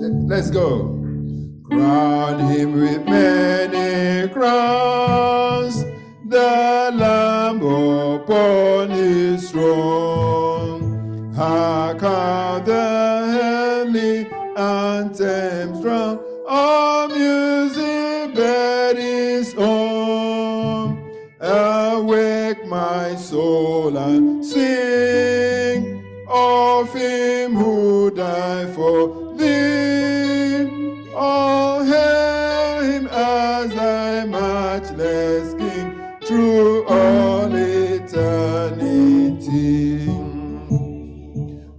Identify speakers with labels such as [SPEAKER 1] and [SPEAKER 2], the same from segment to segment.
[SPEAKER 1] Let's go. Crown him with many crowns, the Lamb upon his throne. Hark out the heavenly anthem strong, all music that is on. Awake my soul and sing of him who died for thee. Oh, hail him as thy matchless King through all eternity.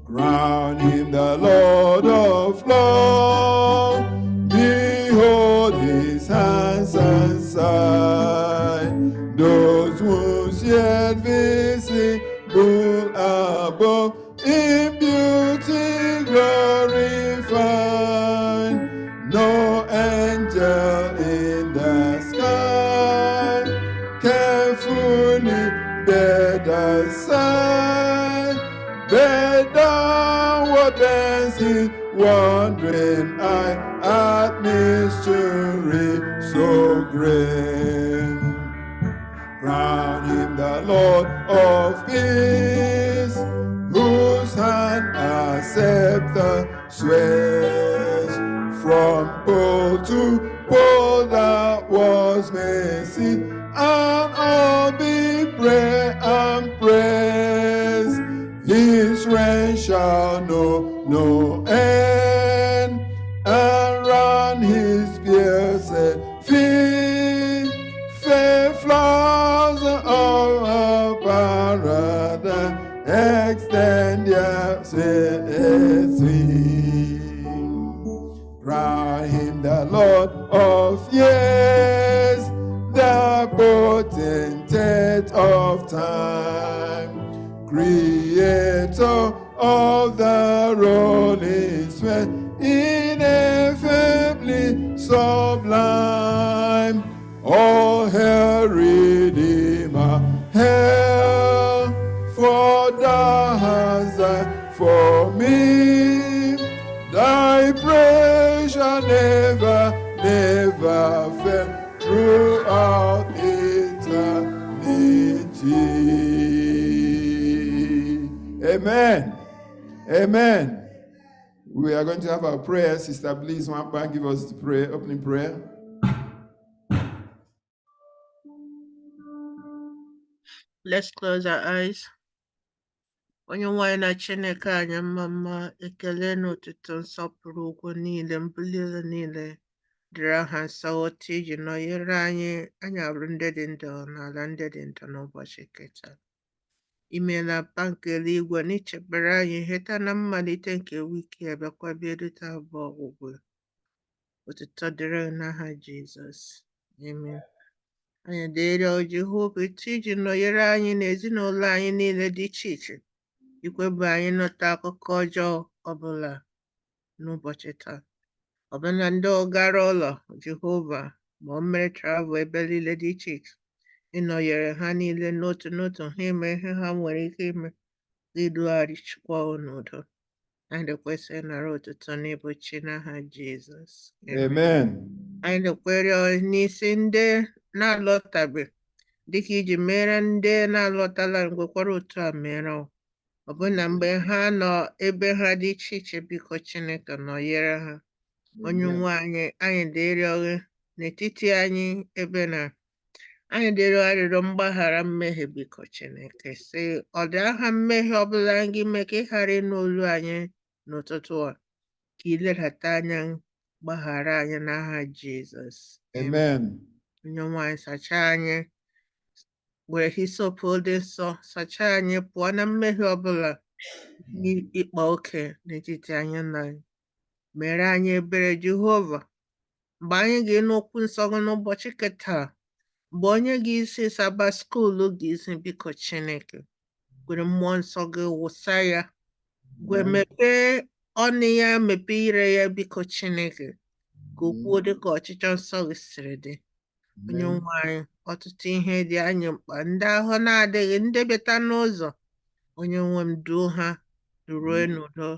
[SPEAKER 1] Crown him the Lord of Lords. Behold his hands and side, those wounds yet visible above, in beauty glorified. No angel in the sky can fully bear the sight. Bear down what dancing, wondering eye at mystery so great. Crown him the Lord of peace, whose hand a scepter sways. From pole to pole that was mercy, and all be prayer and praise. His reign shall know no end, and round his pierced feet fair flowers of paradise extend their sweet. Crown him the Lord of years, the potentate of time, creator of the rolling sphere, ineffably sublime. Oh, hail, Redeemer, hail, for thou hast died for me. Thy praise shall never, never fail throughout eternity. Amen. Amen. We are going to have our prayer. Sister, please, one back, give us the prayer, opening prayer.
[SPEAKER 2] Let's close our eyes. Onye nwanyị na Chineke anyị mma mma, ekele na otuto nsọpụrụ ugwu niile, mbuli elu niile dịrị aha nsọ otu iji nọnyere anyị abụrụ ndị dị ndụ n'ala ndị dị ndụ n'ụbọchị keta. Imeela Papa nke eluigwe n'ichebere anyị heta na mmalite nke wiki abịakwa bịa erute abụọ ọgwụgwụ. Otuto dịrị n'aha Jizọs. Amen. Anyị dịrịọ Jehova etu iji nọnyere anyị na ezinụlọ anyị niile dị iche iche, ikwebe anyị nụta akụkọ ọjọọ ọbụla n'ụbọchị taa. Ọbụna ndị ọgara ụlọ Jehova ma o mere travel ebe niile dị iche iche, ịnọnyere ha niile n'otu n'otu ha ime ihe ha nwere ike ime idugharịchikwa n'udo. Anyị dekwesị nara otuto n'ịbụ chi n'aha Jizọs.
[SPEAKER 1] Amen.
[SPEAKER 2] Anyị dekwere n'isi ndị na-alọtabeghị, dịka iji mere ndị na-alọtala ngwekwara otu a mere ọbụna mgbe ha nọ ebe ha dị iche iche, biko Chineke nọnyere ha. Onye nwe anyị dịrịọ gị n'etiti anyị ebe na anyị dịrịọ arịrịọ mgbaghara mmehie, biko Chineke sị ọ dị aha mmehie ọbụla gị mee ka ị ghara ịnụ olu anyị n'ụtụtụ a, ka iledata anya gbaghara anyị n'aha Jizọs.
[SPEAKER 1] Amen.
[SPEAKER 2] Onye nwe anyị sachaa anyị, were hisopụ dị nsọ sachaa anyị pụọ na mmehie ọbụla ịkpa oke n'etiti anyị na anyị. Mere anyị ebere Jehova mgbe anyị ga-ịnụ okwu nsọ gị n'ụbọchị keta, mgbe onye gị isi saba skuulu gị isi, biko Chineke gwere mmụọ nsọ gị wụsa ya, gwe mepee ọnụ ya, mepee ire ya, biko Chineke ka o kwuo dịka ọchịchọ nsọ gị siri dị. Onye nwe anyị, ọtụtụ ihe dị anyị mkpa, ndị ahụ na-adịghị, ndị bịata n'ụzọ, onye nwe m duo ha rue n'udo,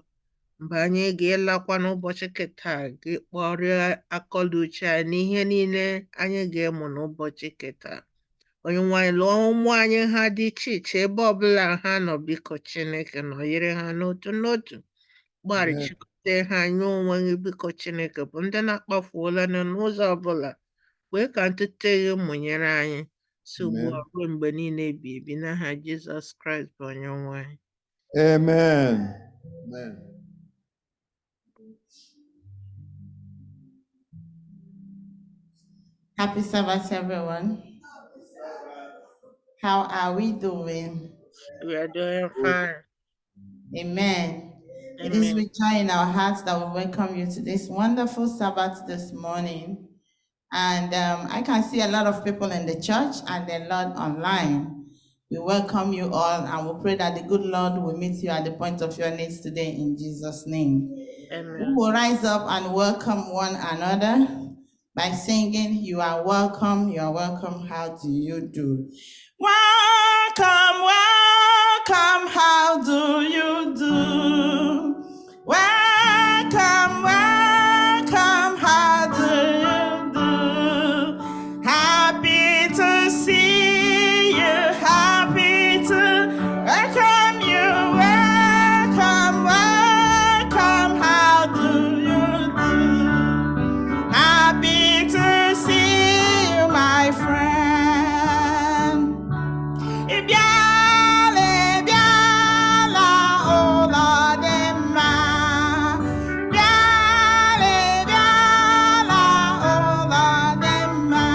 [SPEAKER 2] mgbe anyị ga-elakwa n'ụbọchị keta gị kpọrịa akọluche anyị n'ihe niile anyị ga-emụ n'ụbọchị keta. Onye nwanyị lụọ ụmụ anyị ha dị iche iche ebe ọbụla ha nọ, biko Chineke nọnyere ha n'otu n'otu, gbarịchikọta ha nye onwe gị, biko Chineke, bụ ndị na-akpafuola n'ụzọ ọbụla, kwee ka ntute gị mụnyere anyị si ugbu a ruo mgbe niile ebi ebi, n'aha Jizọs Kraịst bụ onye nwanyị.
[SPEAKER 1] Amen. Amen.
[SPEAKER 3] Happy Sabbath, everyone. How are we doing?
[SPEAKER 2] We are doing fine.
[SPEAKER 3] Amen. It is with joy in our hearts that we welcome you to this wonderful Sabbath this morning. And I can see a lot of people in the church and a lot online. We welcome you all, and we pray that the good Lord will meet you at the point of your needs today in Jesus' name.
[SPEAKER 2] Amen.
[SPEAKER 3] We will rise up and welcome one another by singing, "You are welcome, you are welcome, how do you do?" Welcome, welcome, how do you do? Welcome, welcome, how do you do? Happy to see you, happy to welcome you. Welcome, welcome, how do you do? Happy to see you, my friend. Ibiala, ibiala, oh Lord, Emma. Ibiala, ibiala, oh Lord, Emma.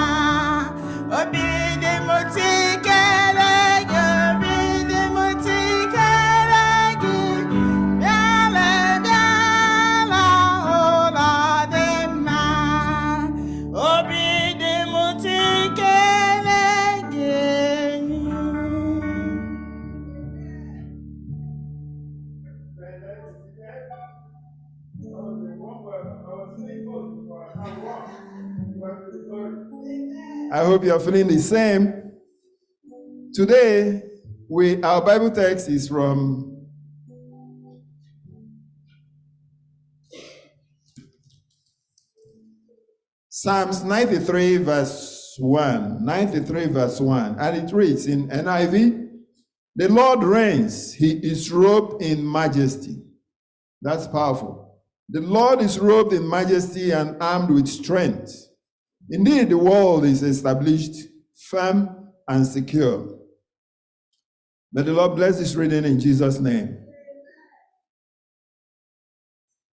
[SPEAKER 3] Obidi mutikelegi, obidi mutikelegi. Ibiala, ibiala, oh Lord, Emma. Obidi mutikelegi.
[SPEAKER 1] I hope you are feeling the same. Today, our Bible text is from Psalms 93 verse 1. 93 verse 1. And it reads in NIV, "The Lord reigns, he is robed in majesty." That's powerful. The Lord is robed in majesty and armed with strength. Indeed, the world is established, firm and secure. May the Lord bless this reading in Jesus' name.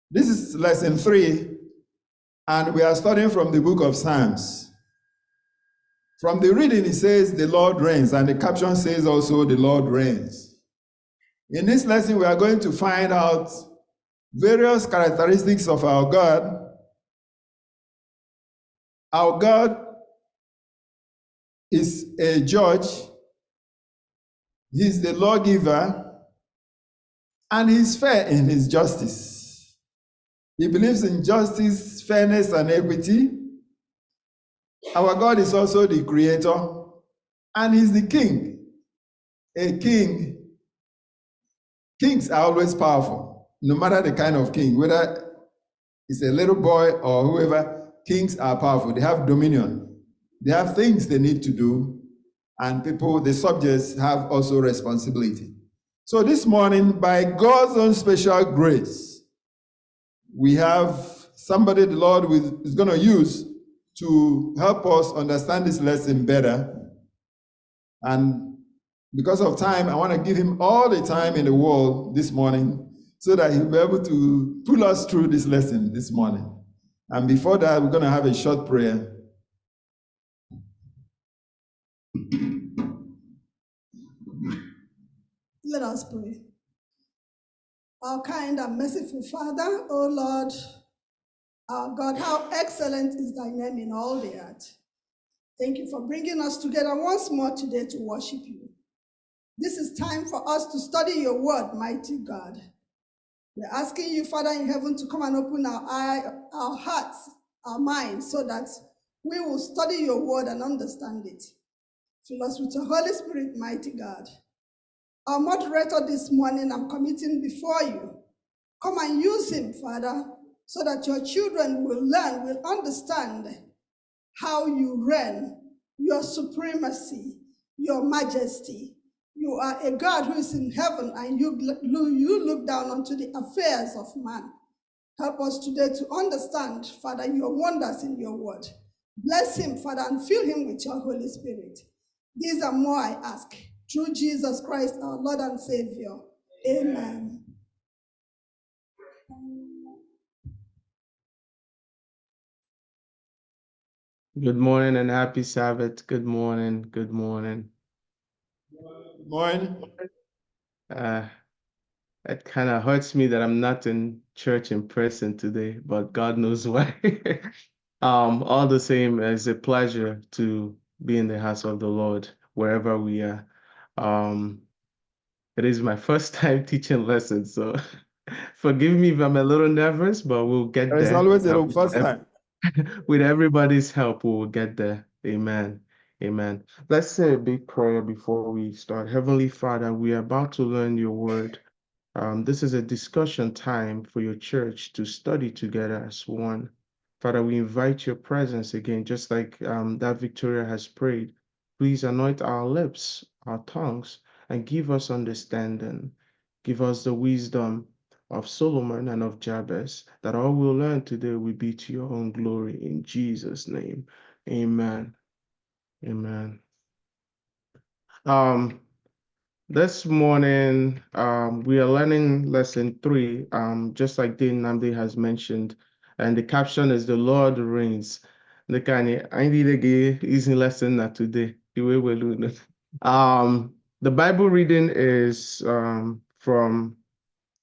[SPEAKER 1] This is lesson 3, and we are studying from the book of Psalms. From the reading, it says, "The Lord reigns," and the caption says also, "The Lord reigns." In this lesson, we are going to find out various characteristics of our God. Our God is a judge, he's the lawgiver, and he's fair in his justice. He believes in justice, fairness, and equity. Our God is also the creator, and he's the king. A king, kings are always powerful, no matter the kind of king, whether it's a little boy or whoever. Kings are powerful. They have dominion. They have things they need to do, and people, the subjects, have also responsibility. So this morning, by God's own special grace, we have somebody the Lord is going to use to help us understand this lesson better. And because of time, I want to give him all the time in the world this morning so that he'll be able to pull us through this lesson this morning. And before that, we're going to have a short prayer.
[SPEAKER 4] Let us pray. Our kind and merciful Father, O Lord, our God, how excellent is thy name in all the earth. Thank you for bringing us together once more today to worship you. This is time for us to study your word, mighty God. We're asking you, Father in heaven, to come and open our hearts, our minds, so that we will study your word and understand it. Fill us with your Holy Spirit, mighty God. Our moderator this morning, I'm committing before you. Come and use him, Father, so that your children will learn, will understand how you reign, your supremacy, your majesty. You are a God who is in heaven, and you look down onto the affairs of man. Help us today to understand, Father, your wonders in your word. Bless him, Father, and fill him with your Holy Spirit. These are more I ask. Through Jesus Christ, our Lord and Savior. Amen.
[SPEAKER 5] Good morning and happy Sabbath. Good morning. Good morning.
[SPEAKER 1] Good morning.
[SPEAKER 5] It kind of hurts me that I'm not in church in person today, but God knows why. All the same, it's a pleasure to be in the house of the Lord wherever we are. It is my first time teaching lessons, so forgive me if I'm a little nervous, but we'll get
[SPEAKER 1] There's
[SPEAKER 5] there.
[SPEAKER 1] always a first time.
[SPEAKER 5] With everybody's help, we will get there. Amen. Amen. Let's say a big prayer before we start. Heavenly Father, we are about to learn your word. This is a discussion time for your church to study together as one. Father, we invite your presence again, just like that Victoria has prayed. Please anoint our lips, our tongues, and give us understanding. Give us the wisdom of Solomon and of Jabez, that all we'll learn today will be to your own glory. In Jesus' name, amen. Amen. This morning, we are learning lesson 3, just like Dean Namdi has mentioned, and the caption is "The Lord Reigns." The kind I need to using lesson that today. The Bible reading is from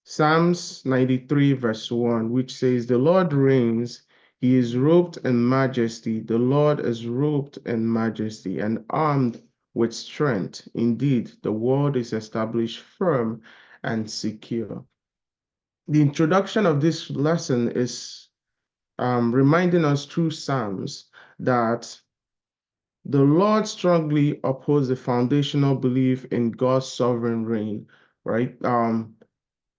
[SPEAKER 5] Psalms 93, verse 1, which says, "The Lord reigns, he is robed in majesty. The Lord is robed in majesty and armed with strength. Indeed, the world is established firm and secure." The introduction of this lesson is reminding us through Psalms that the Lord strongly upholds the foundational belief in God's sovereign reign, right?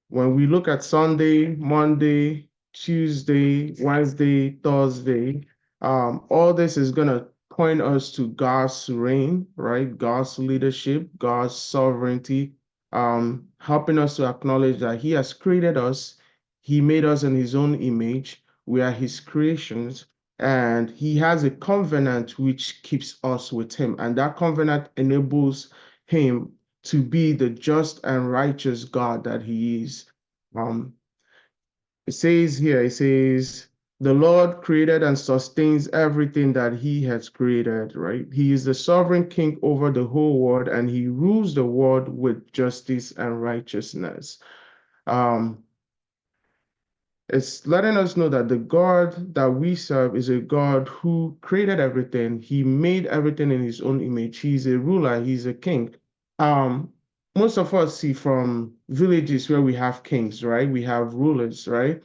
[SPEAKER 5] When we look at Sunday, Monday, Tuesday, Wednesday, Thursday, all this is going to point us to God's reign, right? God's leadership, God's sovereignty, helping us to acknowledge that he has created us. He made us in his own image. We are his creations. And he has a covenant which keeps us with him. And that covenant enables him to be the just and righteous God that he is. It says here, it says, the Lord created and sustains everything that he has created, right? He is the sovereign king over the whole world, and he rules the world with justice and righteousness. It's letting us know that the God that we serve is a God who created everything. He made everything in his own image. He's a ruler, he's a king. Most of us see from villages where we have kings, right? We have rulers, right?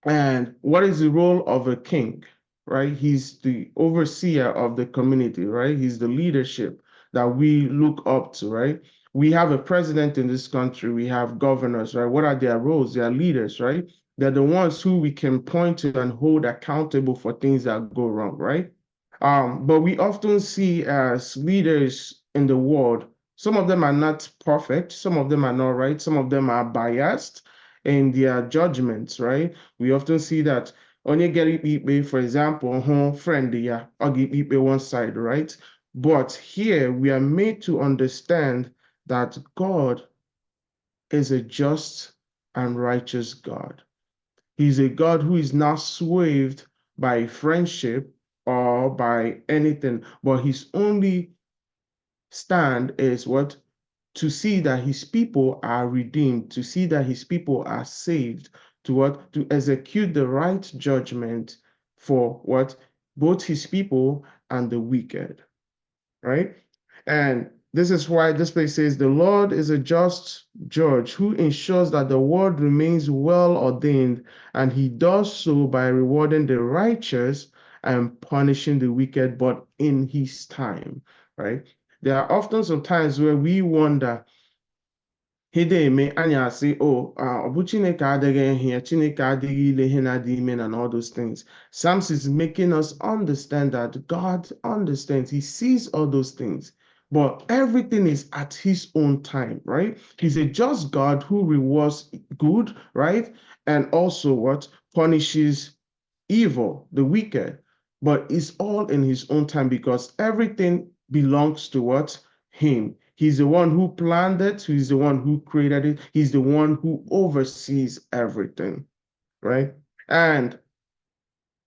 [SPEAKER 5] And what is the role of a king, right? He's the overseer of the community, right? He's the leadership that we look up to, right? We have a president in this country. We have governors, right? What are their roles? They are leaders, right? They're the ones who we can point to and hold accountable for things that go wrong, right? But we often see as leaders in the world, some of them are not perfect, some of them are not right, some of them are biased in their judgments, right? We often see that only get people, for example, friend, yeah, or people one side, right? But here we are made to understand that God is a just and righteous God. He's a God who is not swayed by friendship or by anything, but his only stand is what? To see that his people are redeemed, to see that his people are saved, to what? To execute the right judgment for what? Both his people and the wicked, right? And this is why this place says, the Lord is a just judge who ensures that the world remains well ordained, and he does so by rewarding the righteous and punishing the wicked, but in his time, right? There are often some times where we wonder, Hideme anya say, oh, Obu Chineke adịghị ihe, Chineke adịghị ile ihe na-adị ime and all those things. Psalms is making us understand that God understands. He sees all those things. But everything is at his own time, right? He's a just God who rewards good, right? And also what? Punishes evil, the wicked. But it's all in his own time because everything belongs to what? Him. He's the one who planned it. He's the one who created it. He's the one who oversees everything, right? And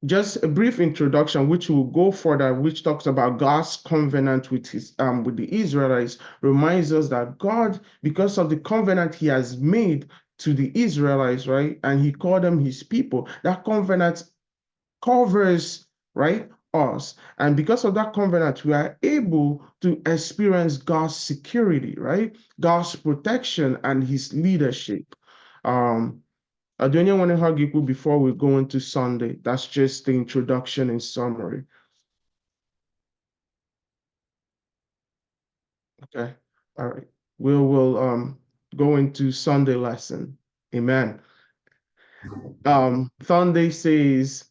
[SPEAKER 5] just a brief introduction, which will go further, which talks about God's covenant with the Israelites, reminds us that God, because of the covenant he has made to the Israelites, right, and he called them his people, that covenant covers, right, us. And because of that covenant, we are able to experience God's security, right, God's protection and his leadership. I don't want to hug you before we go into Sunday. That's just the introduction in summary. Okay. All right. We'll go into Sunday lesson. Amen. Sunday says,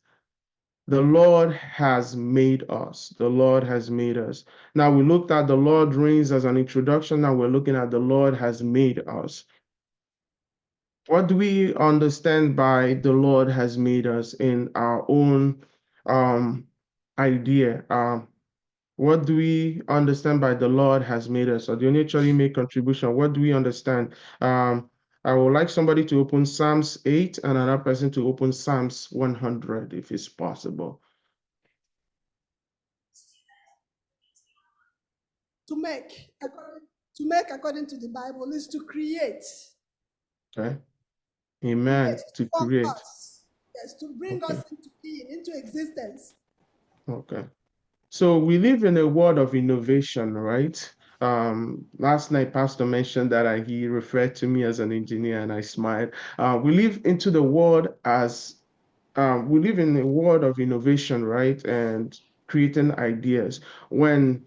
[SPEAKER 5] the Lord has made us. The Lord has made us. Now we looked at the Lord reigns as an introduction. Now we're looking at the Lord has made us. What do we understand by the Lord has made us in our own idea? What do we understand by the Lord has made us? Or do you naturally make contribution? What do we understand? I would like somebody to open Psalms 8 and another person to open Psalms 100 if it's possible.
[SPEAKER 4] To make according to the Bible is to create.
[SPEAKER 5] Okay. Amen. To create.
[SPEAKER 4] Us. Yes, to bring us into being, into existence.
[SPEAKER 5] Okay. So we live in a world of innovation, right? Last night, Pastor mentioned that he referred to me as an engineer, and I smiled. We live into the world as we live in a world of innovation, right? And creating ideas. When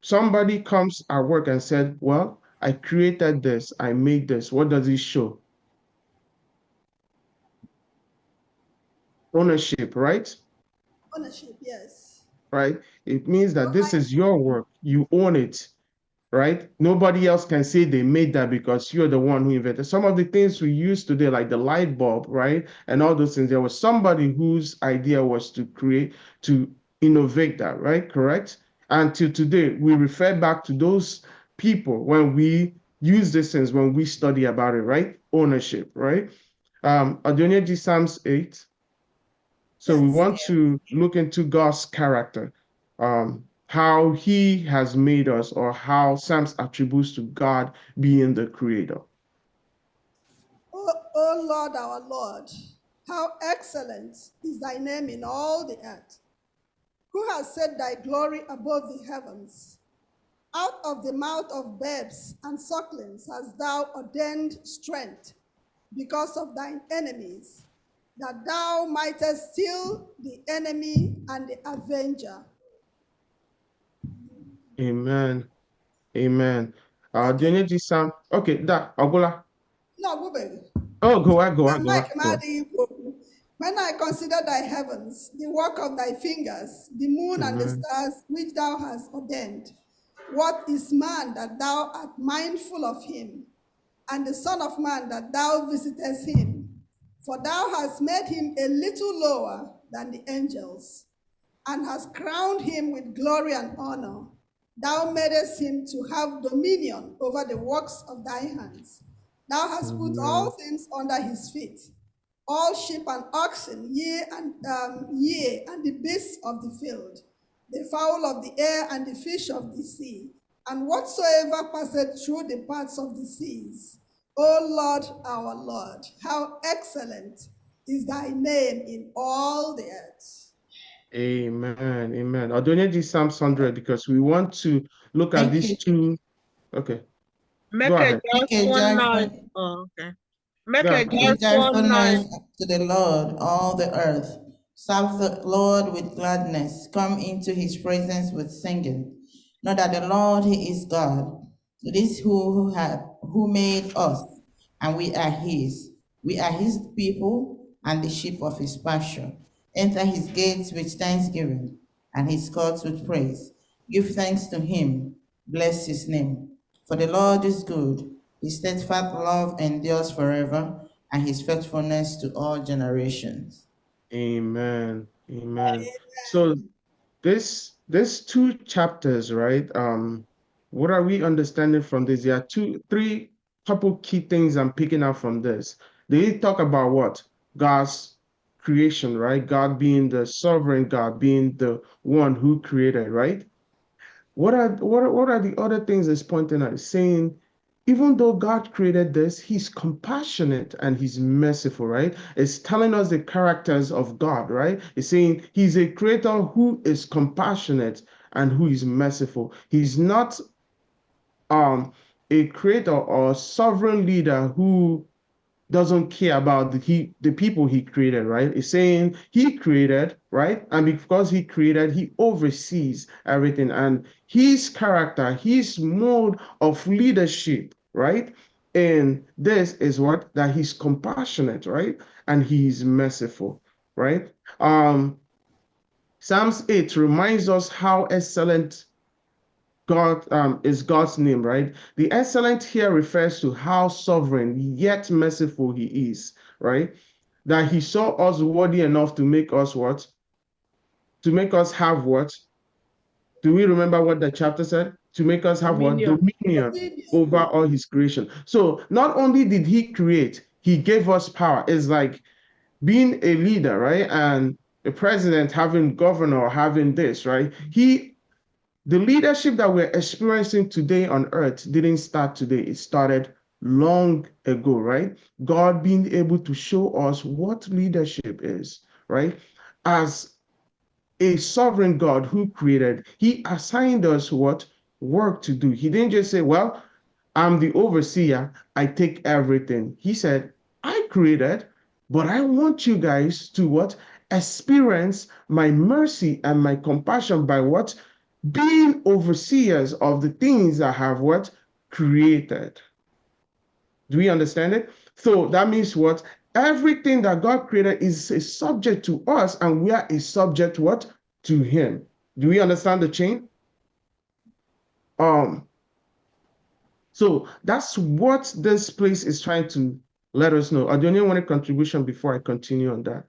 [SPEAKER 5] somebody comes at work and said, well, I created this, I made this, what does it show? Ownership, right?
[SPEAKER 4] Ownership, yes.
[SPEAKER 5] Right? It means that this is your work. You own it, right? Nobody else can say they made that because you're the one who invented. Some of the things we use today, like the light bulb, right? And all those things, there was somebody whose idea was to create, to innovate that, right? Correct? Until today, we refer back to those people when we use these things, when we study about it, right? Ownership, right? Adonai Psalms 8. So we want to look into God's character, how he has made us, or how Psalms attributes to God being the creator.
[SPEAKER 4] O Lord, our Lord, how excellent is thy name in all the earth. Who has set thy glory above the heavens? Out of the mouth of babes and sucklings hast thou ordained strength because of thine enemies, that thou mightest still the enemy and the avenger.
[SPEAKER 5] Amen. Amen. The energy Psalm. Okay, that Ogola.
[SPEAKER 4] No, go back.
[SPEAKER 5] Oh, go on.
[SPEAKER 4] When I consider thy heavens, the work of thy fingers, the moon and the stars which thou hast ordained, what is man that thou art mindful of him, and the son of man that thou visitest him? For thou hast made him a little lower than the angels, and hast crowned him with glory and honor. Thou madest him to have dominion over the works of thy hands. Thou hast put all things under his feet, all sheep and oxen, yea, and the beasts of the field, the fowl of the air and the fish of the sea, and whatsoever passeth through the paths of the seas. O Lord, our Lord, how excellent is thy name in all the earth.
[SPEAKER 5] Amen. Amen. Adonai Psalm 100, because we want to look at these two. Okay.
[SPEAKER 2] Make a joyful noise. Oh, okay. Make a joyful noise
[SPEAKER 3] to the Lord, all the earth. Serve the Lord with gladness. Come into his presence with singing. Know that the Lord, he is God. To this who made us, and we are his. We are his people and the sheep of his pasture. Enter his gates with thanksgiving and his courts with praise. Give thanks to him. Bless his name. For the Lord is good. His steadfast love endures forever, and his faithfulness to all generations.
[SPEAKER 5] Amen. Amen. So this two chapters, right? What are we understanding from this? There are three couple key things I'm picking up from this. They talk about what? God's creation, right? God being the sovereign God, being the one who created, right? What are the other things it's pointing at? Saying, even though God created this, he's compassionate and he's merciful, right? It's telling us the characters of God, right? It's saying he's a creator who is compassionate and who is merciful. He's not a creator or sovereign leader who doesn't care about the people he created, right? It's saying he created, right? And because he created, he oversees everything. And his character, his mode of leadership, right? And this is what? That he's compassionate, right? And he's merciful, right? Psalms 8 reminds us how excellent God is God's name, right? The excellent here refers to how sovereign yet merciful he is, right? That he saw us worthy enough to make us what? To make us have what? Do we remember what the chapter said? To make us have what?
[SPEAKER 2] Dominion.
[SPEAKER 5] Dominion over all his creation. So not only did he create, he gave us power. It's like being a leader, right? And a president having governor, having this, right? The leadership that we're experiencing today on earth didn't start today. It started long ago, right? God being able to show us what leadership is, right? As a sovereign God who created, he assigned us what? Work to do. He didn't just say, well, I'm the overseer, I take everything. He said, I created, but I want you guys to what? Experience my mercy and my compassion by what? Being overseers of the things I have what? Created. Do we understand it? So that means what? Everything that God created is a subject to us, and we are a subject what? To him. Do we understand the chain? So that's what this place is trying to let us know. Do you want a contribution before I continue on that?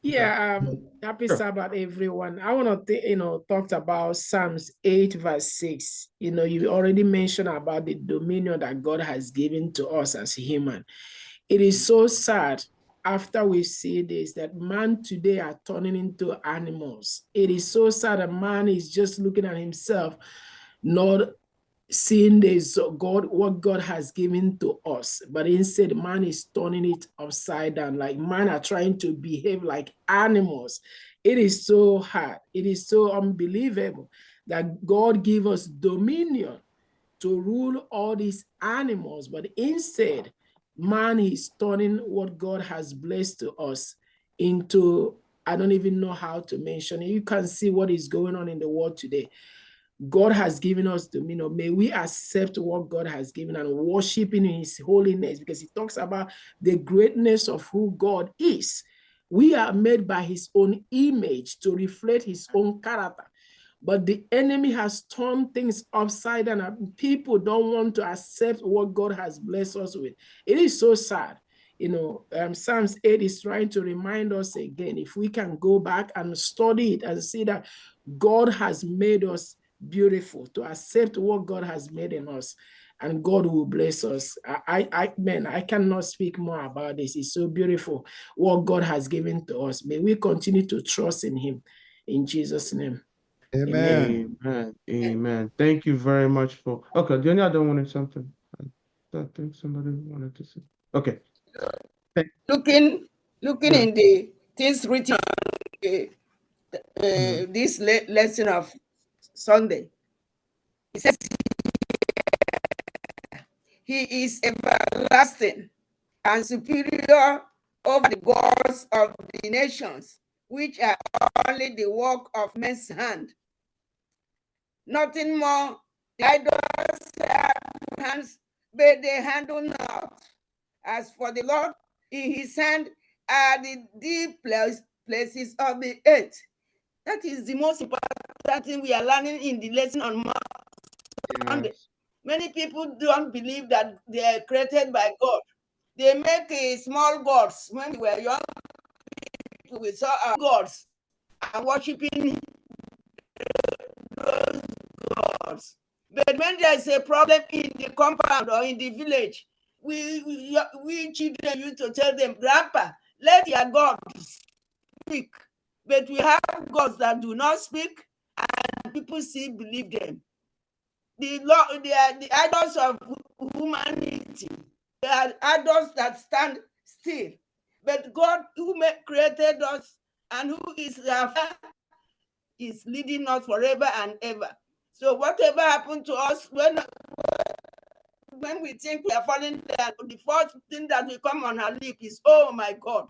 [SPEAKER 6] Yeah, happy
[SPEAKER 5] Sure.
[SPEAKER 6] Sabbath, everyone. I want to, talk about Psalms 8, verse 6. You already mentioned about the dominion that God has given to us as human. It is so sad after we see this that man today are turning into animals. It is so sad that man is just looking at himself, not seeing this God, what God has given to us, but instead man is turning it upside down. Like man are trying to behave like animals. It is so hard. It is so unbelievable that God gave us dominion to rule all these animals, but instead man is turning what God has blessed to us into, I don't even know how to mention it. You can see what is going on in the world today. God has given us dominion. May we accept what God has given and worship in his holiness, because he talks about the greatness of who God is. We are made by his own image to reflect his own character. But the enemy has turned things upside down, and people don't want to accept what God has blessed us with. It is so sad. Psalms 8 is trying to remind us again, if we can go back and study it and see that God has made us beautiful, to accept what God has made in us, and God will bless us. I cannot speak more about this. It's so beautiful what God has given to us. May we continue to trust in him. In Jesus' name.
[SPEAKER 1] Amen.
[SPEAKER 5] Amen. Amen. Thank you very much for. Okay, the only other one is something. I think somebody wanted to say. Okay.
[SPEAKER 7] Looking
[SPEAKER 5] Yeah.
[SPEAKER 7] in the things written this lesson of Sunday, it says he is everlasting and superior over the gods of the nations, which are only the work of men's hand. nothing more. The idols have hands, but they handle not. As for the Lord, in his hand are the deep places of the earth. That is the most important thing we are learning in the lesson on Monday.
[SPEAKER 5] Yes.
[SPEAKER 7] Many people don't believe that they are created by God. They make small gods. When we were young, we saw our gods and worshiping those gods. But when there's a problem in the compound or in the village, we children used to tell them, Grandpa, let your God speak. But we have gods that do not speak, and people still believe them. The idols of humanity, they are idols that stand still. But God, who created us and who is our Father, is leading us forever and ever. So whatever happened to us, when we think we are falling down, the first thing that will come on our lip is, oh my God,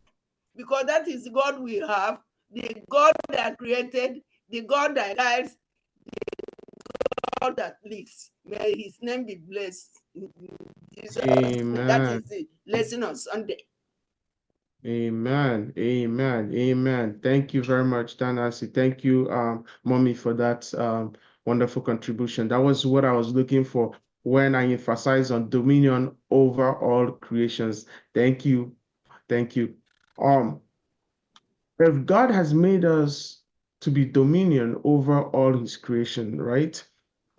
[SPEAKER 7] because that is the God we have, the God that created, the God that guides, the God that lives. May his name be blessed.
[SPEAKER 5] Amen.
[SPEAKER 7] That is the lesson on Sunday.
[SPEAKER 5] Amen. Amen. Amen. Thank you very much, Danasi. Thank you, Mommy, for that wonderful contribution. That was what I was looking for when I emphasize on dominion over all creations. Thank you. Thank you. If God has made us to be dominion over all his creation, right?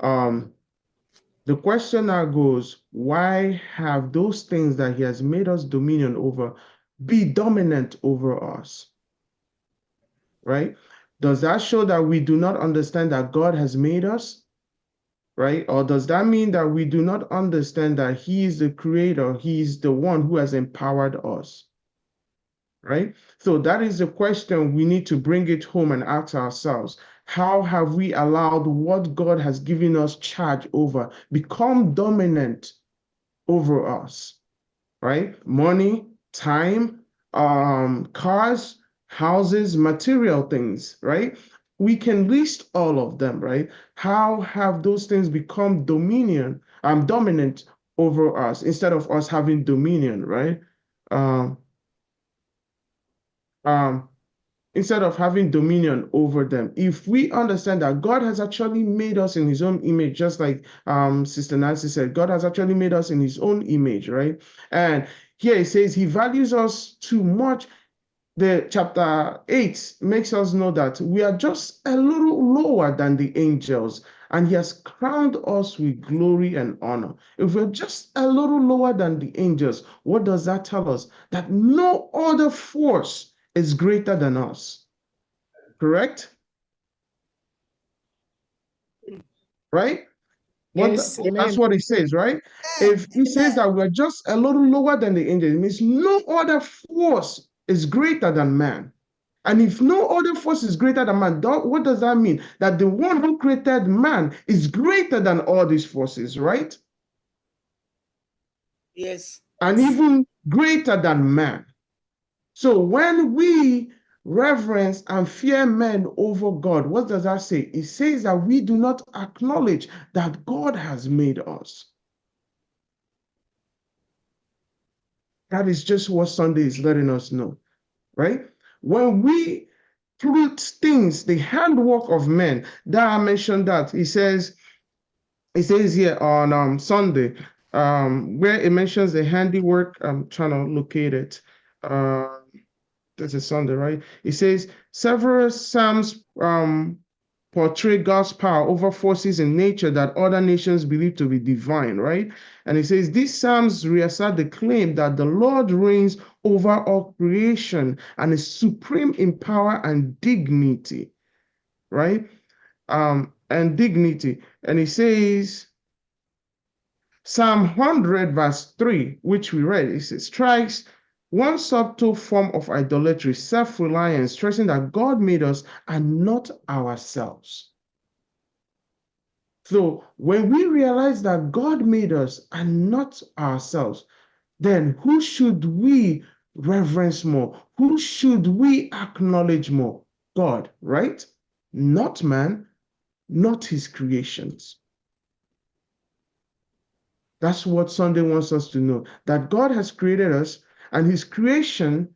[SPEAKER 5] The question now goes, why have those things that he has made us dominion over be dominant over us? Right? Does that show that we do not understand that God has made us? Right? Or does that mean that we do not understand that he is the creator, he is the one who has empowered us? Right? So that is the question we need to bring it home and ask ourselves. How have we allowed what God has given us charge over become dominant over us? Right? Money, time, cars, houses, material things, right? We can list all of them, right? How have those things become dominant over us instead of us having dominion, right? Instead of having dominion over them. If we understand that God has actually made us in his own image, just like Sister Nancy said, God has actually made us in his own image, right? And here it says he values us too much. The chapter 8 makes us know that we are just a little lower than the angels, and he has crowned us with glory and honor. If we're just a little lower than the angels, what does that tell us? That no other force is greater than us. Correct? Right?
[SPEAKER 6] Yes,
[SPEAKER 5] That's
[SPEAKER 6] amen.
[SPEAKER 5] what it says, right? If he says that we're just a little lower than the angels, it means no other force is greater than man. And if no other force is greater than man, what does that mean? That the one who created man is greater than all these forces, right?
[SPEAKER 7] Yes.
[SPEAKER 5] And even greater than man. So when we reverence and fear men over God, what does that say? It says that we do not acknowledge that God has made us. That is just what Sunday is letting us know, right? When we put things, the handwork of men, that I mentioned that, it says here on Sunday, where it mentions the handiwork, I'm trying to locate it. This is Sunday, right? It says several Psalms portray God's power over forces in nature that other nations believe to be divine, right? And it says these Psalms reassert the claim that the Lord reigns over all creation and is supreme in power and dignity, right? And dignity. And it says, Psalm 100 verse 3, which we read, it says, strikes one subtle form of idolatry, self-reliance, stressing that God made us and not ourselves. So when we realize that God made us and not ourselves, then who should we reverence more? Who should we acknowledge more? God, right? Not man. not his creations. That's what Sunday wants us to know, that God has created us and his creation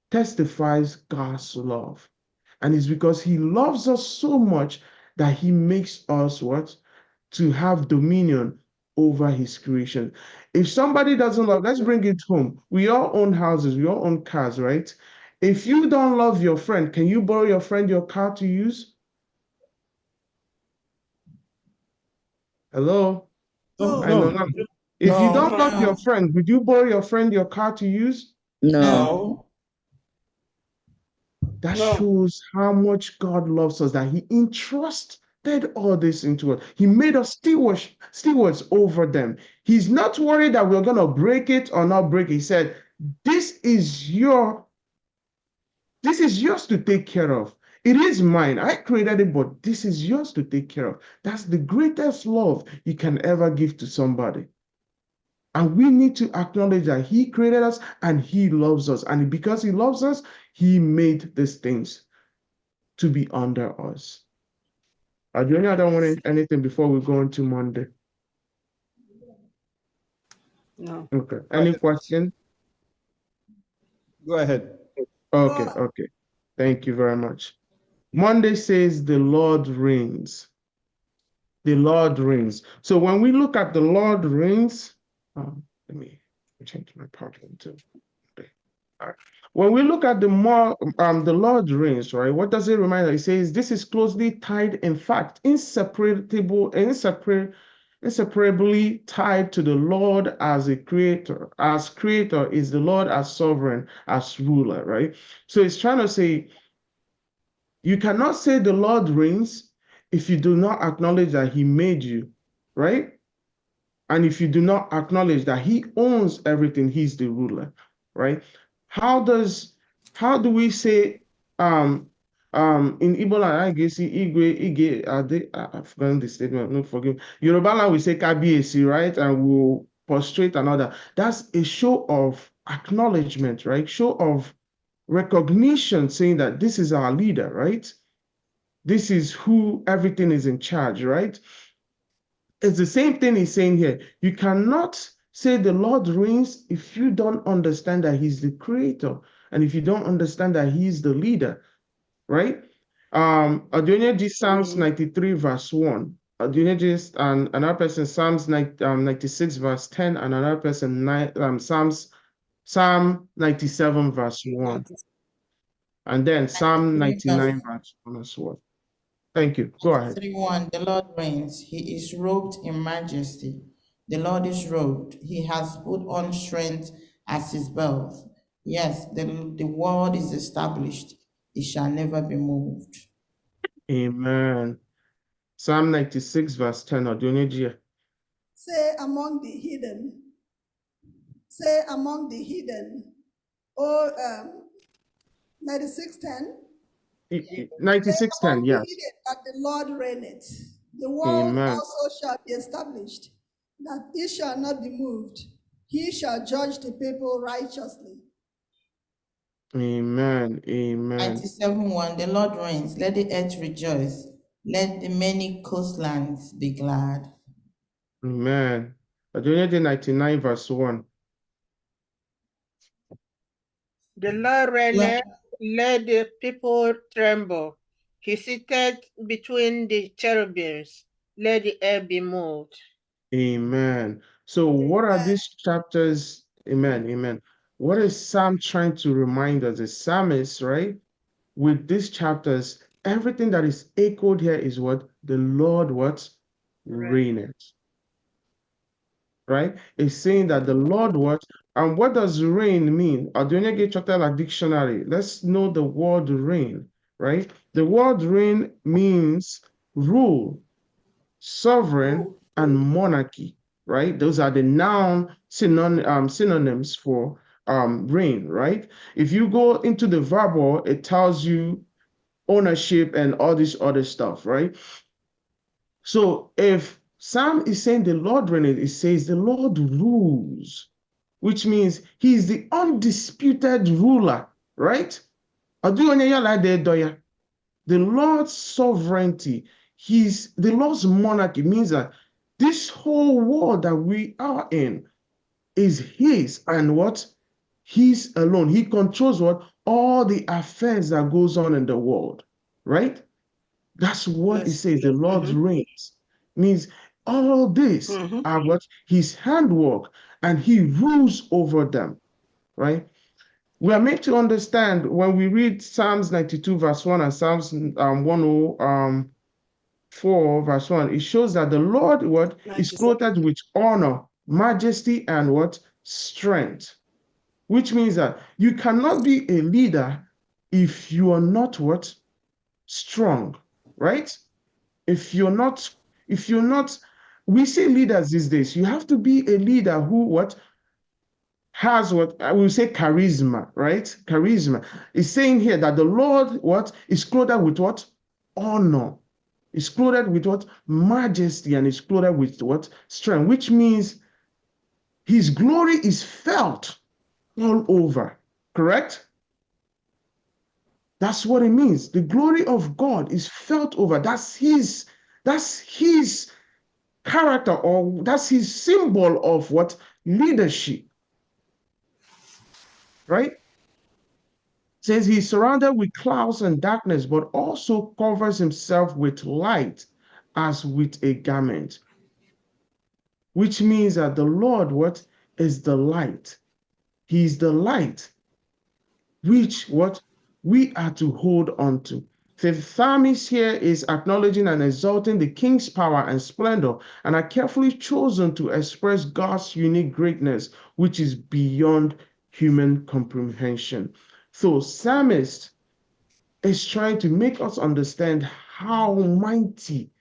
[SPEAKER 5] testifies God's love. And it's because he loves us so much that he makes us what? To have dominion over his creation. If somebody doesn't love, let's bring it home. We all own houses, we all own cars, right? If you don't love your friend, can you borrow your friend your car to use? Hello?
[SPEAKER 1] No,
[SPEAKER 5] I know
[SPEAKER 1] no,
[SPEAKER 5] not. If you don't
[SPEAKER 1] no,
[SPEAKER 5] love your friend, would you borrow your friend your car to use?
[SPEAKER 1] no.
[SPEAKER 5] That
[SPEAKER 7] No.
[SPEAKER 5] shows how much God loves us, that he entrusted all this into us. He made us stewards over them. He's not worried that we're going to break it or not break it. He said, this is yours to take care of. It is mine. I created it, but this is yours to take care of. That's the greatest love you can ever give to somebody. And we need to acknowledge that he created us and he loves us. And because he loves us, he made these things to be under us. Adriana, I don't want anything before we go into Monday.
[SPEAKER 7] No.
[SPEAKER 5] Okay. Any question?
[SPEAKER 1] Go ahead.
[SPEAKER 5] Okay. Thank you very much. Monday says the Lord reigns. The Lord reigns. So when we look at the Lord reigns, let me change my PowerPoint too. Okay. All right. When we look at the Lord reigns, right? What does it remind us? It says this is closely tied, in fact, inseparably tied to the Lord as a creator. As creator is the Lord as sovereign, as ruler, right? So it's trying to say you cannot say the Lord reigns if you do not acknowledge that he made you, right? And if you do not acknowledge that he owns everything, he's the ruler, right? How do we say in Igbo land, I guess Igwe, I've forgotten the statement, no forgive. Yoruba land we say Kabiesi, right? And we'll prostrate another. That's a show of acknowledgement, right? Show of recognition, saying that this is our leader, right? This is who everything is in charge, right? It's the same thing he's saying here. You cannot say the Lord reigns if you don't understand that he's the creator and if you don't understand that he's the leader, right? Adonia G Psalms 93 verse 1. Adonia G and another person Psalms 96 verse 10 and another person Psalm 97 verse 1. And then Psalm 99 verse 1 as well. Thank you. Go ahead.
[SPEAKER 3] 3:1, the Lord reigns. He is robed in majesty. The Lord is robed. He has put on strength as his belt. Yes, the world is established. It shall never be moved.
[SPEAKER 5] Amen. Psalm 96 verse 10. Adonijah.
[SPEAKER 4] Say among the hidden. Say among the hidden. 96:10.
[SPEAKER 5] 96:10, yes.
[SPEAKER 4] That the Lord reigneth. The world
[SPEAKER 5] Amen.
[SPEAKER 4] also shall be established, that it shall not be moved. He shall judge the people righteously.
[SPEAKER 5] Amen. Amen.
[SPEAKER 3] 97:1, the Lord reigns. Let the earth rejoice. Let the many coastlands be glad.
[SPEAKER 5] Amen. Adonijah 99 verse 1.
[SPEAKER 2] The Lord reigneth, let the people tremble. He sitteth between the cherubims, let the air be moved.
[SPEAKER 5] Amen. So what are these chapters? Amen. Amen. What is Psalm trying to remind us? The psalmist, right? With these chapters, everything that is echoed here is what? The Lord what? Reigneth. Right? It's saying that the Lord what? And what does reign mean? Adonia get chapter like dictionary. Let's know the word reign, right? The word reign means rule, sovereign, and monarchy, right? Those are the noun synonyms for reign, right? If you go into the verbal, it tells you ownership and all this other stuff, right? So if Psalm is saying the Lord reigneth, it says the Lord rules, which means he is the undisputed ruler, right? The Lord's sovereignty, the Lord's monarchy means that this whole world that we are in is his, and what? He's alone. He controls what? All the affairs that goes on in the world, right? That's what it says. The Lord's reigns means all this are what? His handwork, and he rules over them, right? We are made to understand when we read Psalms 92 verse 1 and Psalms 104 verse 1, it shows that the Lord what is clothed with honor, majesty, and what? Strength. Which means that you cannot be a leader if you are not what? Strong, right? If you're not, we say leaders these days, you have to be a leader who what? Has what I will say charisma, right? Charisma is saying here that the Lord what is clothed with what? Honor. Is clothed with what? Majesty, and is clothed with what? Strength, which means his glory is felt all over, correct? That's what it means. The glory of God is felt over. That's his character, or that's his symbol of what? Leadership. Right? It says he's surrounded with clouds and darkness, but also covers himself with light as with a garment. Which means that the Lord what? Is the light. He's the light, which what? We are to hold on to. The psalmist here is acknowledging and exalting the king's power and splendor, and are carefully chosen to express God's unique greatness, which is beyond human comprehension. So psalmist is trying to make us understand how mighty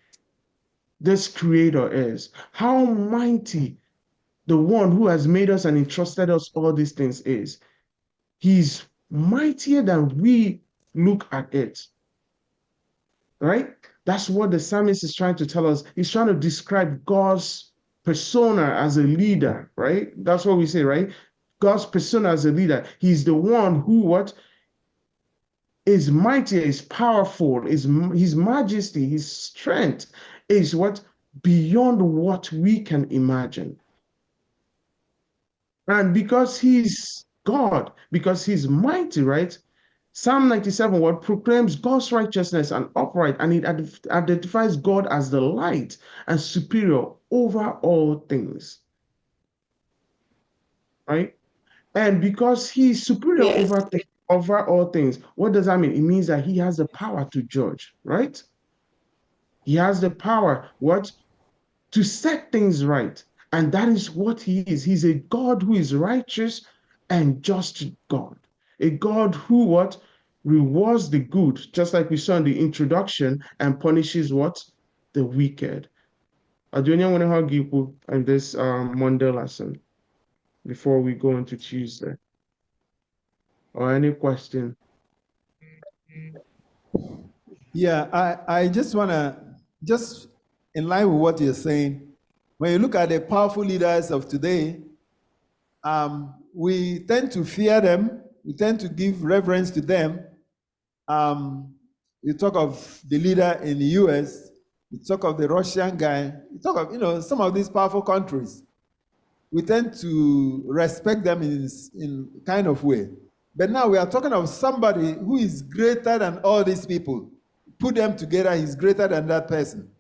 [SPEAKER 5] this creator is, how mighty the one who has made us and entrusted us all these things is. He's mightier than we look at it, right? That's what the psalmist is trying to tell us. He's trying to describe God's persona as a leader, right? That's what we say, right? God's persona as a leader. He's the one who what? Is mighty, is powerful, is his majesty, his strength is what? Beyond what we can imagine. And because he's God, because he's mighty, right? Psalm 97 what proclaims God's righteousness and upright, and it identifies God as the light and superior over all things, right? And because he's superior over all things, what does that mean? It means that he has the power to judge, right? He has the power, what? To set things right. And that is what he is. He's a God who is righteous and just God. A God who what? Rewards the good, just like we saw in the introduction, and punishes what? The wicked. Adonia, want to hug you in this Monday lesson before we go into Tuesday? Or any question?
[SPEAKER 1] Yeah, I just want to, just in line with what you're saying, when you look at the powerful leaders of today, we tend to fear them. We tend to give reverence to them. You talk of the leader in the US, you talk of the Russian guy, you talk of, some of these powerful countries. We tend to respect them in kind of way. But now we are talking of somebody who is greater than all these people. Put them together, he's greater than that person.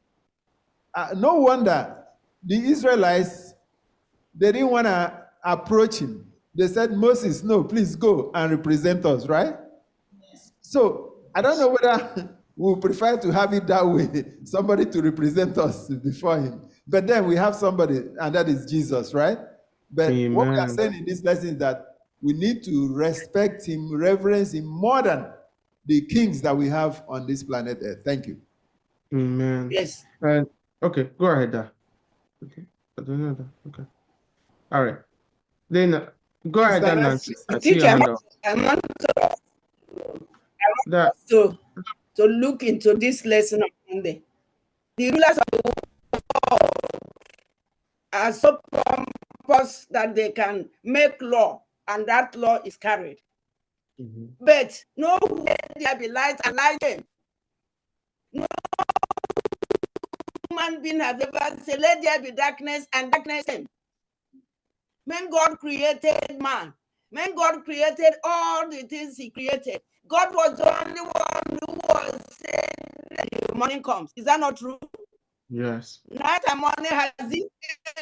[SPEAKER 1] No wonder the Israelites, they didn't want to approach him. They said, Moses, no, please go and represent us, right? Yes. So I don't know whether we would prefer to have it that way, somebody to represent us before him. But then we have somebody, and that is Jesus, right? But
[SPEAKER 5] Amen.
[SPEAKER 1] What we are saying in this lesson is that we need to respect him, reverence him more than the kings that we have on this planet Earth. Thank you.
[SPEAKER 5] Amen.
[SPEAKER 7] Yes.
[SPEAKER 5] Okay, go ahead, Da. Okay, I don't know that. Okay. All right. Then go ahead, Dan, Nancy.
[SPEAKER 7] I think I want to look into this lesson on Monday. The rulers of the world are so pompous that they can make law, and that law is carried. But nowhere there be light and light them. No human being have ever said, let there be darkness, and darkness came. When God created man, when God created all the things he created, God was the only one who was saying the morning comes. Is that not true?
[SPEAKER 5] Yes.
[SPEAKER 7] Night and morning, has it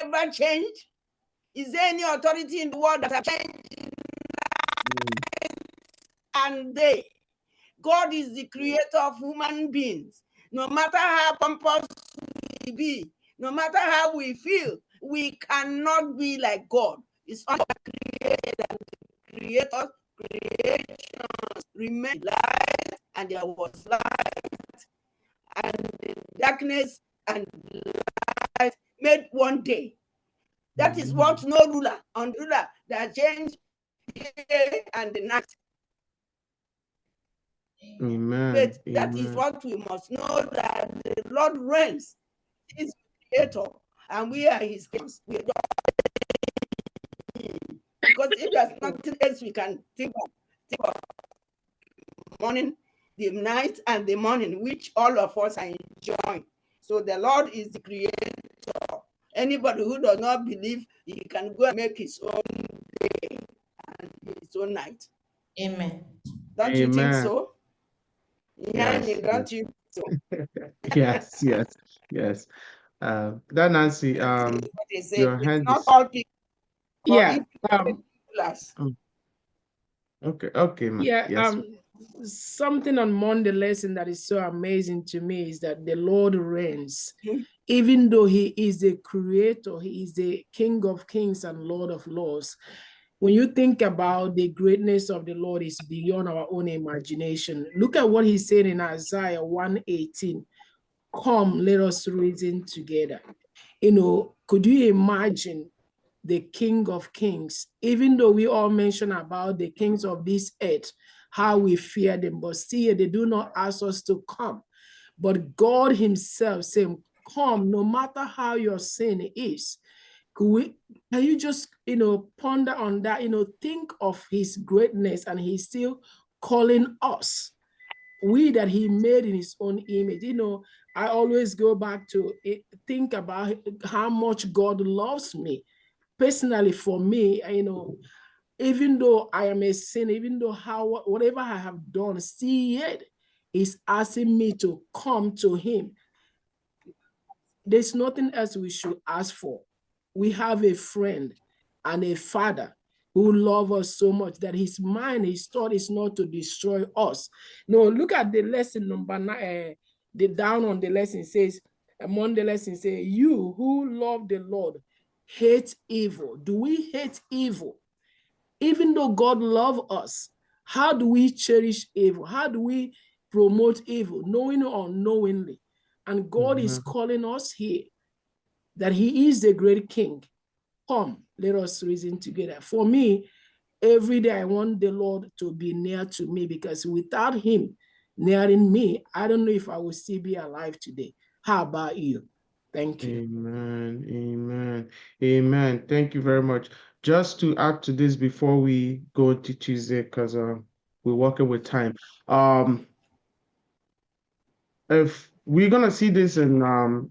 [SPEAKER 7] ever changed? Is there any authority in the world that has changed and day? God is the creator of human beings. No matter how pompous we be, no matter how we feel, we cannot be like God. It's only created and creators, creations remain light, and there was light, and darkness and light made one day. That is what no ruler on ruler that changed the day and the night.
[SPEAKER 5] Amen.
[SPEAKER 7] But that
[SPEAKER 5] Amen.
[SPEAKER 7] is what we must know, that the Lord reigns. He is the creator, and we are his creatures. Because if there's nothing else we can think of morning, the night, and the morning, which all of us are enjoying. So the Lord is the creator. Anybody who does not believe, he can go and make his own day and his own night.
[SPEAKER 3] Amen.
[SPEAKER 7] Don't you think
[SPEAKER 5] Amen.
[SPEAKER 7] so?
[SPEAKER 5] Yes.
[SPEAKER 7] Don't you? So
[SPEAKER 5] Yes. Yes. Yes. That Nancy,
[SPEAKER 7] what they say,
[SPEAKER 5] your
[SPEAKER 7] it's
[SPEAKER 5] hand
[SPEAKER 7] not
[SPEAKER 5] is
[SPEAKER 7] all people, but
[SPEAKER 6] Yeah.
[SPEAKER 7] if people
[SPEAKER 5] okay. Okay, man.
[SPEAKER 6] Yeah.
[SPEAKER 5] Yes.
[SPEAKER 6] Something on Monday lesson that is so amazing to me is that the Lord reigns.
[SPEAKER 7] Mhm.
[SPEAKER 6] Even though he is the creator, he is the King of kings and Lord of lords. When you think about the greatness of the Lord, is beyond our own imagination. Look at what he said in Isaiah 1:18. Come, let us reason together. Could you imagine the King of Kings? Even though we all mention about the kings of this earth, how we fear them, but still they do not ask us to come. But God himself saying, come, no matter how your sin is. Can you just, ponder on that, think of his greatness, and he's still calling us, we that he made in his own image. I always go back to it, think about how much God loves me. Personally, for me, even though I am a sinner, even though whatever I have done, still yet is asking me to come to him. There's nothing else we should ask for. We have a friend and a father who loves us so much that his mind, his thought is not to destroy us. No, look at the lesson number 9, the down on the lesson says, among the lesson say, you who love the Lord hate evil. Do we hate evil? Even though God loves us, how do we cherish evil? How do we promote evil, knowing or unknowingly? And God is calling us here that he is the great king. Come, let us reason together. For me, every day I want the Lord to be near to me, because without him nearing me, I don't know if I will still be alive today. How about you? Thank you.
[SPEAKER 5] Amen. Amen. Amen. Thank you very much. Just to add to this before we go to Tuesday, because we're working with time. If we're gonna see this in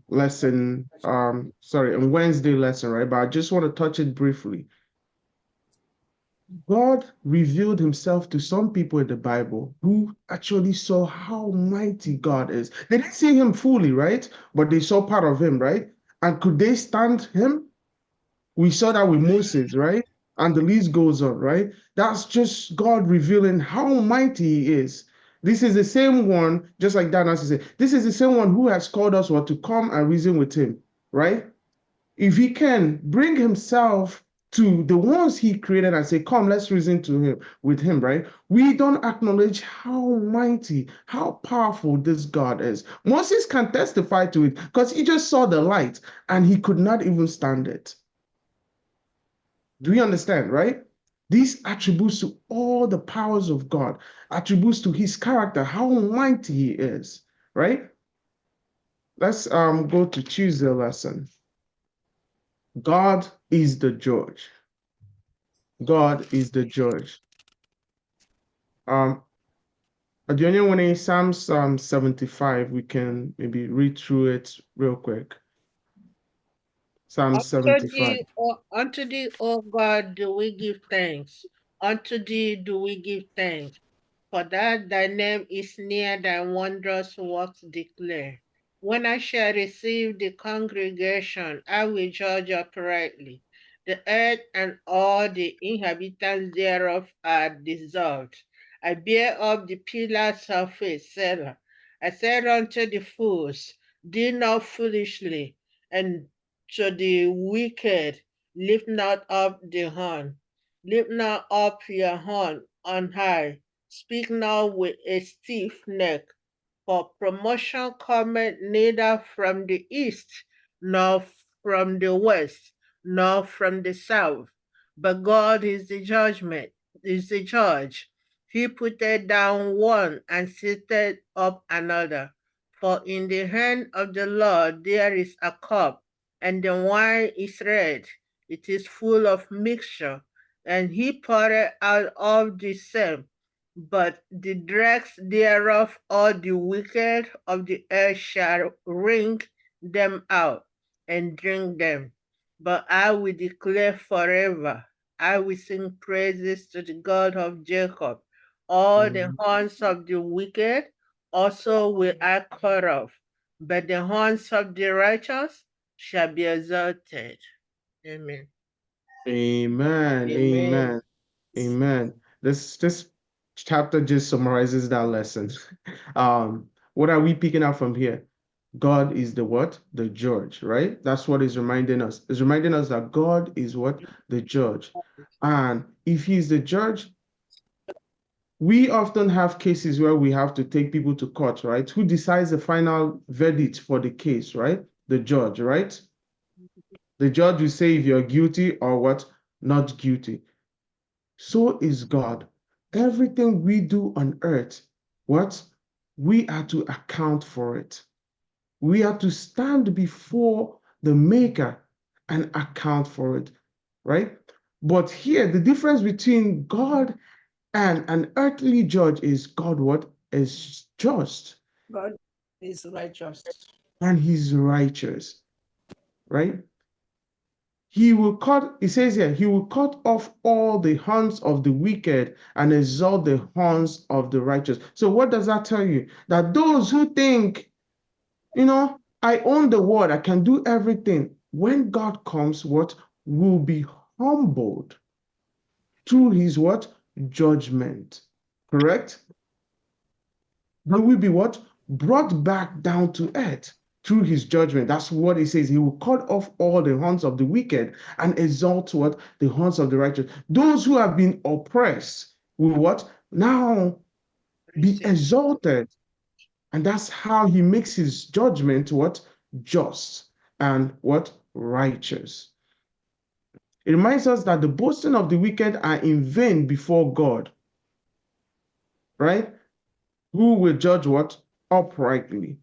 [SPEAKER 5] lesson, in Wednesday lesson, right? But I just want to touch it briefly. God revealed himself to some people in the Bible who actually saw how mighty God is. They didn't see him fully, right? But they saw part of him, right? And could they stand him? We saw that with Moses, right? And the list goes on, right? That's just God revealing how mighty he is. This is the same one, just like Dana said, this is the same one who has called us to come and reason with him, right? If he can bring himself to the ones he created and say, come, let's reason with him, right? We don't acknowledge how mighty, how powerful this God is. Moses can testify to it because he just saw the light and he could not even stand it. Do you understand, right? These attributes to all the powers of God, attributes to his character, how mighty he is, right? Let's go to Tuesday lesson. God is the judge. God is the judge. Adionia, when in Psalms 75, we can maybe read through it real quick. Psalm 75.
[SPEAKER 2] Unto thee, O God, do we give thanks. Unto thee do we give thanks. For that thy name is near, thy wondrous works declare. When I shall receive the congregation, I will judge uprightly. The earth and all the inhabitants thereof are dissolved. I bear up the pillars of it, Selah. I said unto the fools, deal not foolishly, and to the wicked, lift not up the horn. Lift not up your horn on high. Speak now with a stiff neck, for promotion cometh neither from the east, nor from the west, nor from the south. But God is the judge. He putteth down one and seated up another. For in the hand of the Lord there is a cup, and the wine is red. It is full of mixture, and he poured out of the same. But the dregs thereof, all the wicked of the earth shall wring them out and drink them. But I will declare forever, I will sing praises to the God of Jacob. All the horns of the wicked also will I cut off, but the horns of the righteous shall be exalted. Amen.
[SPEAKER 5] Amen.
[SPEAKER 6] Amen.
[SPEAKER 5] Amen. Amen. This chapter just summarizes that lesson. What are we picking up from here? God is the what? The judge, right? That's what is reminding us. It's reminding us that God is what? The judge. And if he's the judge, we often have cases where we have to take people to court, right? Who decides the final verdict for the case, right? The judge, right? The judge will say if you're guilty or what? Not guilty. So is God. Everything we do on earth, what? We are to account for it. We are to stand before the Maker and account for it, right? But here, the difference between God and an earthly judge is God what? Is just.
[SPEAKER 7] God is righteous.
[SPEAKER 5] And he's righteous, right? He will cut, it says here, he will cut off all the horns of the wicked and exalt the horns of the righteous. So what does that tell you? That those who think, I own the world, I can do everything. When God comes, what? Will be humbled through his what? Judgment. Correct? They will be what? Brought back down to earth through his judgment. That's what he says. He will cut off all the horns of the wicked and exalt what? The horns of the righteous. Those who have been oppressed will what? Now be exalted. And that's how he makes his judgment what? Just and what? Righteous. It reminds us that the boasting of the wicked are in vain before God. Right? Who will judge what? Uprightly.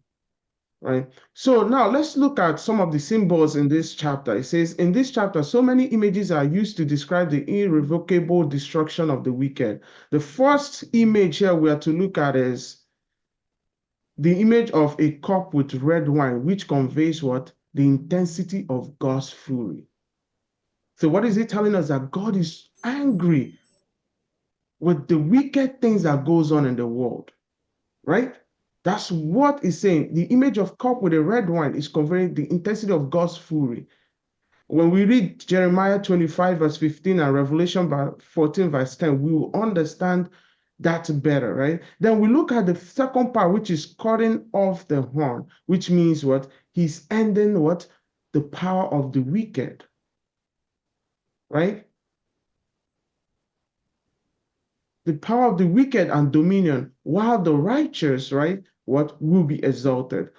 [SPEAKER 5] Right? So now let's look at some of the symbols in this chapter. It says, in this chapter, so many images are used to describe the irrevocable destruction of the wicked. The first image here we are to look at is the image of a cup with red wine, which conveys what? The intensity of God's fury. So what is it telling us? That God is angry with the wicked things that goes on in the world, right? That's what it's saying. The image of cup with a red wine is conveying the intensity of God's fury. When we read Jeremiah 25 verse 15 and Revelation 14 verse 10, we will understand that better, right? Then we look at the second part, which is cutting off the horn, which means what? He's ending what? The power of the wicked, right? The power of the wicked and dominion, while the righteous, right? What? Will be exalted.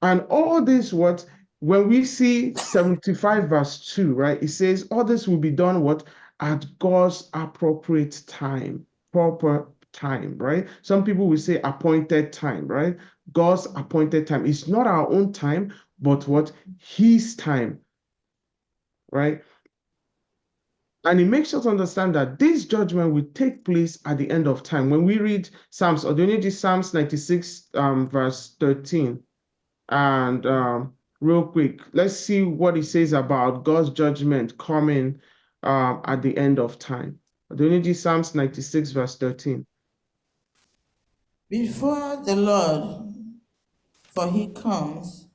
[SPEAKER 5] And all this, what? When we see 75 verse 2, right? It says, all this will be done, what? At God's appropriate time, proper time, right? Some people will say appointed time, right? God's appointed time. It's not our own time, but what? His time, right? And it makes us understand that this judgment will take place at the end of time. When we read Psalms, or do you need Psalms 96, verse 13? And real quick, let's see what it says about God's judgment coming at the end of time. Do you need Psalms 96, verse 13?
[SPEAKER 3] Before the Lord, for he comes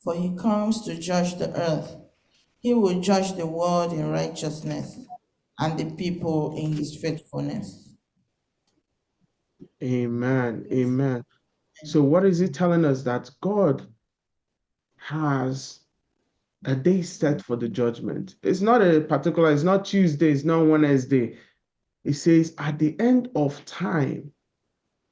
[SPEAKER 3] to judge the earth. He will judge the world in righteousness and the people in his faithfulness.
[SPEAKER 5] Amen. Amen. So what is it telling us? That God has a day set for the judgment. It's not it's not Tuesday, it's not Wednesday. It says at the end of time,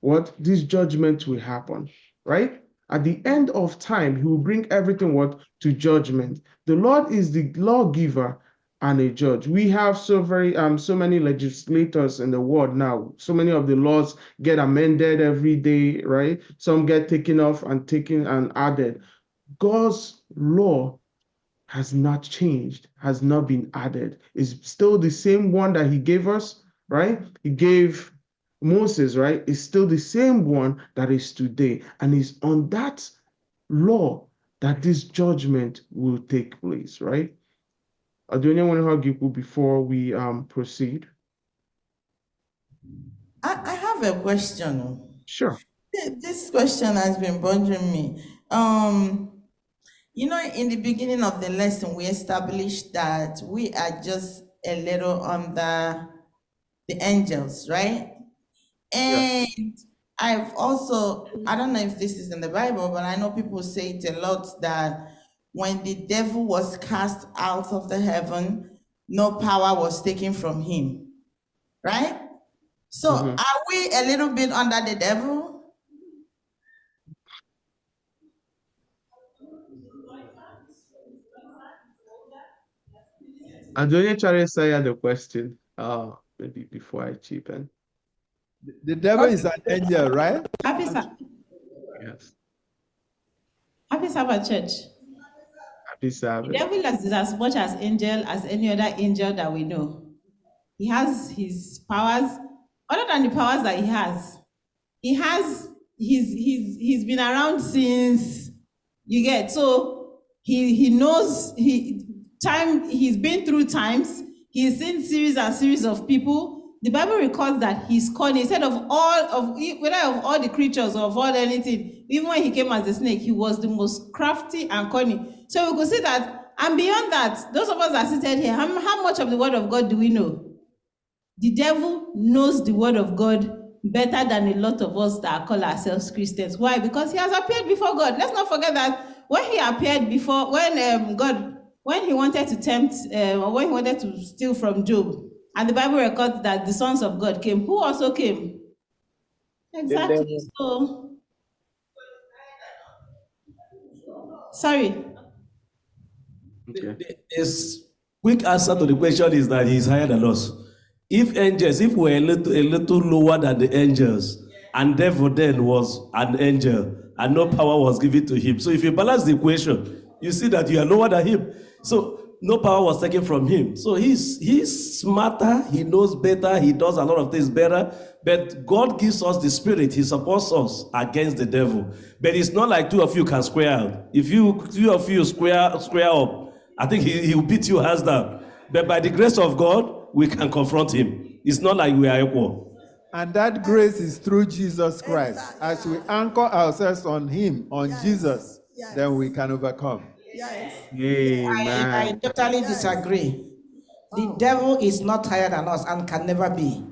[SPEAKER 5] what this judgment will happen, right? At the end of time, he will bring everything to judgment. The Lord is the lawgiver and a judge. We have so many legislators in the world now. So many of the laws get amended every day, right? Some get taken off and taken and added. God's law has not changed, has not been added. It's still the same one that he gave us, right? He gave Moses, right? It's still the same one that is today. And it's on that law that this judgment will take place, right? Do you want to hug you before we proceed?
[SPEAKER 3] I have a question.
[SPEAKER 5] Sure.
[SPEAKER 3] This question has been bothering me. You know, in the beginning of the lesson, we established that we are just a little under the angels, right? And I've also, I don't know if this is in the Bible, but I know people say it a lot, that when the devil was cast out of the heaven, no power was taken from him, right? So are we a little bit under the devil?
[SPEAKER 5] Adonia Chare say the question, maybe before I chip in.
[SPEAKER 1] The devil is an angel, right?
[SPEAKER 8] Happy
[SPEAKER 5] Yes.
[SPEAKER 8] Happy Sabbath, church.
[SPEAKER 5] Happy Sabbath.
[SPEAKER 8] The devil is as much as angel as any other angel that we know. He has his powers, other than the powers that he has. He's been around since you get, so he knows he's been through times, he's seen series and series of people. The Bible records that he's cunning. He said whether of all the creatures or of all anything, even when he came as a snake, he was the most crafty and cunning. So we could see that, and beyond that, those of us that seated here, how much of the word of God do we know? The devil knows the word of God better than a lot of us that call ourselves Christians. Why? Because he has appeared before God. Let's not forget that when he appeared before, when he wanted to tempt, or when he wanted to steal from Job, and the Bible records that the sons of God came. Who also came? Exactly. So, sorry.
[SPEAKER 9] The quick answer to the question is that he's higher than us. If we're a little lower than the angels, and devil then was an angel, and no power was given to him. So if you balance the equation, you see that you are lower than him. So no power was taken from him. So he's smarter, he knows better, he does a lot of things better. But God gives us the spirit, he supports us against the devil. But it's not like two of you can square out. If two of you square up, I think he'll beat you hands down. But by the grace of God, we can confront him. It's not like we are equal.
[SPEAKER 1] And that grace is through Jesus Christ.
[SPEAKER 4] Exactly.
[SPEAKER 1] As we anchor ourselves on him, on Jesus, then we can overcome.
[SPEAKER 4] Yes.
[SPEAKER 5] Amen.
[SPEAKER 10] I totally disagree. The devil is not higher than us and can never be.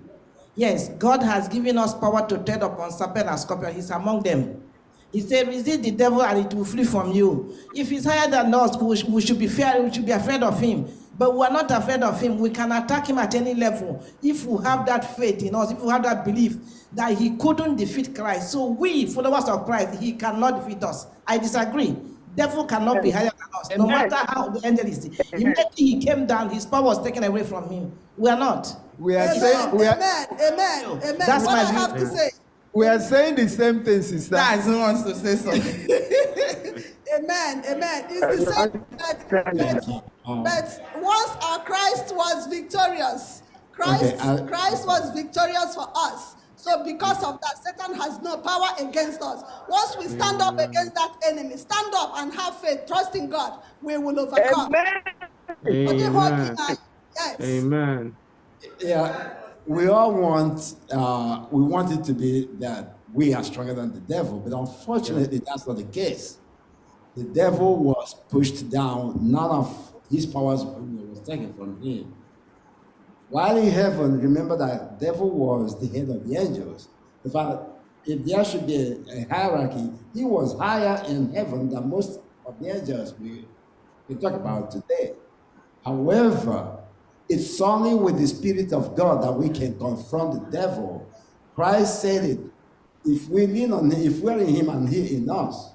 [SPEAKER 10] Yes, God has given us power to tread upon serpent and scorpion. He's among them. He said, resist the devil and it will flee from you. If he's higher than us, we should be afraid of him. But we are not afraid of him. We can attack him at any level. If we have that faith in us, if we have that belief that he couldn't defeat Christ. So we, followers of Christ, he cannot defeat us. I disagree. Devil cannot be higher than us, no matter how the angel is. Immediately he came down, his power was taken away from him. We are not.
[SPEAKER 1] We are
[SPEAKER 4] Amen.
[SPEAKER 1] saying
[SPEAKER 4] Amen.
[SPEAKER 10] That's
[SPEAKER 4] what
[SPEAKER 10] my
[SPEAKER 4] I
[SPEAKER 10] view.
[SPEAKER 4] have to say.
[SPEAKER 1] we are saying the same thing, sister.
[SPEAKER 3] That wants to say something.
[SPEAKER 4] Amen. Amen. It's the same, but once our Christ was victorious. Christ was victorious for us. So because of that, Satan has no power against us. Once we stand up against that enemy, stand up and have faith, trust in God, we will overcome.
[SPEAKER 5] Amen.
[SPEAKER 4] Yes.
[SPEAKER 5] Amen.
[SPEAKER 1] Yeah, we all want it to be that we are stronger than the devil, but unfortunately, that's not the case. The devil was pushed down. None of his powers was taken from him. While in heaven, remember that devil was the head of the angels. In fact, if there should be a hierarchy, he was higher in heaven than most of the angels we talk about today. However, it's only with the Spirit of God that we can confront the devil. Christ said it. If we lean on him, if we're in him and he in us,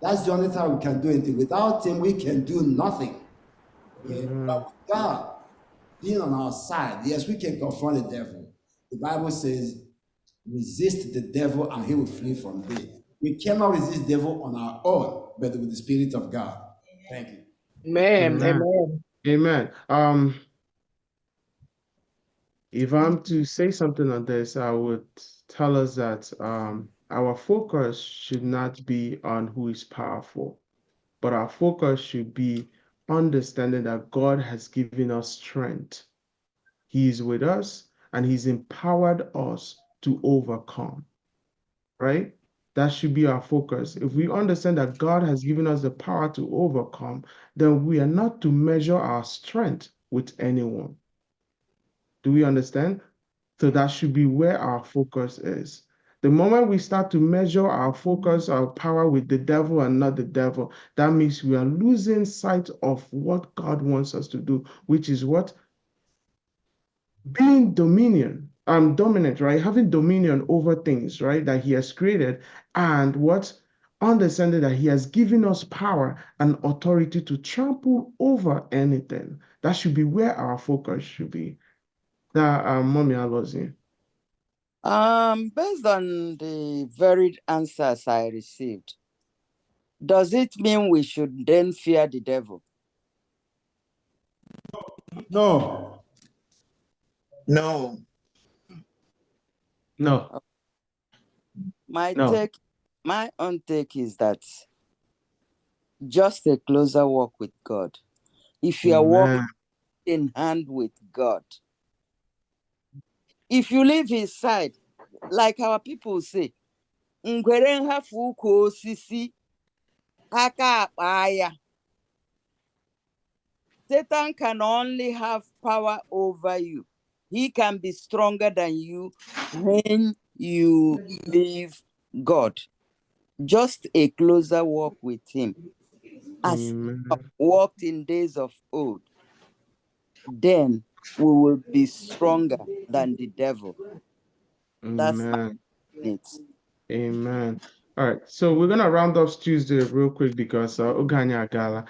[SPEAKER 1] that's the only time we can do anything. Without him, we can do nothing. Okay? But with God being on our side, yes, we can confront the devil. The Bible says, resist the devil and he will flee from thee. We cannot resist the devil on our own, but with the Spirit of God. Thank you.
[SPEAKER 6] Amen.
[SPEAKER 5] Amen.
[SPEAKER 6] Amen.
[SPEAKER 5] Amen. If I'm to say something on this, I would tell us that our focus should not be on who is powerful, but our focus should be understanding that God has given us strength. He is with us and he's empowered us to overcome, right? That should be our focus. If we understand that God has given us the power to overcome, then we are not to measure our strength with anyone. Do we understand? So that should be where our focus is. The moment we start to measure our focus, our power with the devil and not the devil, that means we are losing sight of what God wants us to do, which is what? Being dominant, right? Having dominion over things, right? That he has created, and what? Understanding that he has given us power and authority to trample over anything. That should be where our focus should be. That Mommy Alozie.
[SPEAKER 11] Based on the varied answers I received, does it mean we should then fear the devil?
[SPEAKER 1] No.
[SPEAKER 2] No.
[SPEAKER 5] No.
[SPEAKER 11] My own take is that just a closer walk with God. If you are walking in hand with God, if you leave his side, like our people say, ngwere nhafu ukwu osisi aka akpa ya. Satan can only have power over you. He can be stronger than you when you leave God. Just a closer walk with him. As walked in days of old, then we will be stronger than the devil. That's my needs.
[SPEAKER 5] Amen. All right, so we're gonna round off Tuesday real quick because Oganya Gala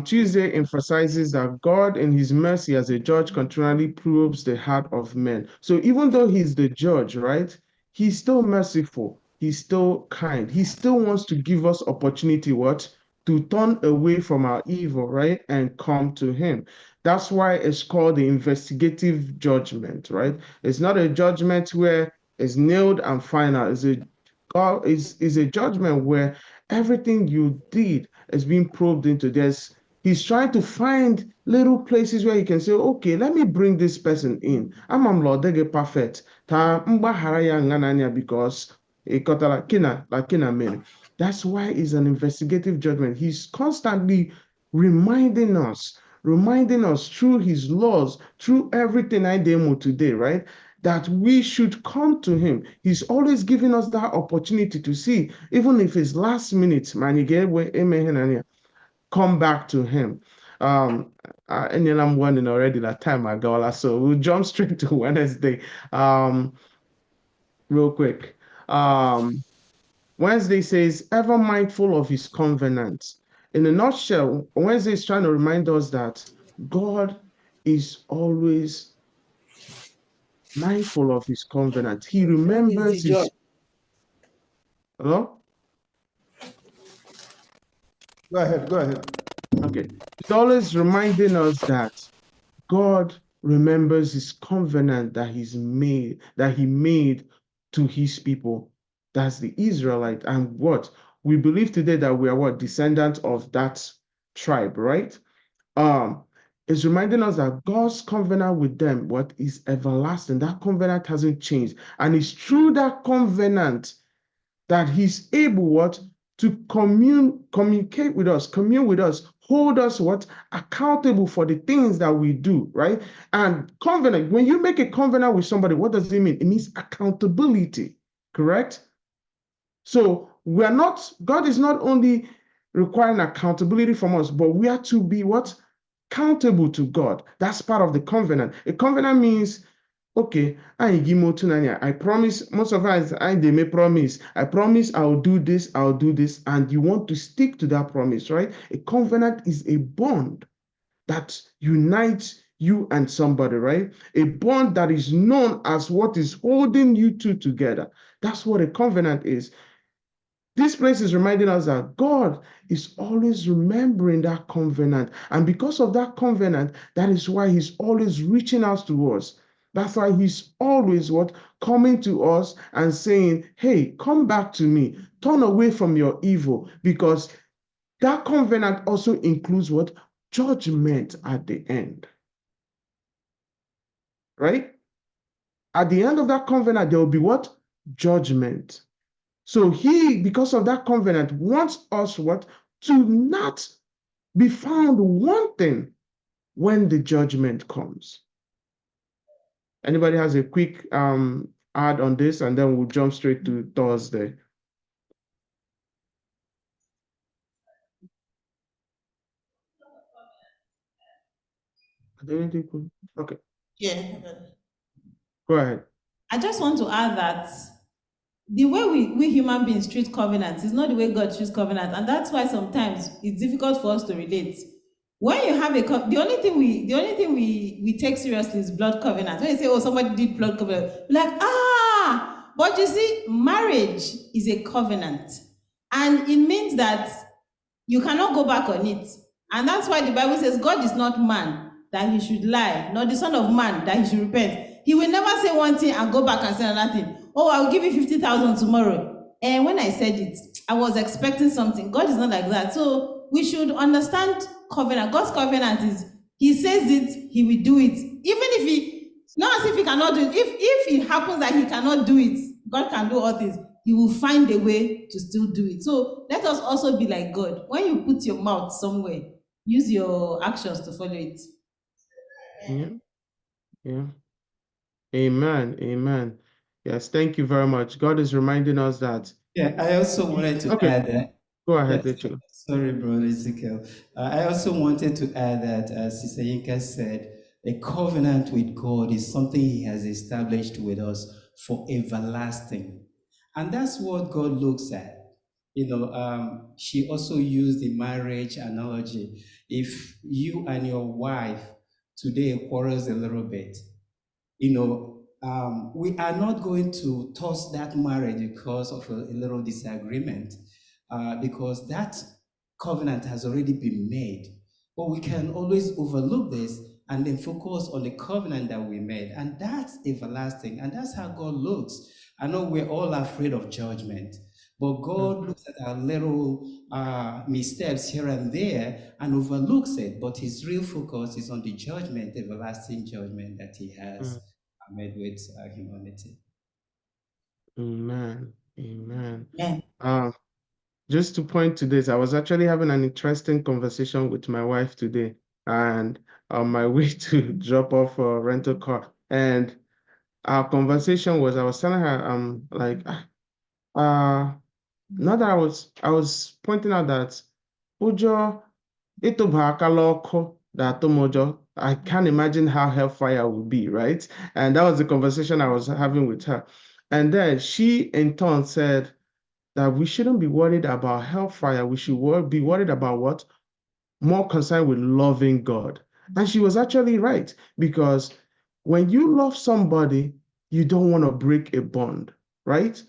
[SPEAKER 5] Tuesday emphasizes that God in his mercy as a judge continually probes the heart of men. So even though he's the judge, right, he's still merciful, he's still kind, he still wants to give us opportunity, to turn away from our evil, right, and come to him. That's why it's called the investigative judgment, right? It's not a judgment where it's nailed and final. It's a judgment where everything you did is being probed into. He's trying to find little places where he can say, okay, let me bring this person in. I'm Lord, they get perfect. Because that's why it's an investigative judgment. He's constantly reminding us through his laws, through everything I demo today, right? That we should come to him. He's always giving us that opportunity to see, even if it's last minute, come back to him. And then I'm wondering already that time ago, so we'll jump straight to Wednesday. Real quick. Wednesday says, ever mindful of his covenant. In a nutshell, Wednesday is trying to remind us that God is always mindful of his covenant. He remembers his... Hello?
[SPEAKER 1] Go ahead, go ahead.
[SPEAKER 5] Okay. It's always reminding us that God remembers his covenant that he made to his people. That's the Israelite. And what? We believe today that we are what? Descendants of that tribe, right? It's reminding us that God's covenant with them, what is everlasting. That covenant hasn't changed. And it's through that covenant that he's able what? To communicate with us, commune with us, hold us what? Accountable for the things that we do, right? And covenant, when you make a covenant with somebody, what does it mean? It means accountability, correct? So God is not only requiring accountability from us, but we are to be what? Accountable to God. That's part of the covenant. A covenant means, okay, I promise, most of us, they may promise. I promise I'll do this, and you want to stick to that promise, right? A covenant is a bond that unites you and somebody, right? A bond that is known as what is holding you two together. That's what a covenant is. This place is reminding us that God is always remembering that covenant. And because of that covenant, that is why he's always reaching out to us. That's why he's always what? Coming to us and saying, hey, come back to me. Turn away from your evil. Because that covenant also includes what? Judgment at the end. Right? At the end of that covenant, there will be what? Judgment. So he, because of that covenant, wants us what? To not be found wanting when the judgment comes. Anybody has a quick add on this, and then we'll jump straight to Thursday. Okay.
[SPEAKER 8] Yeah.
[SPEAKER 5] Go ahead.
[SPEAKER 8] I just want to add that the way we human beings treat covenants is not the way God treats covenants, and that's why sometimes it's difficult for us to relate. When you have the only thing we take seriously is blood covenant. When you say, oh, somebody did blood covenant, we're like, but you see, marriage is a covenant, and it means that you cannot go back on it. And that's why the Bible says God is not man that he should lie, nor the son of man that he should repent. He will never say one thing and go back and say another thing. Oh, I'll give you 50,000 tomorrow. And when I said it, I was expecting something. God is not like that. So we should understand covenant. God's covenant is, he says it, he will do it. Even if it's not as if he cannot do it. If it happens that he cannot do it, God can do all things. He will find a way to still do it. So let us also be like God. When you put your mouth somewhere, use your actions to follow it.
[SPEAKER 5] Yeah. Yeah. Amen. Amen. Yes, thank you very much. God is reminding us that.
[SPEAKER 12] Yeah, I also wanted to add that.
[SPEAKER 5] Go ahead,
[SPEAKER 12] Yes,
[SPEAKER 5] Rachel.
[SPEAKER 12] sorry, Brother Ezekiel. I also wanted to add that, as Sister Yinka said, a covenant with God is something he has established with us for everlasting. And that's what God looks at. She also used the marriage analogy. If you and your wife today quarrels a little bit, we are not going to toss that marriage because of a little disagreement, because that covenant has already been made. But we can always overlook this and then focus on the covenant that we made. And that's everlasting. And that's how God looks. I know we're all afraid of judgment, but God looks at our little missteps here and there and overlooks it. But his real focus is on the judgment, everlasting judgment that he has made with humanity.
[SPEAKER 5] Amen. Amen.
[SPEAKER 8] Yeah.
[SPEAKER 5] Just to point to this, I was actually having an interesting conversation with my wife today, and on my way to drop off a rental car. And our conversation was, I was telling her, not that I was pointing out that Ujo itobakaloko that tomojo. I can't imagine how hellfire would be, right? And that was the conversation I was having with her. And then she in turn said that we shouldn't be worried about hellfire. We should be worried about what? More concerned with loving God. And she was actually right, because when you love somebody, you don't want to break a bond, right?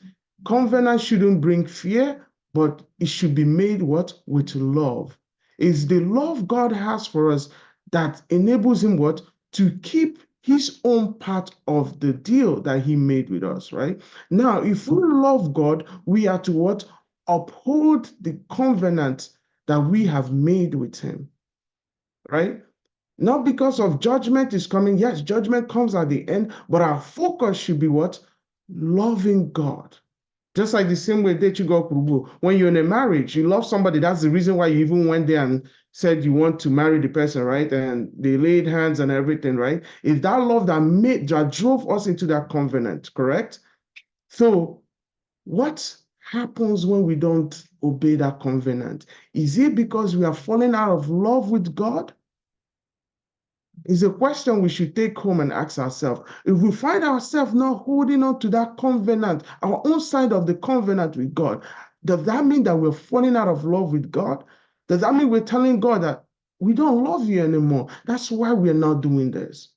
[SPEAKER 5] Covenant shouldn't bring fear, but it should be made what? With love. It's the love God has for us that enables him what? To keep his own part of the deal that he made with us, right? Now, if we love God, we are to what? Uphold the covenant that we have made with him, right? Not because of judgment is coming. Yes, judgment comes at the end, but our focus should be what? Loving God. Just like the same way that you go, when you're in a marriage, you love somebody. That's the reason why you even went there and said you want to marry the person, right? And they laid hands and everything, right? It's that love that drove us into that covenant, correct? So what happens when we don't obey that covenant? Is it because we are falling out of love with God? Is a question we should take home and ask ourselves. If we find ourselves not holding on to that covenant, our own side of the covenant with God, does that mean that we're falling out of love with God? Does that mean we're telling God that we don't love you anymore? That's why we're not doing this.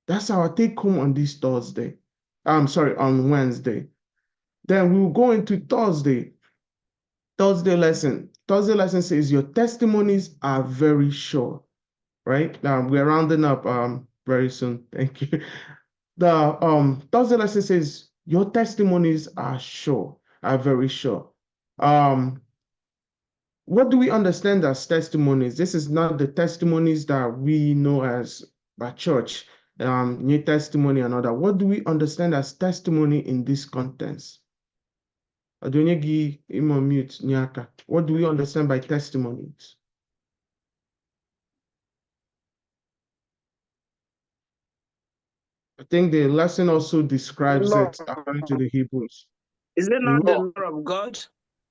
[SPEAKER 5] That's our take home on this Thursday. On Wednesday. Then we'll go into Thursday. Thursday lesson. Thursday lesson says your testimonies are very sure. Right? We're rounding up very soon. Thank you. The Thursday lesson says your testimonies are very sure. What do we understand as testimonies? This is not the testimonies that we know as by church, new testimony and other. What do we understand as testimony in this context? What do we understand by testimonies? I think the lesson also describes
[SPEAKER 9] Law.
[SPEAKER 5] it according to the Hebrews.
[SPEAKER 9] Is it not
[SPEAKER 5] Law.
[SPEAKER 9] the law of God?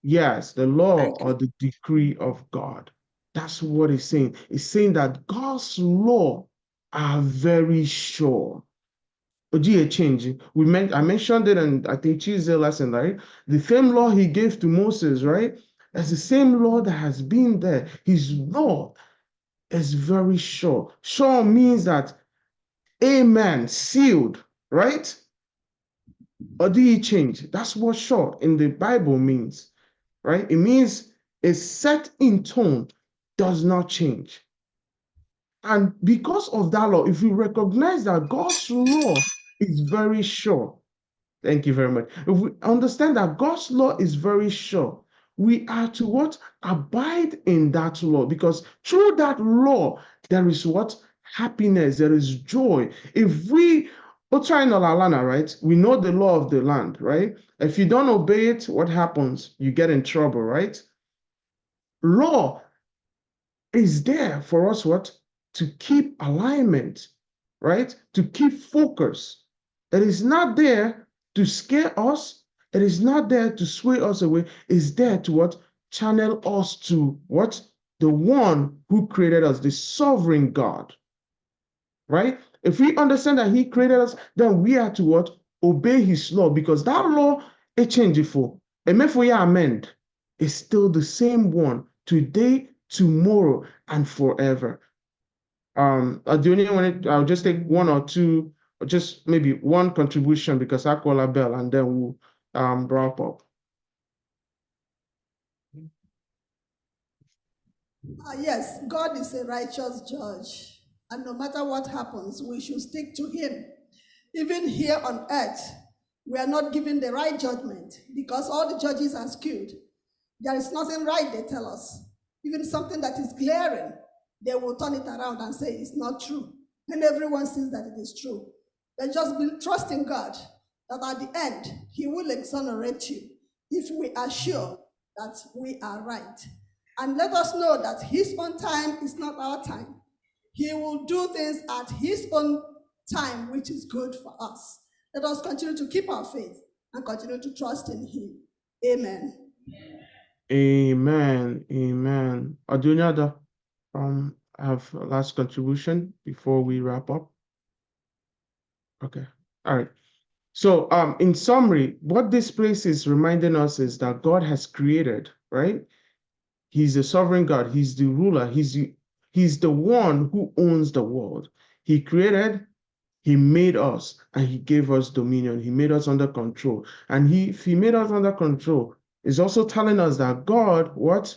[SPEAKER 5] Yes, the law or the decree of God. That's what it's saying. It's saying that God's law are very sure. Change. I mentioned it, and I think Tuesday lesson, right? The same law he gave to Moses, right? It's the same law that has been there. His law is very sure. Sure means that amen, sealed, right? Or do you change? That's what sure in the Bible means, right? It means a set in tone does not change. And because of that law, if we recognize that God's law is very sure, thank you very much. If we understand that God's law is very sure, we are to what? Abide in that law, because through that law, there is what? Happiness, there is joy. If we right? We know the law of the land, right? If you don't obey it, what happens? You get in trouble, right? Law is there for us what? To keep alignment, right? To keep focus. It is not there to scare us. It is not there to sway us away. It's there to what? Channel us to what? The one who created us, the sovereign God, right? If we understand that he created us, then we are to what? Obey his law, because that law is changeful. And if we amend, it's still the same one today, tomorrow, and forever. I'll just take one or two, or just maybe one contribution, because I call a bell, and then we'll wrap up.
[SPEAKER 4] Yes, God is a righteous judge. And no matter what happens, we should stick to him. Even here on earth, we are not given the right judgment because all the judges are skewed. There is nothing right, they tell us. Even something that is glaring, they will turn it around and say it's not true. And everyone sees that it is true. But just be trusting God that at the end, he will exonerate you if we are sure that we are right. And let us know that his own time is not our time. He will do things at his own time, which is good for us. Let us continue to keep our faith and continue to trust in him. Amen.
[SPEAKER 5] Amen. Amen. Adunyada, I have a last contribution before we wrap up. Okay. All right. So, in summary, what this place is reminding us is that God has created, right? He's the sovereign God. He's the ruler. He's the one who owns the world. He created, he made us, and he gave us dominion. He made us under control. And if he made us under control, It's also telling us that God, what?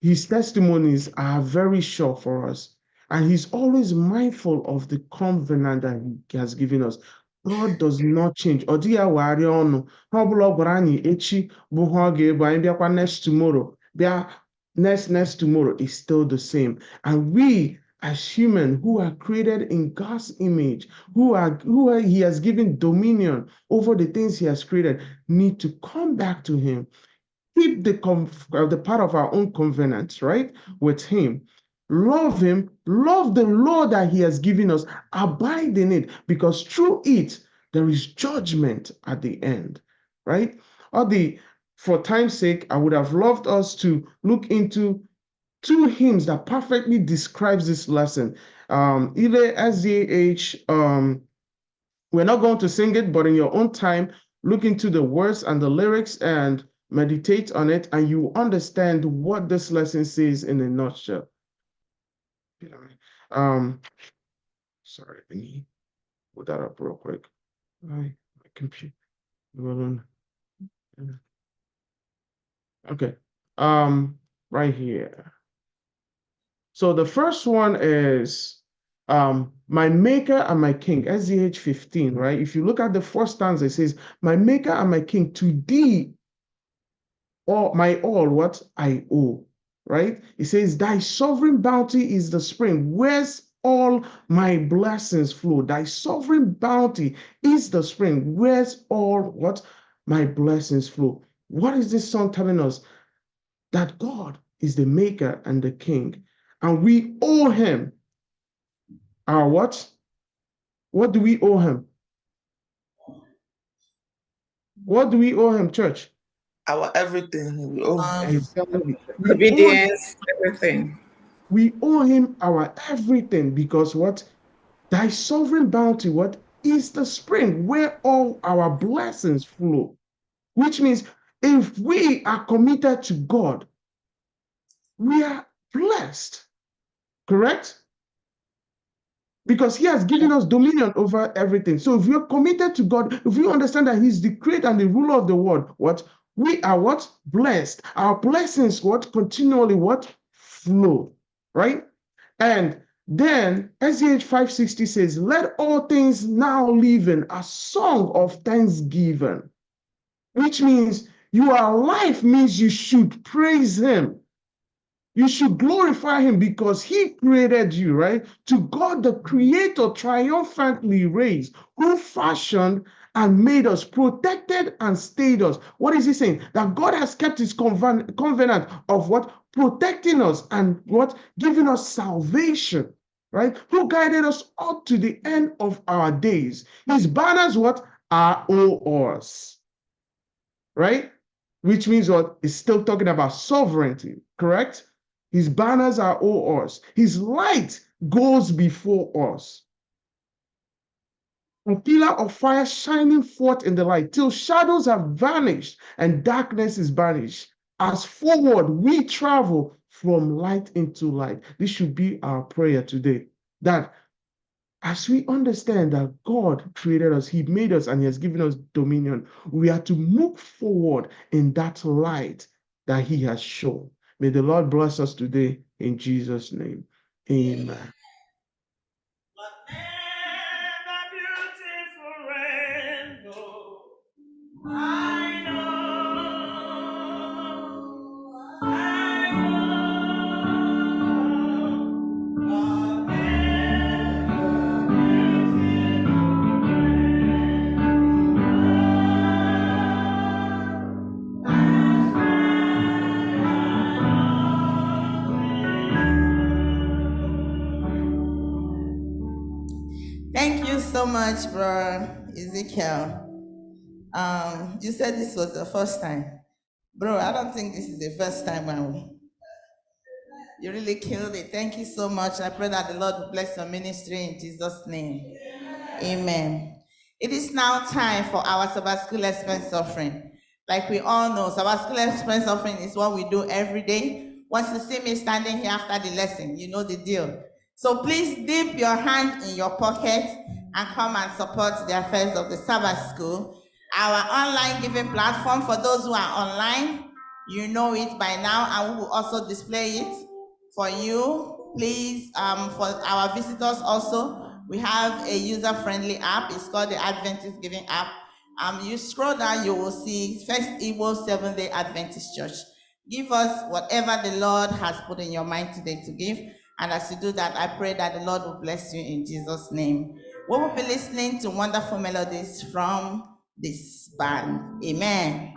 [SPEAKER 5] His testimonies are very sure for us. And he's always mindful of the covenant that he has given us. God does not change. Ọ dịghị awagharị ọnụ. Ha ọbụla ọ gwara anyị echi bụ ha ọ ga-ebu anyị bịakwa next tomorrow. Bịa next tomorrow is still the same. And we as human who are created in God's image, who he has given dominion over the things he has created, need to come back to him. Keep the part of our own covenant, right, with him. Love him, love the law that he has given us, abide in it, because through it, there is judgment at the end, right? For time's sake, I would have loved us to look into 2 hymns that perfectly describes this lesson. Igbo SDA, we're not going to sing it, but in your own time, look into the words and the lyrics and meditate on it, and you understand what this lesson says in a nutshell. Sorry, let me put that up real quick. My computer. Okay. Right here. So the first one is my maker and my king, SDH 15, right? If you look at the first stanza, it says, my maker and my king, to thee my all what I owe, right? It says, thy sovereign bounty is the spring, where's all my blessings flow. Thy sovereign bounty is the spring, where's all what my blessings flow. What is this song telling us? That God is the maker and the king, and we owe him our what? What do we owe him? What do we owe him, church?
[SPEAKER 13] Our everything. We owe him.
[SPEAKER 5] Exactly.
[SPEAKER 14] Obedience, everything.
[SPEAKER 5] We owe him our everything, because what? Thy sovereign bounty, what? Is the spring where all our blessings flow. Which means if we are committed to God, we are blessed. Correct? Because he has given us dominion over everything. So if we are committed to God, if we understand that he's the creator and the ruler of the world, what? We are what? Blessed. Our blessings, what? Continually what? Flow. Right? And then SDH 560 says, let all things now live in a song of thanksgiving. Which means your life means you should praise him. You should glorify him because he created you, right? To God, the creator, triumphantly raised, who fashioned and made us, protected and stayed us. What is he saying? That God has kept his covenant of what? Protecting us and what? Giving us salvation, right? Who guided us up to the end of our days. His banners, what? Are all us, right? Which means what? It's still talking about sovereignty, correct? His banners are all us. His light goes before us. A pillar of fire shining forth in the light till shadows have vanished and darkness is banished. As forward we travel from light into light. This should be our prayer today. That as we understand that God created us, he made us, and he has given us dominion, we are to move forward in that light that he has shown. May the Lord bless us today in Jesus' name. Amen.
[SPEAKER 3] Thank you so much, bro Ezekiel. You said this was the first time. Bro, I don't think this is the first time. You really killed it. Thank you so much. I pray that the Lord will bless your ministry in Jesus' name. Amen. It is now time for our Sabbath School Expense Offering. Like we all know, Sabbath School Expense Offering is what we do every day. Once you see me standing here after the lesson, you know the deal. So please dip your hand in your pocket and come and support the affairs of the Sabbath School. Our online giving platform, for those who are online, you know it by now, and we will also display it for you. Please, for our visitors also, we have a user-friendly app. It's called the Adventist Giving app. You scroll down, you will see First Igbo Seventh-day Adventist Church. Give us whatever the Lord has put in your mind today to give. And as you do that, I pray that the Lord will bless you in Jesus' name. We will be listening to wonderful melodies from this band. Amen.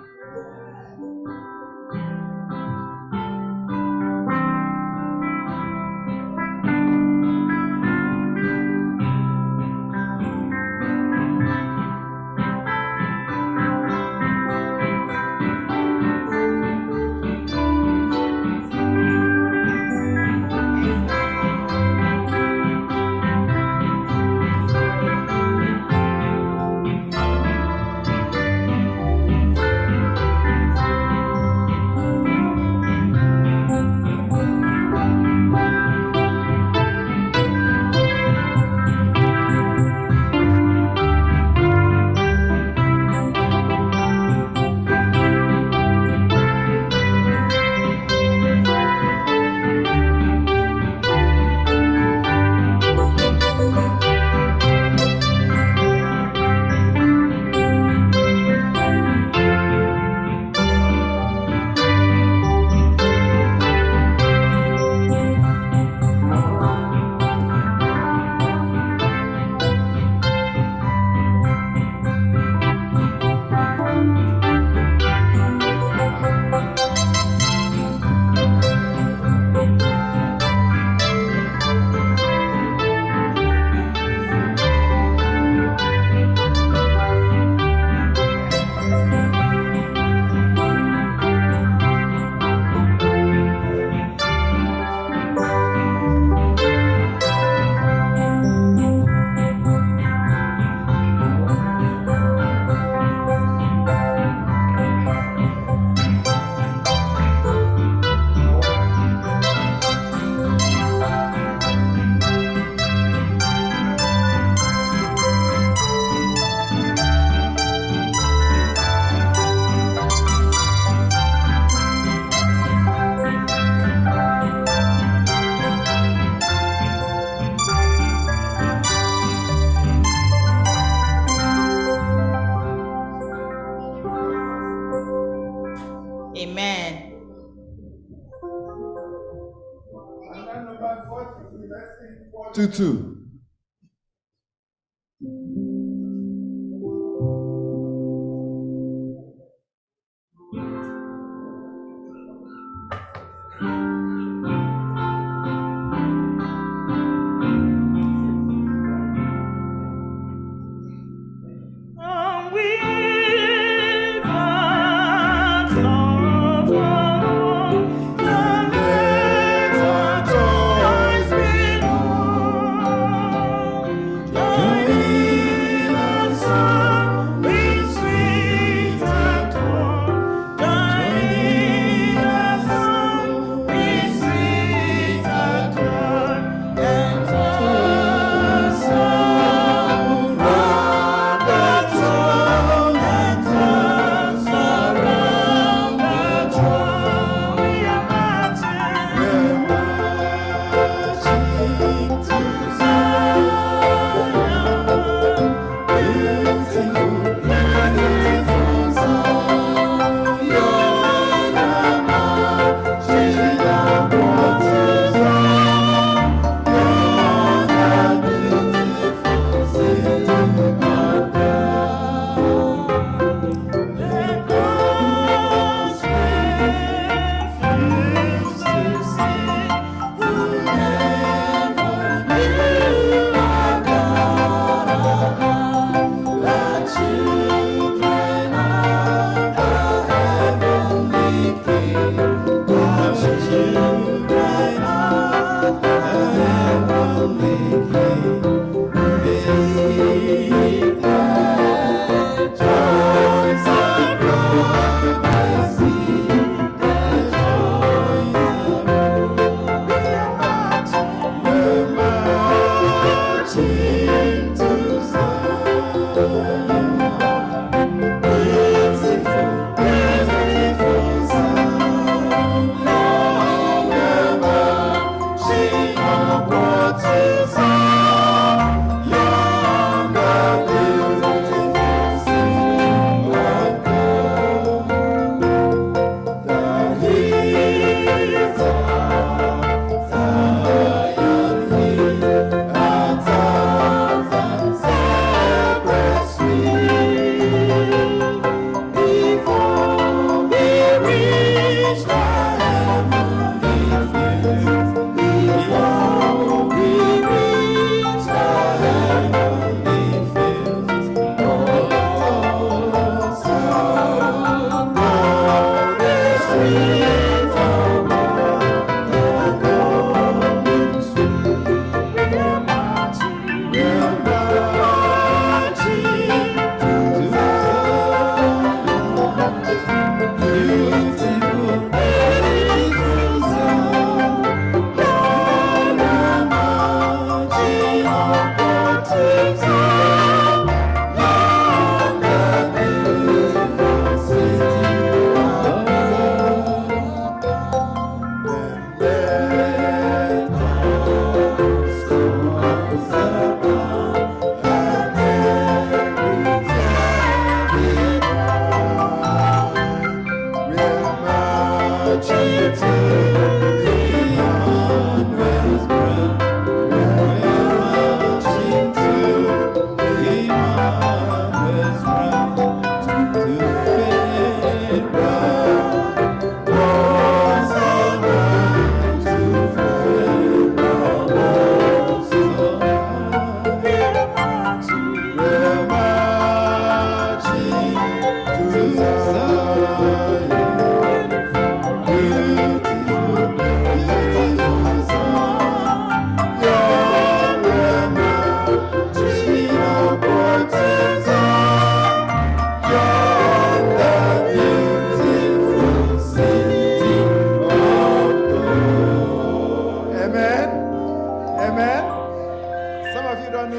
[SPEAKER 3] Amen.
[SPEAKER 1] Number 42, let's sing 42.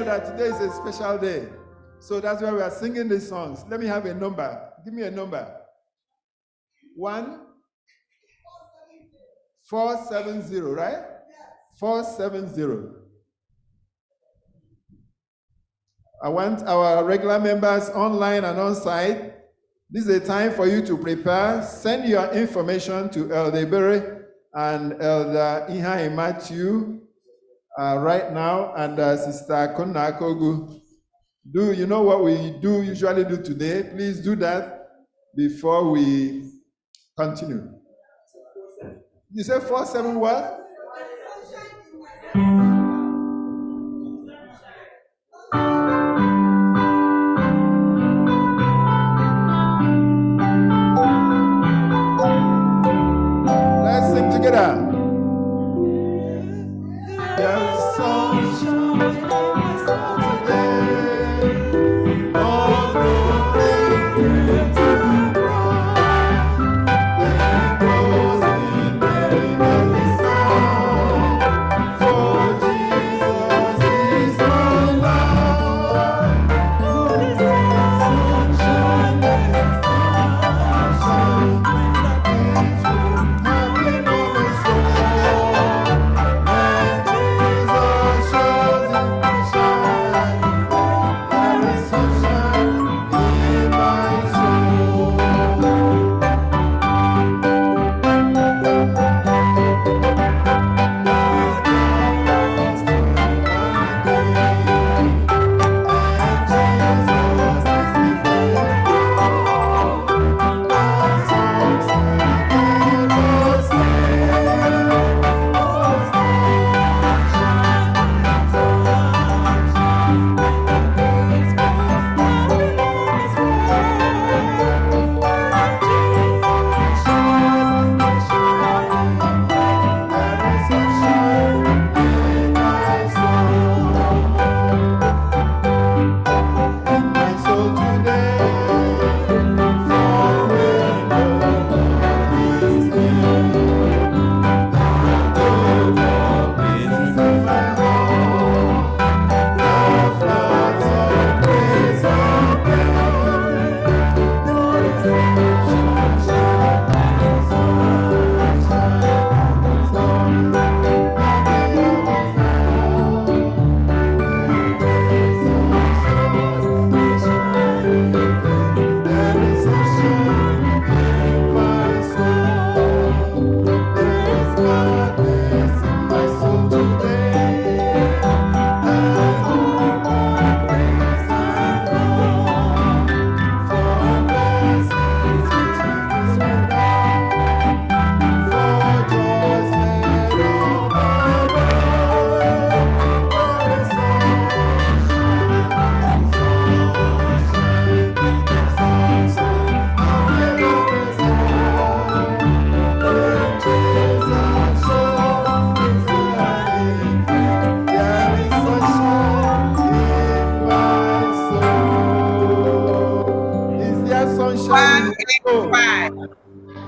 [SPEAKER 1] that today is a special day. So that's why we are singing these songs. Let me have a number. Give me a number. 1470, right? 470. I want our regular members online and on site. This is a time for you to prepare. Send your information to Elder Berry and Elder Ihai Matthew right now, and Sister Konna Kogu. Do you know what we usually do today? Please do that before we continue. You say 47 what? Let's sing together. There's sunshine today. All the sunshine in your soul.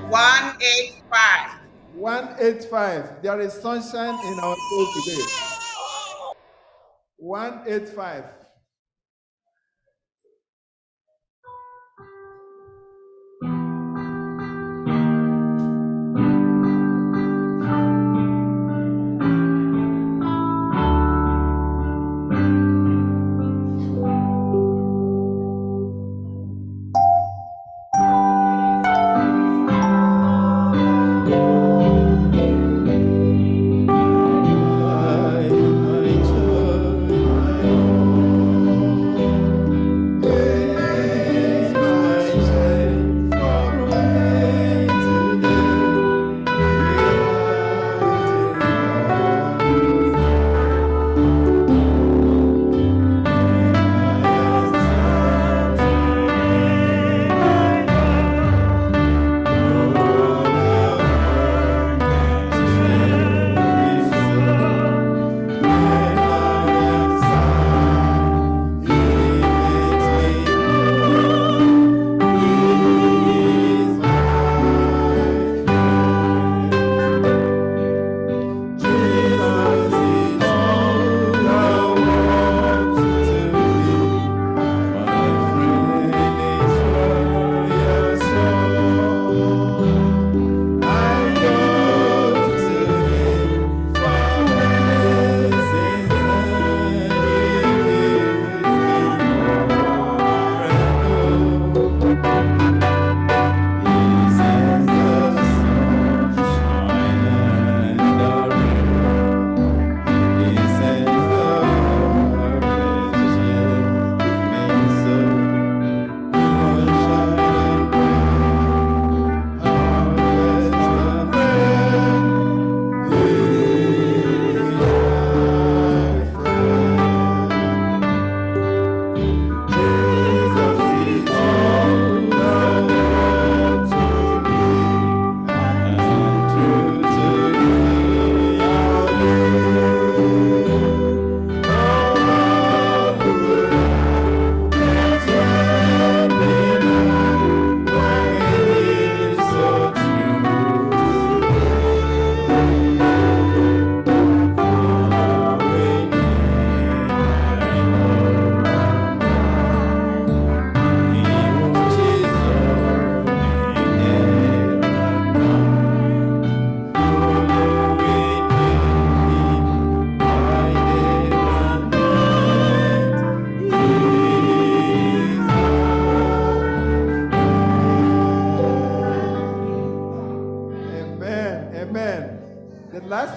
[SPEAKER 3] 185.
[SPEAKER 1] 185. There is sunshine in our soul today. 185.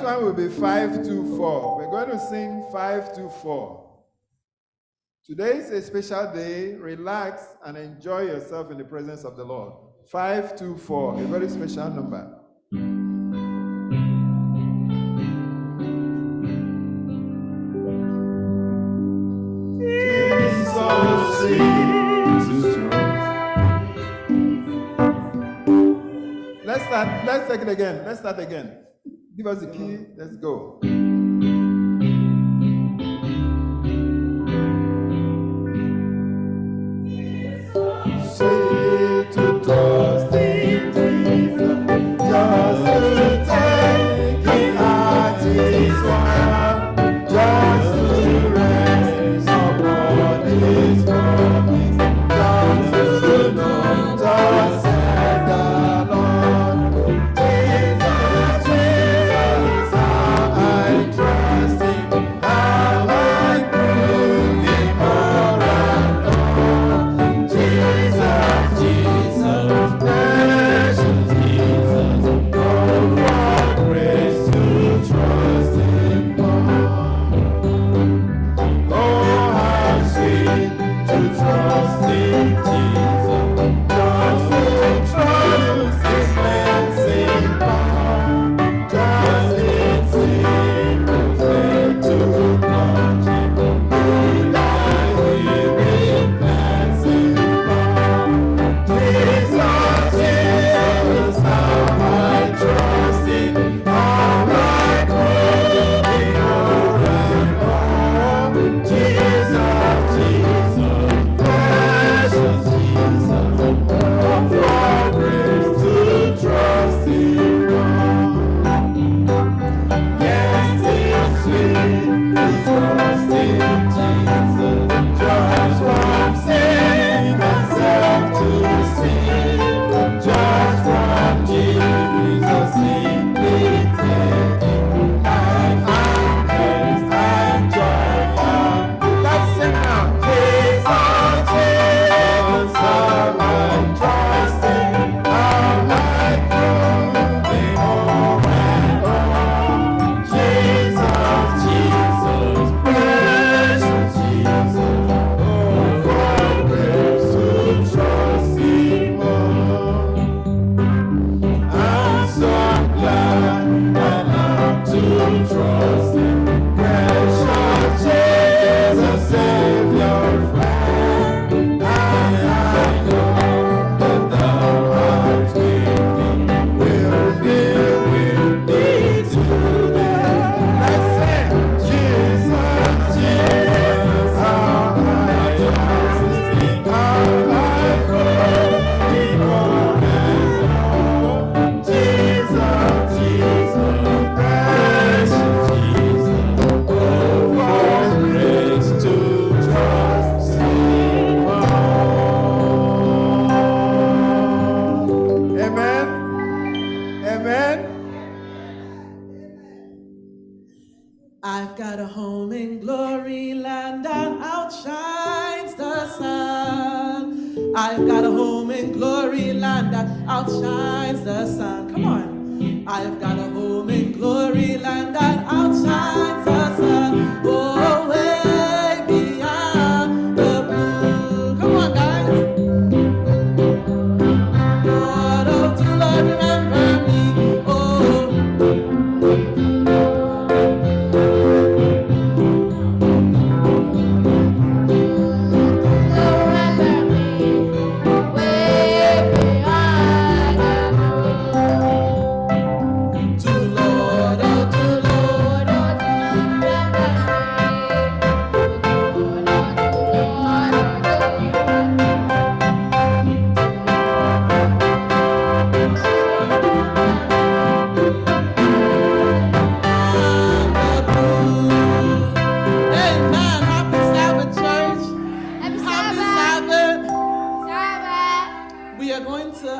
[SPEAKER 1] last one will be 524. We're going to sing 524. Today is a special day. Relax and enjoy yourself in the presence of the Lord. 524, a very special number. Let's take it again. Let's start again. Give us the key. Let's go. Say to trust in Jesus, just to take it at His word, just to rest upon His promise, just to know, just said the Lord. Jesus, Jesus, how I trust Him, how I prove Him more and more. Jesus, Jesus, precious Jesus, oh, for grace to trust Him more. Oh, how sweet to trust in Jesus, just to trust His cleansing power, just in simple faith to plunge Him, who died with cleansing power. Jesus, Jesus, how I trust Him, how I prove Him more and more. Jesus, Jesus, precious Jesus, oh, for grace to trust Him more. Yes, it's sweet to trust in Jesus, just from sin and self to sin, just from Jesus simply taking life and grace and joy. Let's sing now. Jesus, Jesus, how I trust Him, how I prove Him more and more. Jesus, Jesus, precious Jesus, oh, for grace to trust Him more. I'm so glad I love to trust Him, precious Jesus, Savior, friend. I know that Thou art with me, will be today. Let's sing. Jesus, Jesus, how I trust Him, how I prove Him more and more. Jesus, Jesus, precious Jesus, oh, for grace to trust Him more. Amen. Amen.
[SPEAKER 15] I've got a home in glory land and outshines the sun. I've got a home in glory land that outshines the sun. Come on. I've got a home in glory land that outshines the sun. Oh, way beyond the blue. Come on, guys. Lord, oh, do Lord remember me. Oh.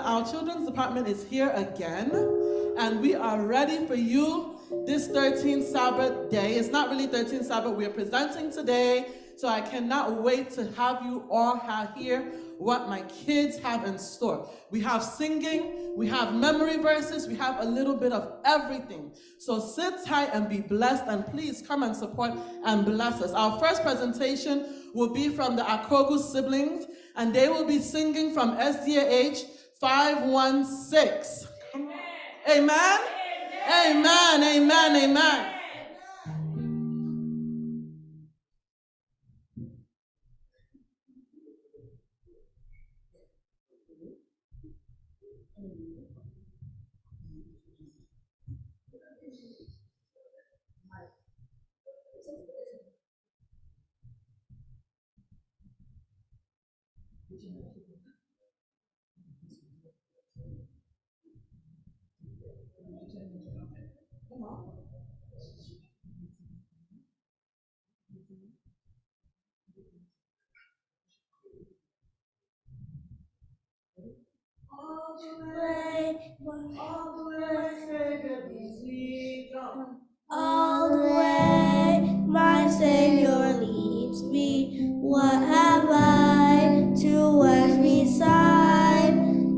[SPEAKER 15] Our children's department is here again, and we are ready for you this 13th Sabbath day. It's not really 13th Sabbath, we are presenting today So I cannot wait to have you all hear what my kids have in store. We have singing, we have memory verses, we have a little bit of everything. So sit tight and be blessed, and please come and support and bless us. Our first presentation will be from the Akogu siblings, and they will be singing from SDA 516. Amen? Amen, amen, amen. All the way, my Savior leads me.
[SPEAKER 16] All the way, my Savior leads me. What have I towards beside?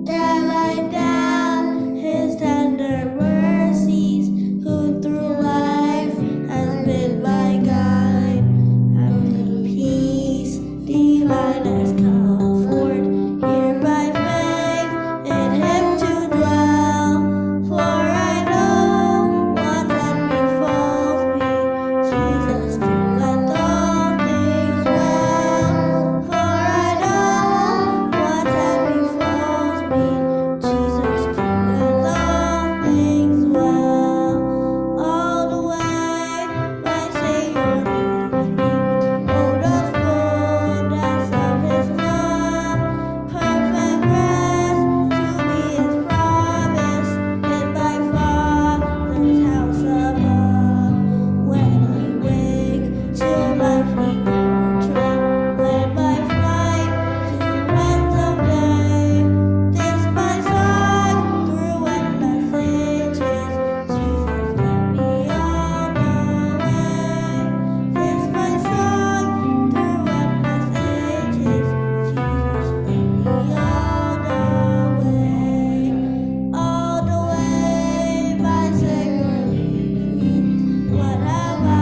[SPEAKER 16] That I down His tender mercies, who through life has been my guide. Having peace divine as comfort, here by faith in Him to dwell. For I know what that befalls me, Jesus doeth all things well. For I know what that befalls me, Jesus doeth all things well. All the way my Savior leads me, oh the fullness of His love, perfect rest to be His promise in my Father's house above. When I wake to life eternal, when my flight to rest of day, this my song through endless ages, Jesus led me all the way. This my song through endless ages, Jesus led me all the way, my Savior leads me. What have I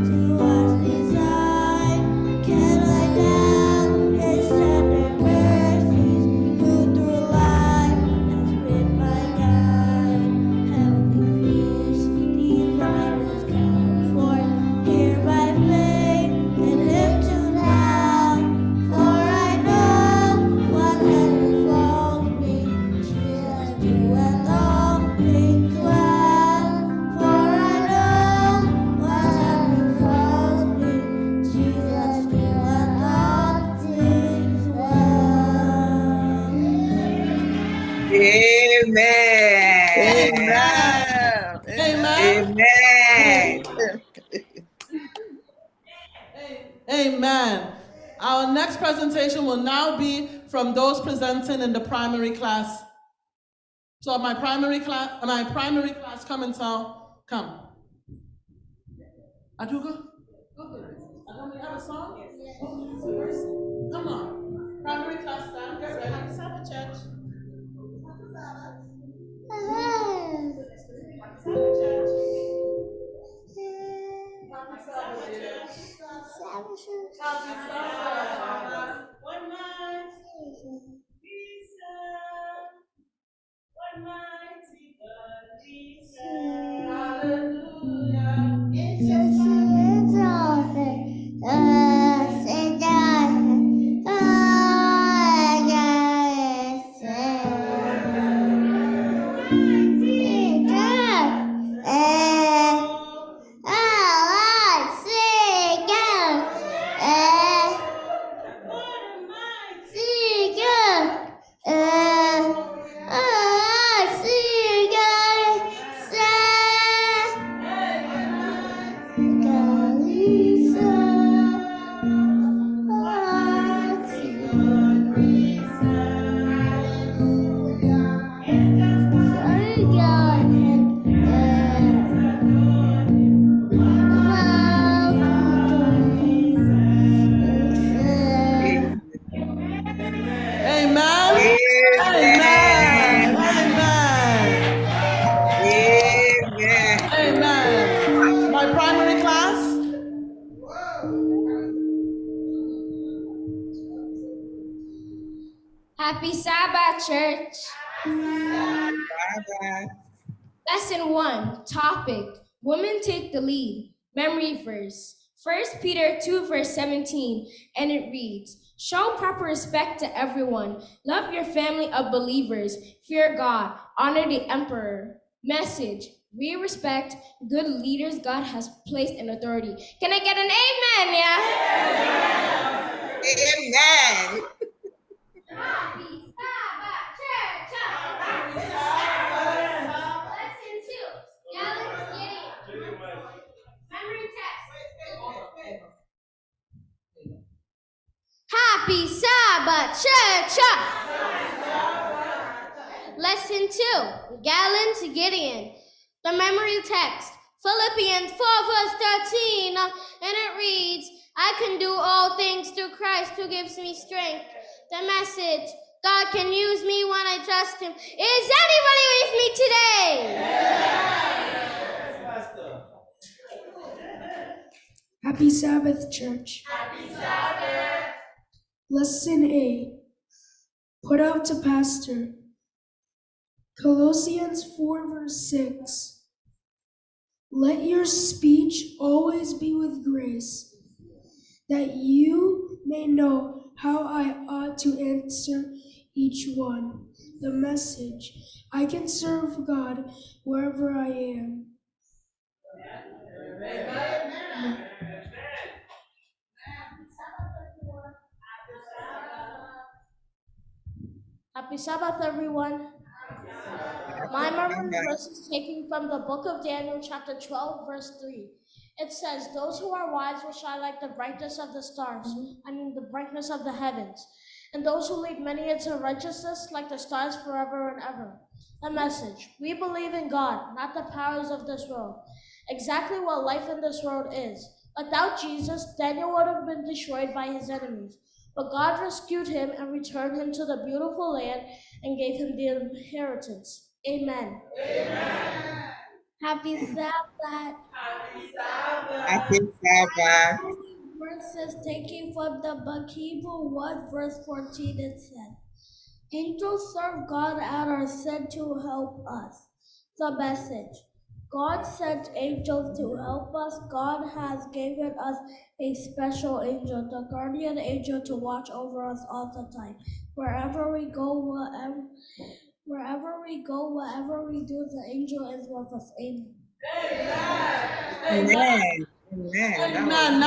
[SPEAKER 16] to ask beside? Can I doubt His tender mercies, who through life has been my guide? Heavenly peace, divine as comfort, here by faith in Him to dwell. For I know what that befalls me, Jesus doeth all things well. For I know what that befalls me, Jesus doeth all things well.
[SPEAKER 7] Amen.
[SPEAKER 15] Amen.
[SPEAKER 7] Amen.
[SPEAKER 15] Amen. Our next presentation will now be from those presenting in the primary class. So my primary class, come and tell, come. Aduga? Okay. Don't we have a song? Yes. Oh, come on. Primary class, stand, get ready. Sabbath church. Sabbath church. Happy Sabbath, dear. Happy Sabbath. One night. We serve. One mighty God we serve. Hallelujah. It's a sweet honor. Say that. Oh, God mighty God.
[SPEAKER 16] Happy Sabbath, church.
[SPEAKER 14] Sabbath.
[SPEAKER 16] Lesson 1, topic, Women Take the Lead. Memory verse, 1 Peter 2, verse 17, and it reads, show proper respect to everyone. Love your family of believers. Fear God. Honor the emperor. Message, we respect good leaders God has placed in authority. Can I get an amen, yeah?
[SPEAKER 14] Amen.
[SPEAKER 16] Happy Sabbath, church. Happy Sabbath. Lesson 2, Gallons Gideon. Memory text. Happy Sabbath, church. Lesson 2, Gallons Gideon. The memory text, Philippians 4, verse 13, and it reads, I can do all things through Christ who gives me strength. The message, God can use me when I trust him. Is anybody with me today?
[SPEAKER 17] Happy Sabbath, church.
[SPEAKER 16] Happy Sabbath.
[SPEAKER 17] Lesson 8. Put out to pastor. Colossians 4, verse 6. Let your speech always be with grace, that you may know how I ought to answer each one. The message, I can serve God wherever I am. Amen.
[SPEAKER 16] Happy Sabbath, everyone. My memory verse is taken from the book of Daniel, chapter 12, verse 3. It says, those who are wise will shine like the brightness of the stars, the brightness of the heavens. And those who lead many into righteousness like the stars forever and ever. The message, we believe in God, not the powers of this world. Exactly what life in this world is. Without Jesus, Daniel would have been destroyed by his enemies. But God rescued him and returned him to the beautiful land and gave him the inheritance. Amen.
[SPEAKER 14] Amen.
[SPEAKER 16] Happy Sabbath.
[SPEAKER 14] Happy Sabbath. Happy Sabbath.
[SPEAKER 16] Verses taken from the book Hebrews 1, verse 14, it said, angels serve God and are sent to help us. The message, God sent angels to help us. God has given us a special angel, the guardian angel, to watch over us all the time. Wherever we go, whatever we do, the angel is with us. Amen.
[SPEAKER 14] Amen. Amen.
[SPEAKER 15] Amen.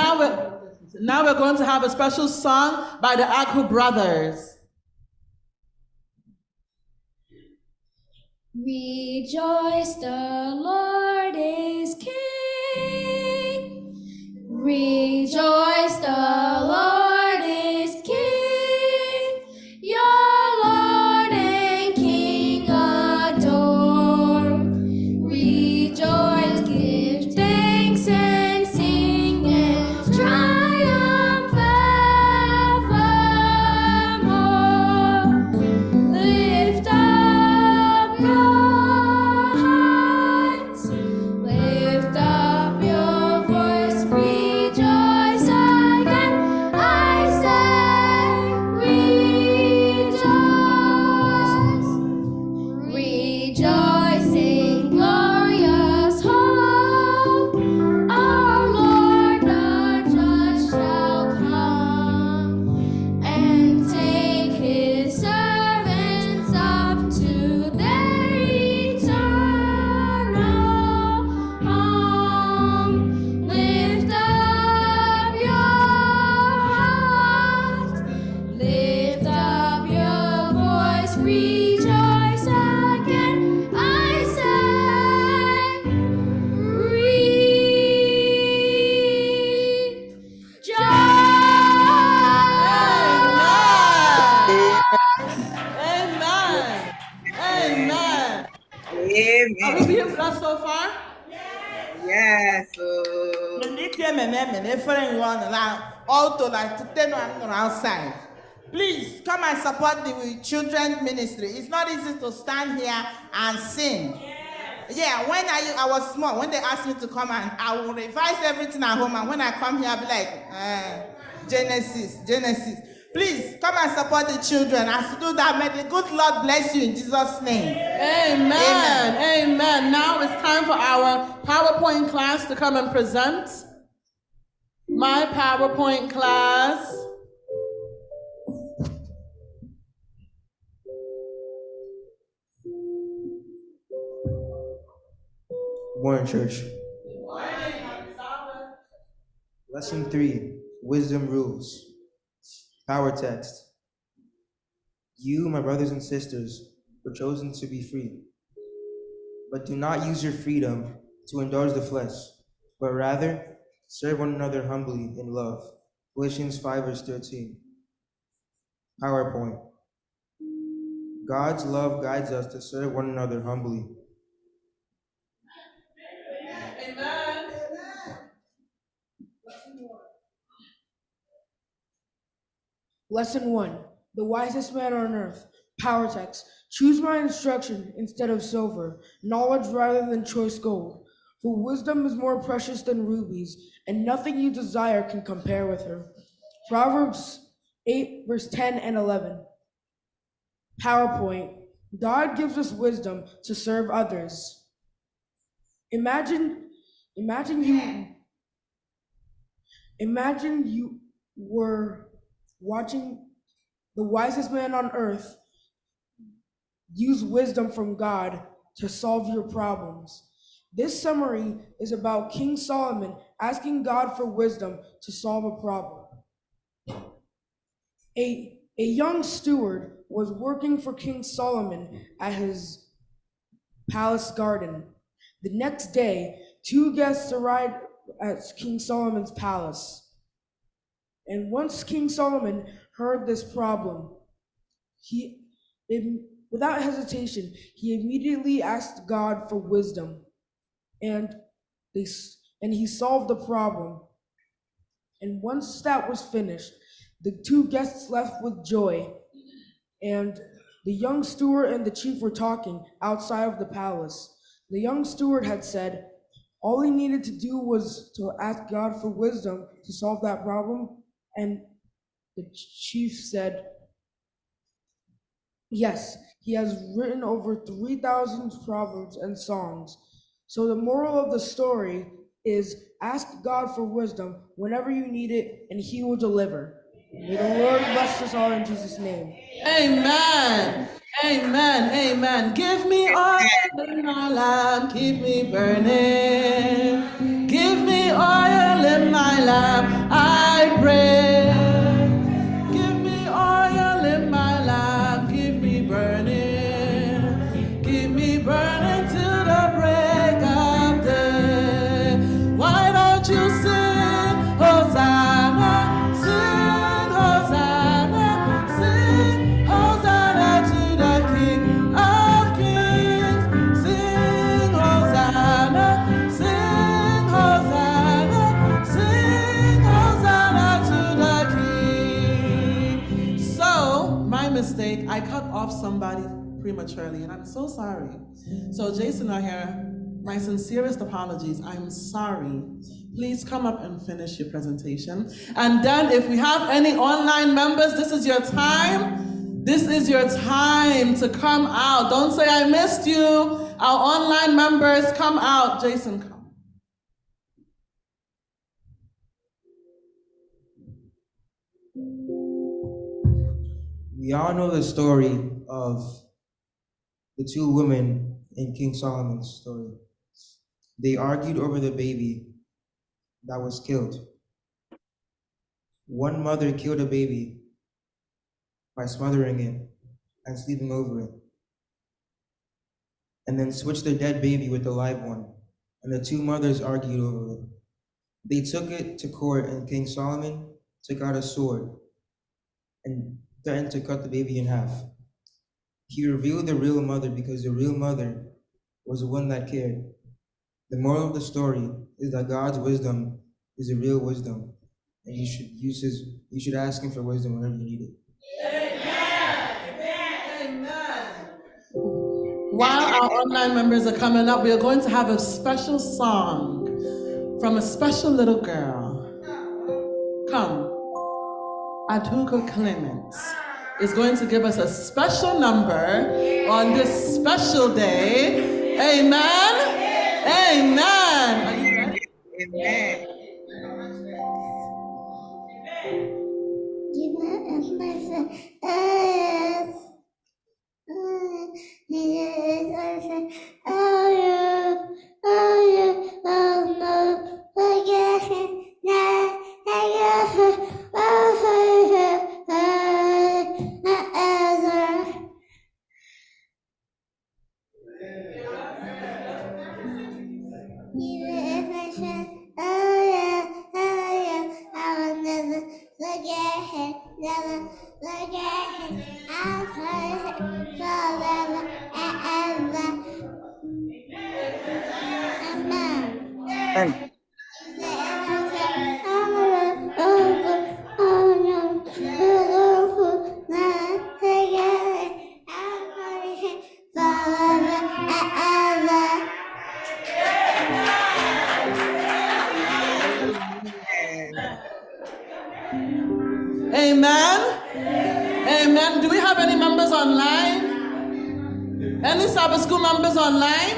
[SPEAKER 15] Now we're going to have a special song by the Akhu Brothers.
[SPEAKER 16] Rejoice, the Lord is King. Rejoice, the Lord is King. Your Lord and King adore. Rejoice, give thanks and sing and triumph evermore. Lift up your hearts, lift up your voice, rejoice again. I say, rejoice, rejoice in glorious hope. Our Lord the Judge shall come and take his servants up to their eternal home. Lift up your heart, lift up your voice, rejoice again. I say,
[SPEAKER 15] Amen. Amen.
[SPEAKER 14] Amen.
[SPEAKER 15] Are we being blessed so far?
[SPEAKER 14] Yes.
[SPEAKER 15] Also, like to tell I'm outside. Please come and support the children's ministry. It's not easy to stand here and sing. Yeah, when I was small, when they asked me to come, and I will revise everything at home, and when I come here, I'll be like, Genesis.
[SPEAKER 3] Please come and support the children. As you do that, may the good Lord bless you in Jesus' name.
[SPEAKER 15] Amen. Amen. Now it's time for our PowerPoint class to come and present. My PowerPoint class.
[SPEAKER 18] Morning, church. Lesson 3, Wisdom Rules. Power text. You, my brothers and sisters, were chosen to be free. But do not use your freedom to indulge the flesh, but rather serve one another humbly in love. Galatians 5, verse 13. PowerPoint. God's love guides us to serve one another humbly.
[SPEAKER 15] Amen.
[SPEAKER 17] Lesson 1, the wisest man on earth. Power text. Choose my instruction instead of silver, knowledge rather than choice gold. For wisdom is more precious than rubies, and nothing you desire can compare with her. Proverbs 8, verse 10 and 11. PowerPoint. God gives us wisdom to serve others. Imagine you were watching the wisest man on earth use wisdom from God to solve your problems. This summary is about King Solomon asking God for wisdom to solve a problem. A young steward was working for King Solomon at his palace garden. The next day, 2 guests arrived at King Solomon's palace. And once King Solomon heard this problem, without hesitation, he immediately asked God for wisdom, and he solved the problem. And once that was finished, the 2 guests left with joy, and the young steward and the chief were talking outside of the palace. The young steward had said all he needed to do was to ask God for wisdom to solve that problem, and the chief said, yes, he has written over 3,000 proverbs and songs. So the moral of the story is ask God for wisdom whenever you need it, and he will deliver. May the Lord bless us all in Jesus' name.
[SPEAKER 15] Amen. Amen. Amen. Give me oil in my lamp, keep me burning. Give me oil in my lamp, I pray. Give me oil in my lamp, keep me burning. Keep me burning till the break of day. Why don't you sing, Hosanna? Sing, Hosanna, sing, Hosanna to the King of Kings. Sing, Hosanna, sing, Hosanna, sing, Hosanna to the King. So, my mistake, I cut off somebody prematurely, and I'm so sorry. So, Jason O'Hara, my sincerest apologies. I'm sorry. Please come up and finish your presentation. And then if we have any online members, this is your time. This is your time to come out. Don't say I missed you. Our online members, come out. Jason, come.
[SPEAKER 18] We all know the story of the 2 women in King Solomon's story. They argued over the baby that was killed. One mother killed a baby by smothering it and sleeping over it, and then switched the dead baby with the live one, and the 2 mothers argued over it. They took it to court, and King Solomon took out a sword and threatened to cut the baby in half. He revealed the real mother because the real mother was the one that cared. The moral of the story is that God's wisdom is a real wisdom, and you should ask him for wisdom whenever you need it.
[SPEAKER 15] While our online members are coming up, we are going to have a special song from a special little girl. Come. Aduko Clements is going to give us a special number on this special day. Amen. Amen. Are you ready?
[SPEAKER 14] Amen.
[SPEAKER 11] Thank
[SPEAKER 15] Amen. Amen. Do we have any members online? Any Sabbath school members online?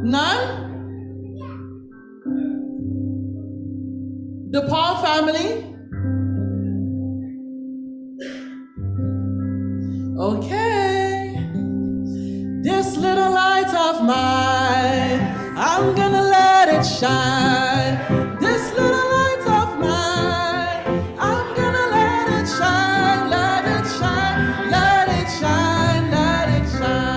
[SPEAKER 15] None? The Paul family? Okay. This little light of mine, I'm gonna let it shine. This little light of mine, I'm gonna let it shine, let it shine, let it shine, let it shine.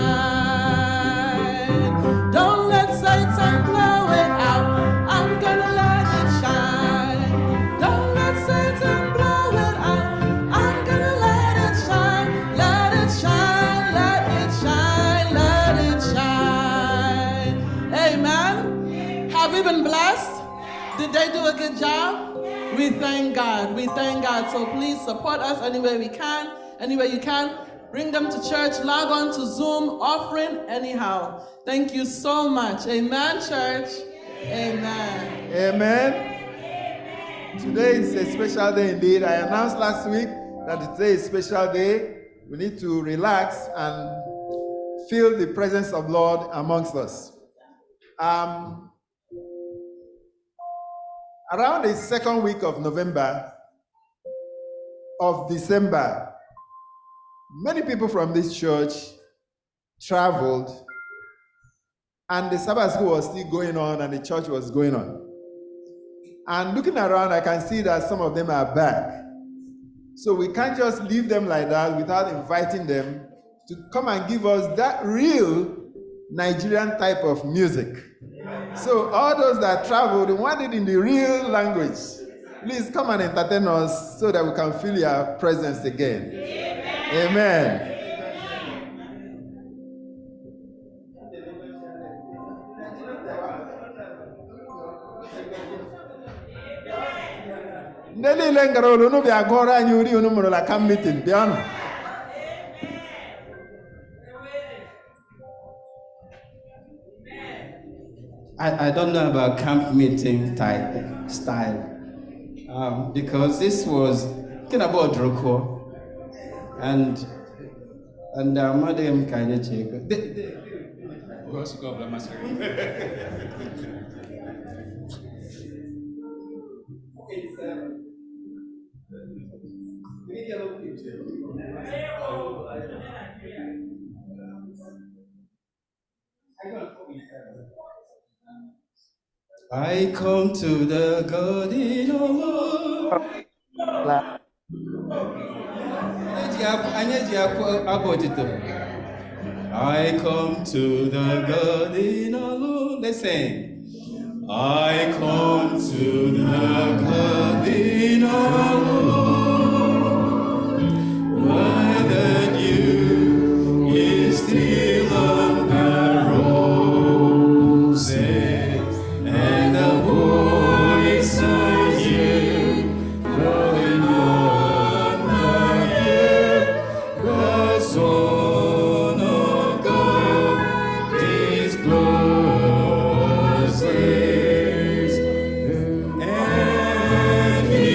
[SPEAKER 15] Don't let Satan blow it out. I'm gonna let it shine. Don't let Satan blow it out. I'm gonna let it shine, let it shine, let it shine, let it shine. Amen. Have we been blessed? Did they do a good job? We thank God. We thank God. So please support us any way we can, any way you can. Bring them to church, log on to Zoom, offering anyhow. Thank you so much. Amen, church. Amen.
[SPEAKER 1] Amen. Today is a special day indeed. I announced last week that today is a special day. We need to relax and feel the presence of Lord amongst us. Around the second week of December, many people from this church traveled, and the Sabbath school was still going on and the church was going on. And looking around, I can see that some of them are back. So we can't just leave them like that without inviting them to come and give us that real Nigerian type of music. So all those that traveled, they want it in the real language. Please come and entertain us so that we can feel your presence again. Amen. Ndị niile ngara ụlọ unu bịa gụọrọ anyị uri unu mụrụ la camp meeting bịanụ.
[SPEAKER 12] I don't know about camp meeting type style, because this was talking about Droko and Madam Kainecheko. I come to the garden of love. I come to the garden alone. Let's sing. I come to the garden alone, where the dew is still on the roses, and the voice I hear flowing on my ear, the Son of God discloses, and He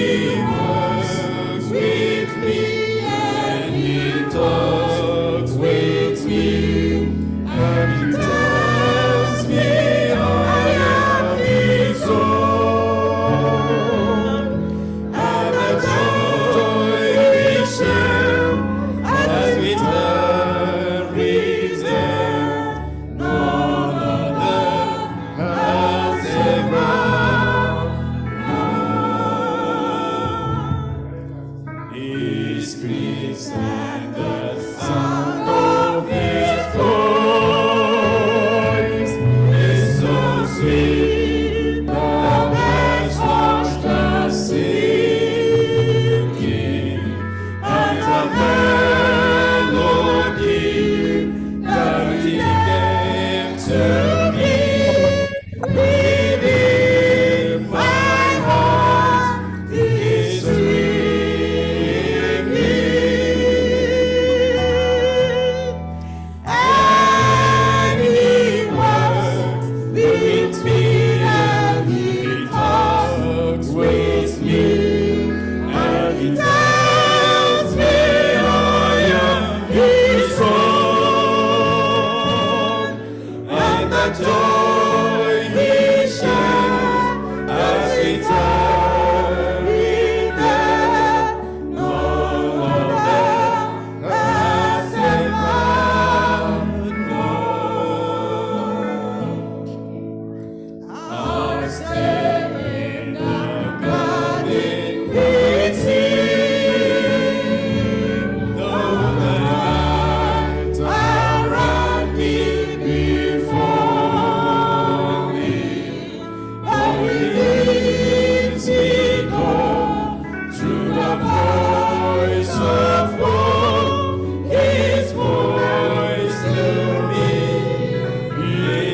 [SPEAKER 19] voice of hope, his voice to me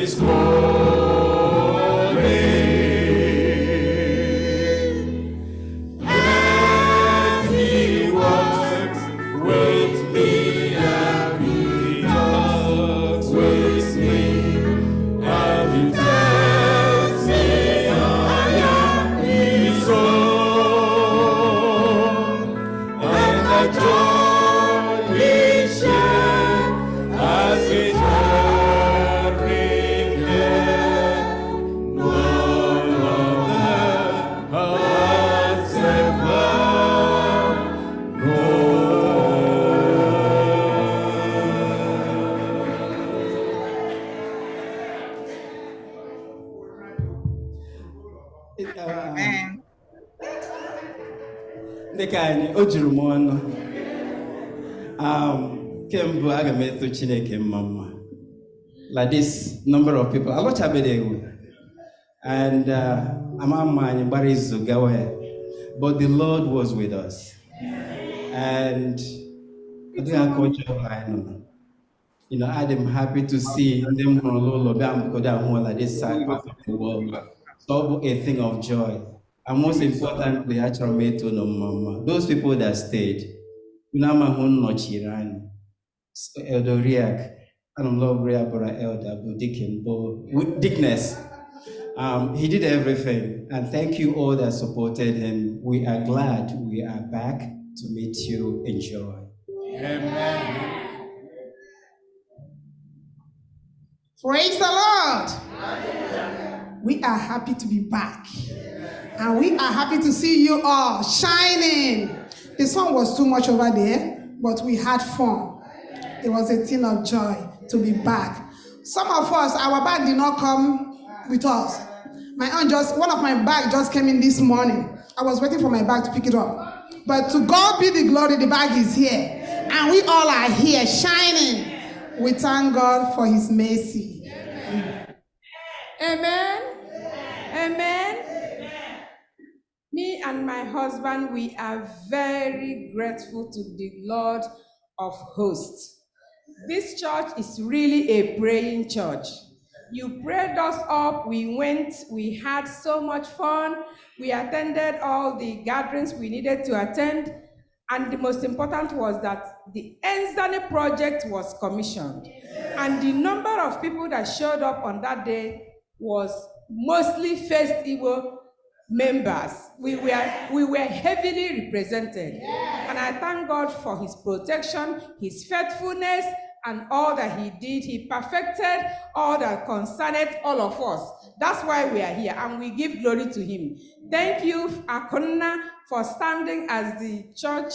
[SPEAKER 19] is calling. And he walks with me, and he talks with me, and he tells me I am his own. And the joy we share as we tarry here, no other has ever
[SPEAKER 14] Amen.
[SPEAKER 12] Dịka anyị o juru m ọnụ kemgbe aga m eto Chineke mma like this number of people alọchabeghị ewu and ama anyị gbara izu gawa ya, but the Lord was with us and ọ dịghị aka ọjọọ ha anyị nọ. You know, I'm happy to see them like this side part of the world. So a thing of joy. And most importantly, actually, to know mama. Those people that stayed, Unama Hun Nochiran, Elder Riak, and love Riabora Elder, with Dickness. He did everything. And thank you all that supported him. We are glad we are back to meet you in joy.
[SPEAKER 19] Amen.
[SPEAKER 20] Praise the Lord. We are happy to be back. And we are happy to see you all shining. The sun was too much over there, but we had fun. It was a thing of joy to be back. Some of us, our bag did not come with us. One of my bags just came in this morning. I was waiting for my bag to pick it up. But to God be the glory, the bag is here. And we all are here shining. We thank God for his mercy.
[SPEAKER 21] Amen. Amen. Me and my husband, we are very grateful to the Lord of hosts. This church is really a praying church. You prayed us up, we went, we had so much fun. We attended all the gatherings we needed to attend. And the most important was that the Enzani project was commissioned. And the number of people that showed up on that day was mostly First Igbo members. We were heavily represented. And I thank God for his protection, his faithfulness, and all that he did. He perfected all that concerned all of us. That's why we are here, and we give glory to him. Thank you, Akonna, for standing as the church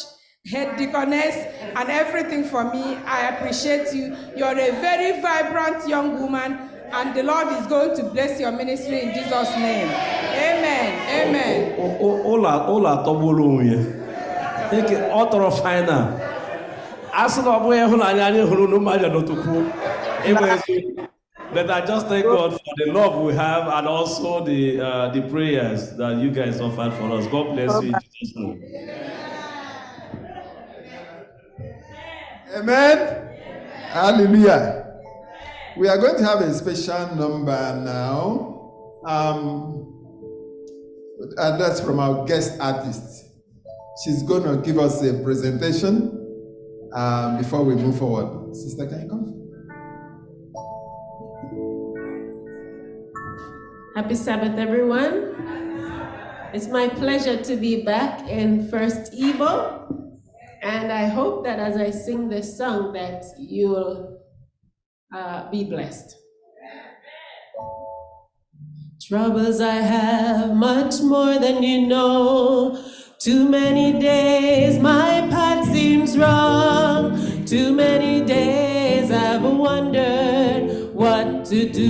[SPEAKER 21] head deaconess and everything for me. I appreciate you. You're a very vibrant young woman, and the Lord is going to bless your ministry in Jesus' name. Amen. Amen.
[SPEAKER 9] Ola tobulu take it author final. But I just thank God for the love we have and also the prayers that you guys offered for us. God bless you in Jesus' name.
[SPEAKER 1] Amen. Hallelujah. We are going to have a special number now. And that's from our guest artist. She's going to give us a presentation before we move forward. Sister, can you come?
[SPEAKER 22] Happy Sabbath, everyone. It's my pleasure to be back in First Igbo. And I hope that as I sing this song that you'll be blessed. Troubles I have, much more than you know. Too many days my path seems wrong. Too many days I've wondered what to do.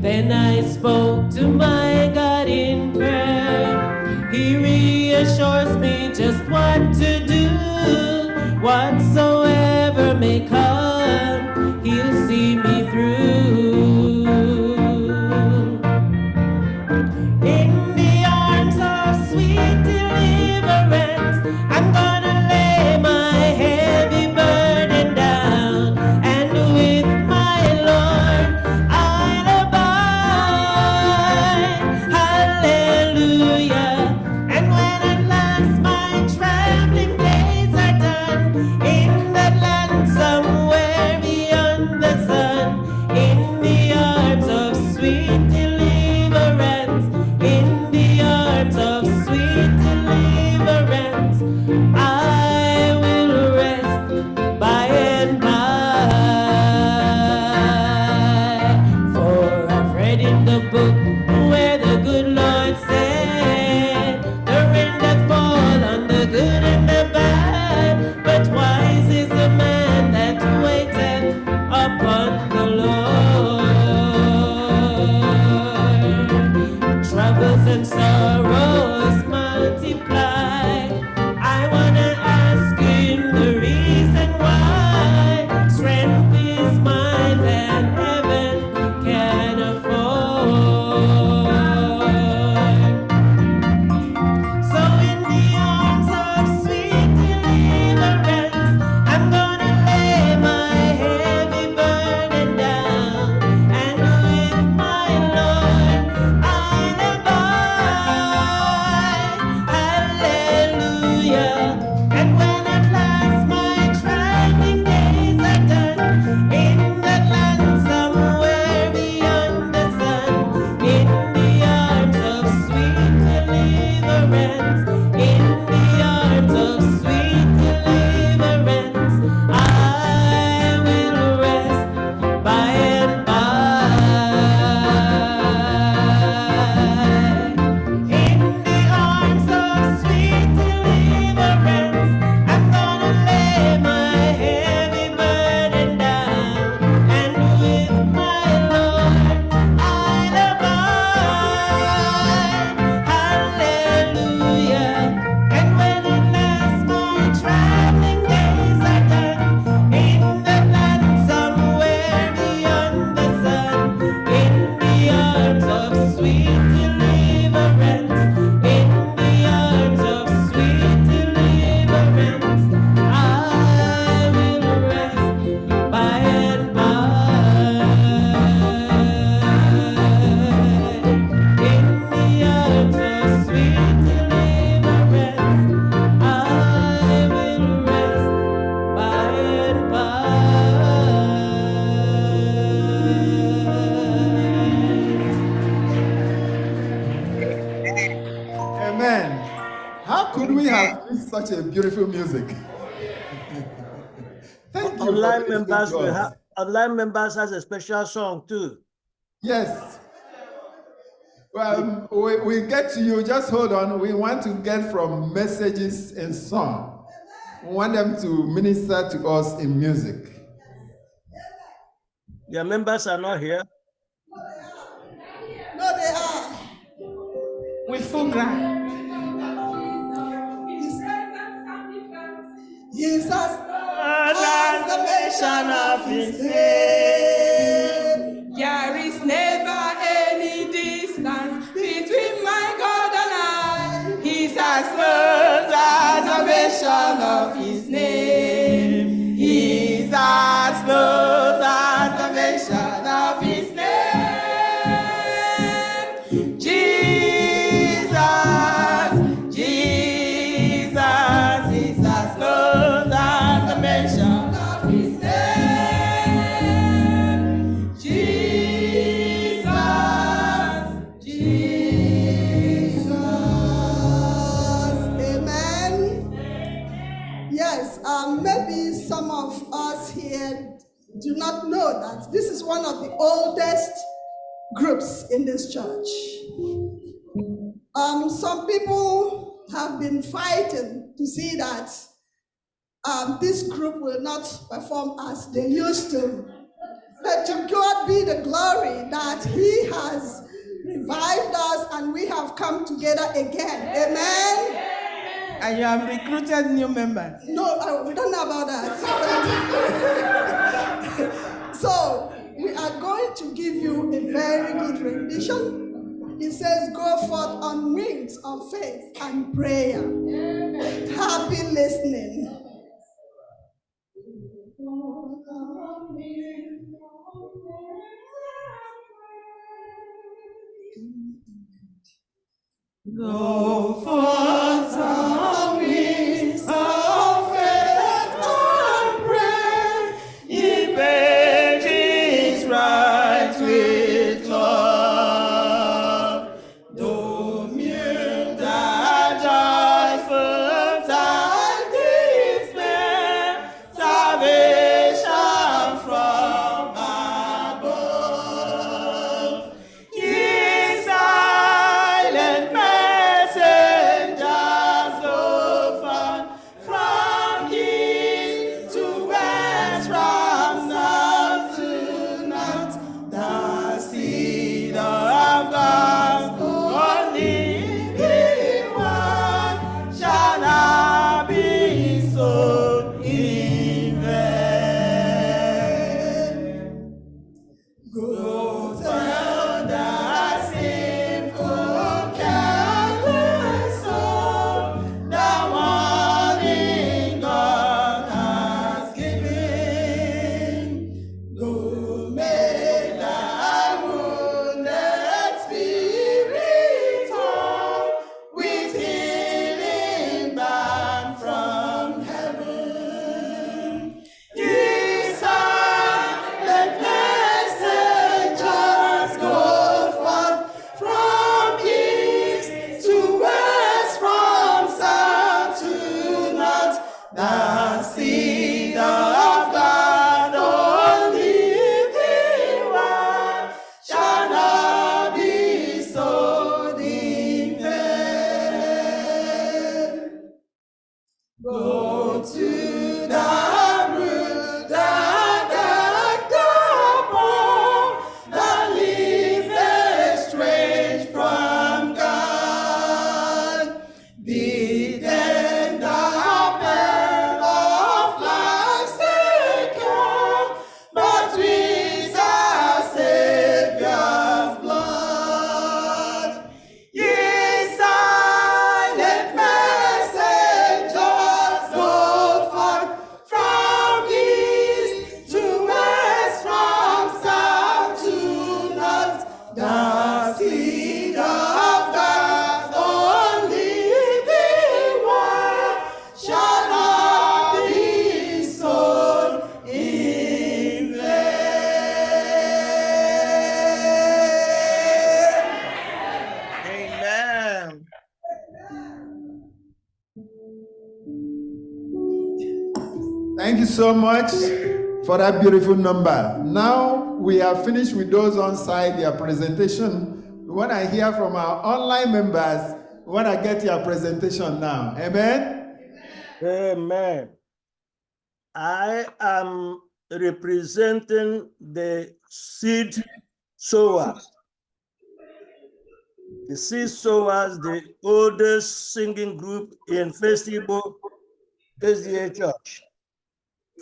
[SPEAKER 22] Then I spoke to my God in prayer. He reassures me just what to do. Whatsoever may come, he'll see me through. In the
[SPEAKER 1] Could we have such a beautiful music? Thank you.
[SPEAKER 6] Online members has a special song too.
[SPEAKER 1] Yes. Well, we get to you. Just hold on. We want to get from messages and song. We want them to minister to us in music.
[SPEAKER 6] Their members are not here.
[SPEAKER 20] No, they are. With full ground. Jesus,
[SPEAKER 21] Salvation of his name. There is never any distance between my God and I. He's as close as the salvation of his name. He's as close as the salvation of his name. Jesus, Jesus is as close as the mention of his name. Jesus,
[SPEAKER 4] Jesus. Amen. Yes, maybe some of us here do not know that this is one of the oldest groups in this church. Some people have been fighting to see that this group will not perform as they used to. But to God be the glory that He has revived us and we have come together again. Amen.
[SPEAKER 20] And you have recruited new members.
[SPEAKER 4] No, we don't know about that. So we are going to give you a very good rendition. It says, go forth on wings of faith and prayer. Happy listening.
[SPEAKER 21] Go forth on wings of faith and pray, ye pages right with love. Domune that joyful tidings bear, salvation from above. Ye silent messengers go forth from east to west, from south to north. The seed of God's only living one shall not be sown in vain. Go tell the sinful careless soul the warning God has given. Go make the wounded spirit whole with healing balm from heaven. Ye silent messengers go forth from east to west, from south to north. The seed of God, only living one, shall not be sown in vain. Go to the root that the bone that leaves estranged from God. Bid them the pearl of life secure, but with our Savior's blood. Ye silent messengers go
[SPEAKER 1] Thank you so much for that beautiful number. Now we have finished with those on site, their presentation. We want to hear from our online members. We want to get your presentation now. Amen?
[SPEAKER 6] Amen. I am representing the seed sowers. The seed sowers, the oldest singing group in First Igbo SDA Church.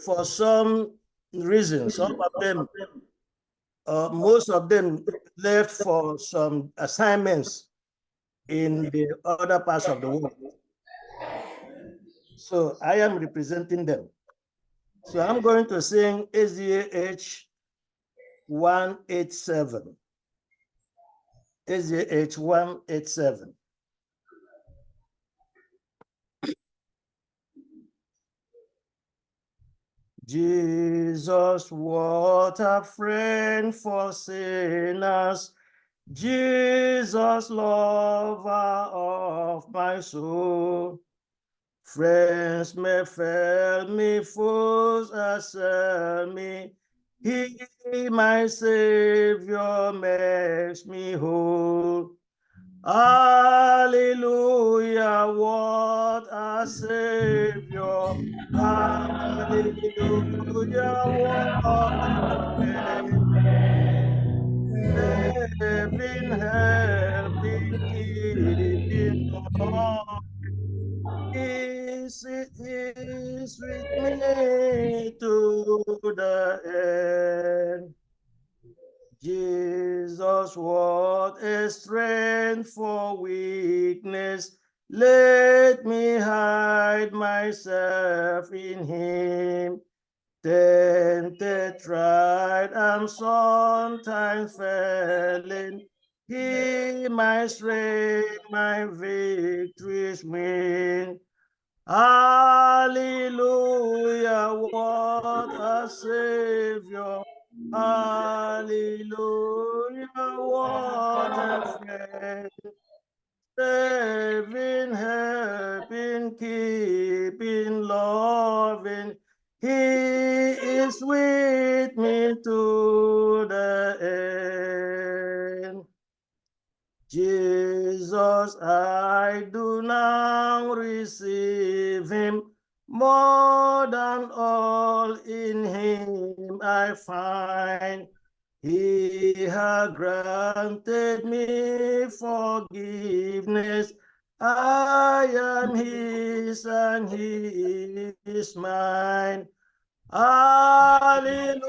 [SPEAKER 6] For some reason, some of them, most of them left for some assignments in the other parts of the world. So I am representing them. So I'm going to sing SDAH 187. SDAH 187. Jesus, what a friend for sinners. Jesus, lover of my soul. Friends may fail me, foes assail me. He, my Savior, makes me whole. Hallelujah, what a Savior. Hallelujah, what a friend. Saving, helping, keeping on. Is with me to the end. Jesus, what a strength for weakness. Let me hide myself in him. Tempted, tried, and sometimes failing. He my strength, my victories win. Hallelujah, what a Savior. Hallelujah, what a friend. Saving, helping, keeping, loving. He is with me to the end. Jesus, I do now receive him. More than all in him I find. He has granted me forgiveness. I am his and he is mine. Hallelujah,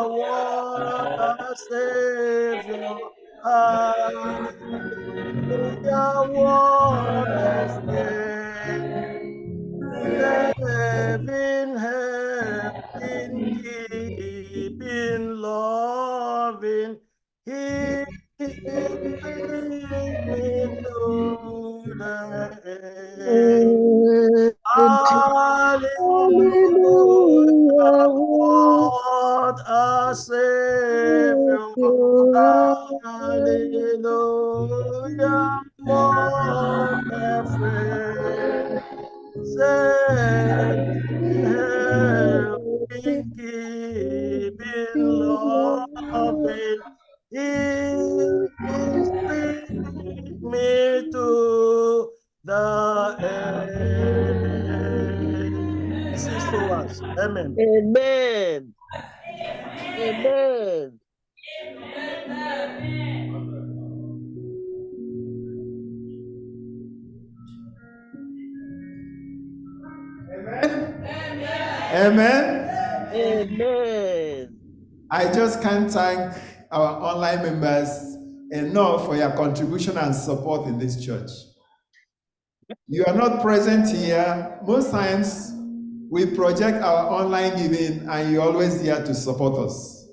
[SPEAKER 6] what a Savior. Hallelujah, what a friend. Saving, helping, keeping, loving. He is with me to the end. Hallelujah, what a Savior. Hallelujah, what a friend. Saving, helping, keeping, loving. He is with me to the end. This is to us. Amen.
[SPEAKER 7] Amen. Amen.
[SPEAKER 1] Amen.
[SPEAKER 7] Amen.
[SPEAKER 1] I just can't thank our online members enough for your contribution and support in this church. You are not present here. Most times we project our online giving and you're always there to support us.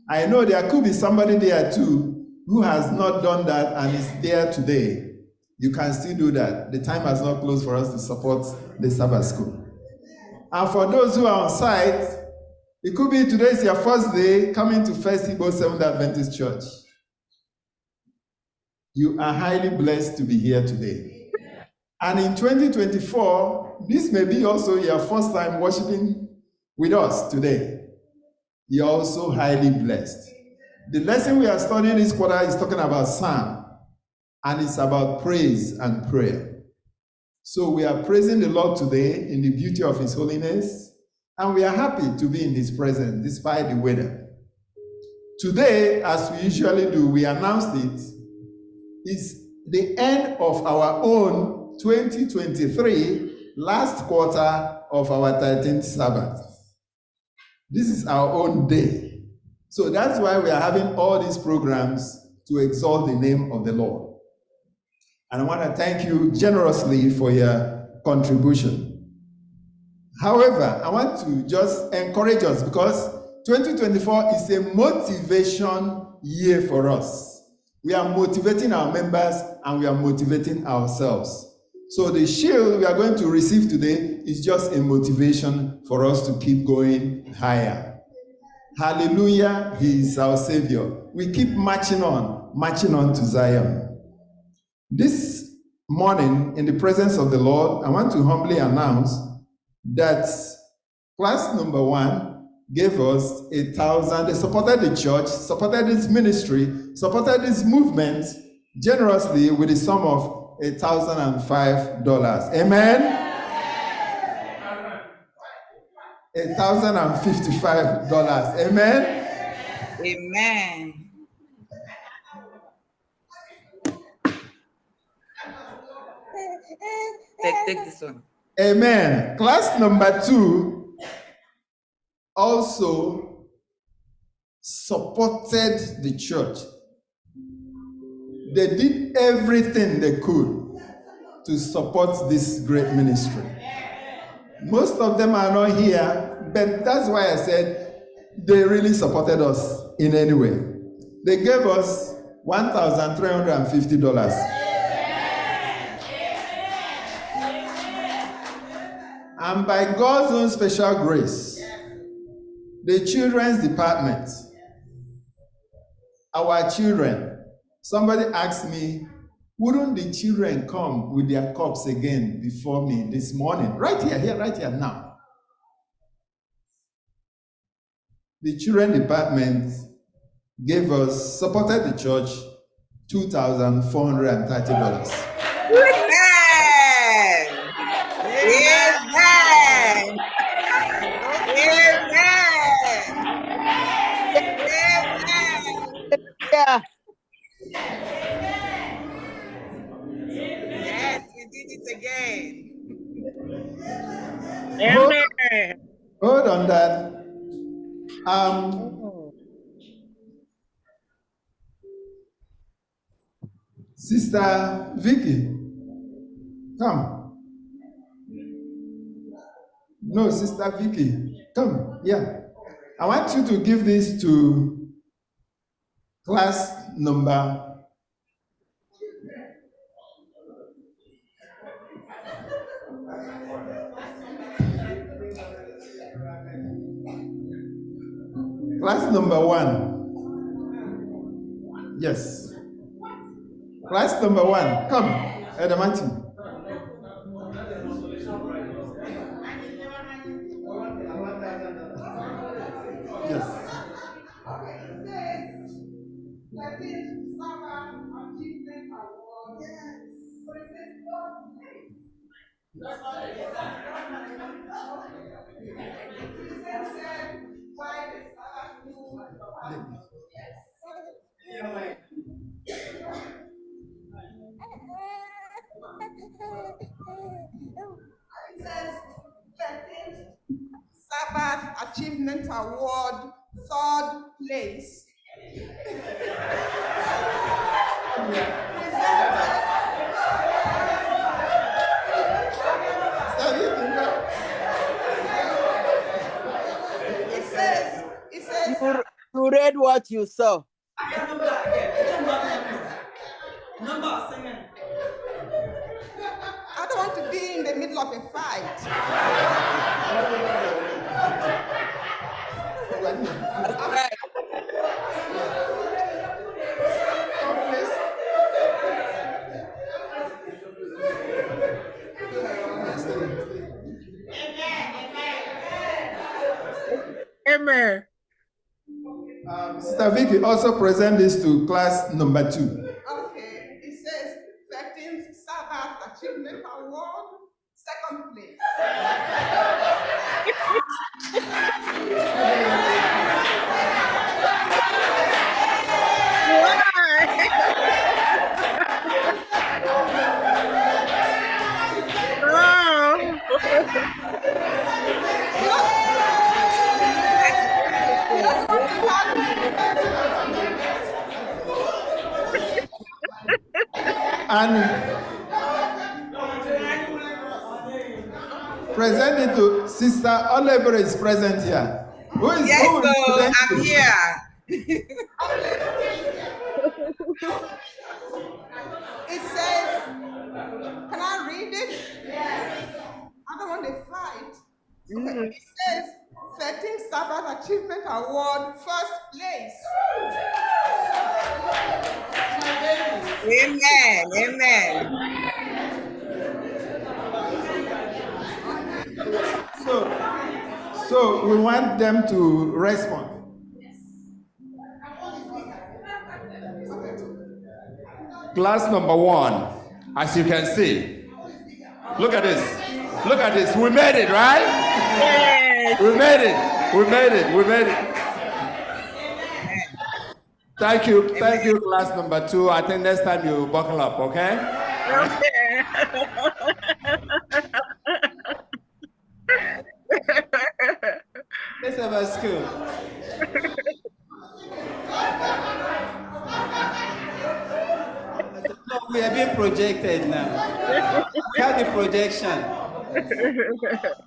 [SPEAKER 1] I know there could be somebody there too who has not done that and is there today. You can still do that. The time has not closed for us to support the Sabbath school. And for those who are on site, it could be today is your first day coming to First Igbo Seventh Adventist Church. You are highly blessed to be here today. And in 2024, this may be also your first time worshiping with us today. You're also highly blessed. The lesson we are studying this quarter is talking about psalm, and it's about praise and prayer. So we are praising the Lord today in the beauty of His holiness, and we are happy to be in His presence despite the weather. Today, as we usually do, we announced it, is the end of our own 2023, last quarter of our 13th Sabbath. This is our own day. So that's why we are having all these programs to exalt the name of the Lord. And I want to thank you generously for your contribution. However, I want to just encourage us because 2024 is a motivation year for us. We are motivating our members and we are motivating ourselves. So the shield we are going to receive today is just a motivation for us to keep going higher. Hallelujah, He is our Savior. We keep marching on to Zion. This morning, in the presence of the Lord, I want to humbly announce that class number 1 gave us 1,000. They supported the church, supported this ministry, supported this movement generously with a sum of $1,005. Amen? $1,055. Amen?
[SPEAKER 14] Amen. Take this one.
[SPEAKER 1] Amen. Class number 2 also supported the church. They did everything they could to support this great ministry. Most of them are not here, but that's why I said they really supported us in any way. They gave us $1,350. And by God's own special grace, the children's department, our children, somebody asked me, wouldn't the children come with their cups again before me this morning? Right here now. The children department supported the church $2,430.
[SPEAKER 14] Amen.
[SPEAKER 11] Yeah.
[SPEAKER 14] Yes, we did it again.
[SPEAKER 1] Hold on that. Sister Vicky, come. No, Sister Vicky, come. Yeah. I want you to give this to class number. Class number 1. Yes. Class number 1. Come, Edamati. Yes.
[SPEAKER 20] Sabbath Achievement Award, 3rd place. It says
[SPEAKER 11] you read what you saw.
[SPEAKER 20] I don't want to be in the middle of a fight.
[SPEAKER 11] That's right.
[SPEAKER 7] Amen.
[SPEAKER 1] Sister Vicky, also present this to class number 2.
[SPEAKER 20] Okay, it says 13th Sabbath Achievement Award, second place.
[SPEAKER 1] And present it to Sister Olebere is present here. Who is
[SPEAKER 14] Yes,
[SPEAKER 1] who is
[SPEAKER 14] so I'm
[SPEAKER 1] presenting?
[SPEAKER 14] here.
[SPEAKER 20] It says, can I read it? Yes. I don't want to fight. Okay. It says 13th Sabbath Achievement Award, first place.
[SPEAKER 14] Amen. Amen.
[SPEAKER 1] So we want them to respond.
[SPEAKER 2] Class number 1, as you can see. Look at this. Look at this. We made it, right?
[SPEAKER 7] Yes.
[SPEAKER 2] We made it. We made it. We made it. Thank you. Thank you, class number 2. I think next time you buckle up, okay?
[SPEAKER 7] Okay.
[SPEAKER 12] Let's have a school. No, we are being projected now. Have the projection.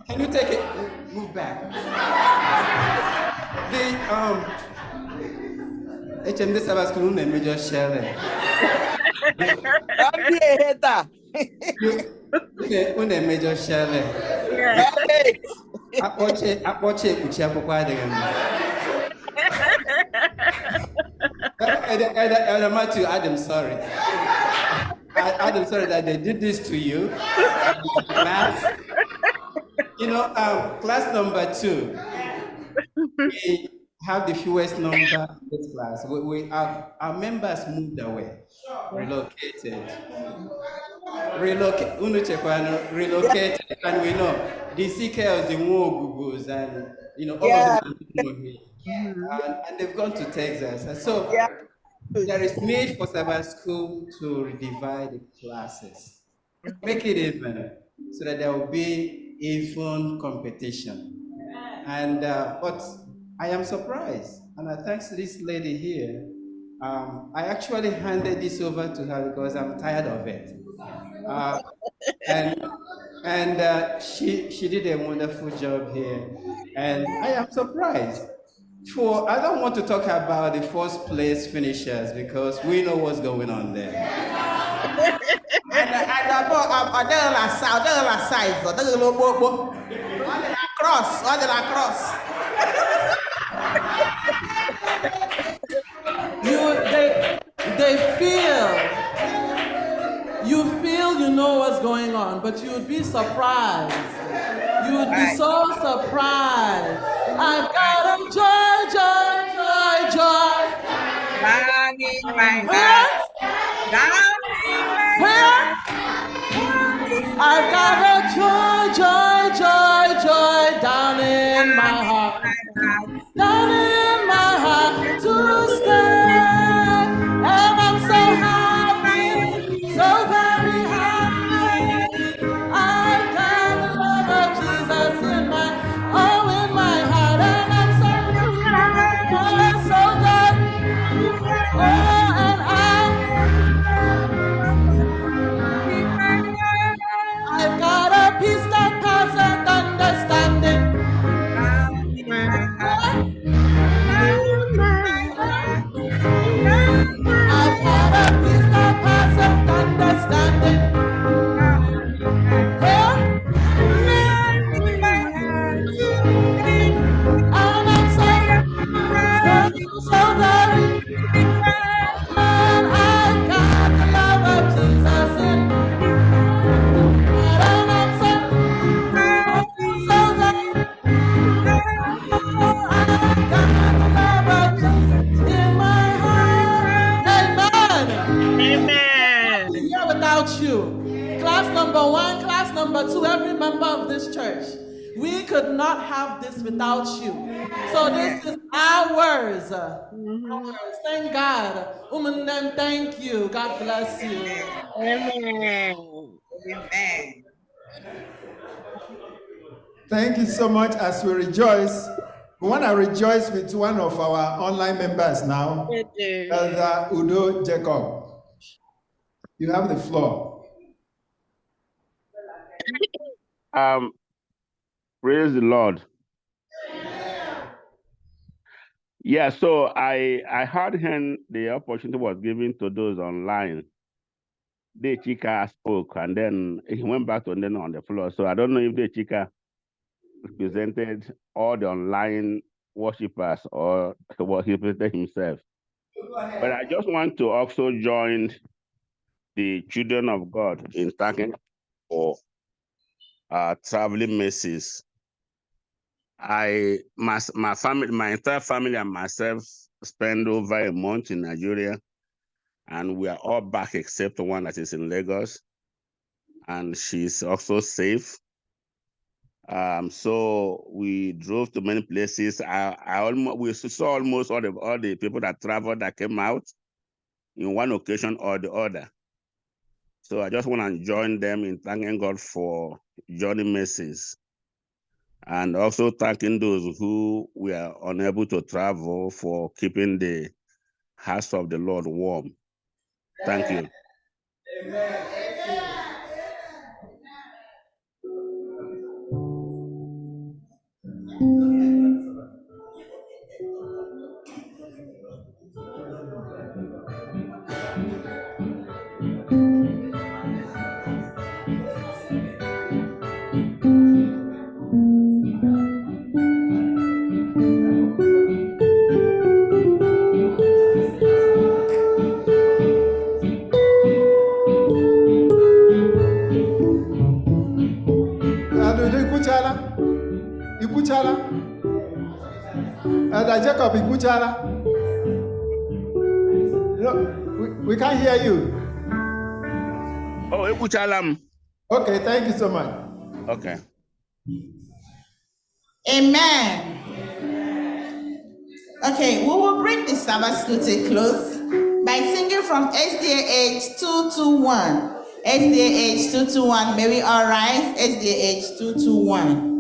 [SPEAKER 12] Can you take it? Move back. The HMD Sabbath School Major Shelley.
[SPEAKER 11] Don't be a hater.
[SPEAKER 12] Okay, Major Shelley. Apoche Kuchiapoka Elder Matthew, Adam, sorry. Adam, sorry that they did this to you. Class. You know, class number 2. We have the fewest number in this class. Our members moved away, relocated. Relocated, and we know the CKLs, the Wogugos, and you know, all of them are here. And they've gone to Texas. And so there is need for Sabbath School to divide the classes, make it even, so that there will be even competition. And but I am surprised, and I thanks to this lady here. I actually handed this over to her because I'm tired of it. And she did a wonderful job here, and I am surprised. I don't want to talk about the first place finishers because we know what's going on there.
[SPEAKER 15] You feel you know what's going on, but you would be surprised. You would be so surprised. I've got a joy, joy, joy, joy.
[SPEAKER 14] Down in my heart. Down in my heart.
[SPEAKER 15] I've got a joy, joy, joy, joy down in my heart. Down in my heart to stay. And I'm so happy, so very happy. I've got the love of Jesus in my heart. And I'm so glad, so glad. Oh, and I've got a peace that passes understanding. class number 1, class number 2, every member of this church. We could not have this without you. So this is ours. Ours. Thank God. Woman, thank you. God bless you.
[SPEAKER 14] Amen. Amen.
[SPEAKER 1] Thank you so much. As we rejoice, we want to rejoice with one of our online members now, Elder Udo Jacob. You have the floor.
[SPEAKER 8] Praise the Lord. Yeah, so I heard when the opportunity was given to those online. The Chika spoke and then he went back to them on the floor. So I don't know if the Chika represented all the online worshippers or what he represented himself. But I just want to also join the children of God in thanking for traveling mercies. My family, my entire family and myself spent over a month in Nigeria, and we are all back except one that is in Lagos, and she's also safe. So we drove to many places. We saw almost all the people that traveled that came out in one occasion or the other. So I just want to join them in thanking God for journey mercies, and also thanking those who were unable to travel for keeping the house of the Lord warm. Thank you.
[SPEAKER 1] Ikuchala. Jacob Ikuchala. No, we can't hear you.
[SPEAKER 8] Oh, Ikuchalam.
[SPEAKER 1] Okay, thank you so much.
[SPEAKER 8] Okay.
[SPEAKER 3] Amen. Okay, we will bring the Sabbath school to a close by singing from SDA 221. SDA 221. May we all rise? SDA 221.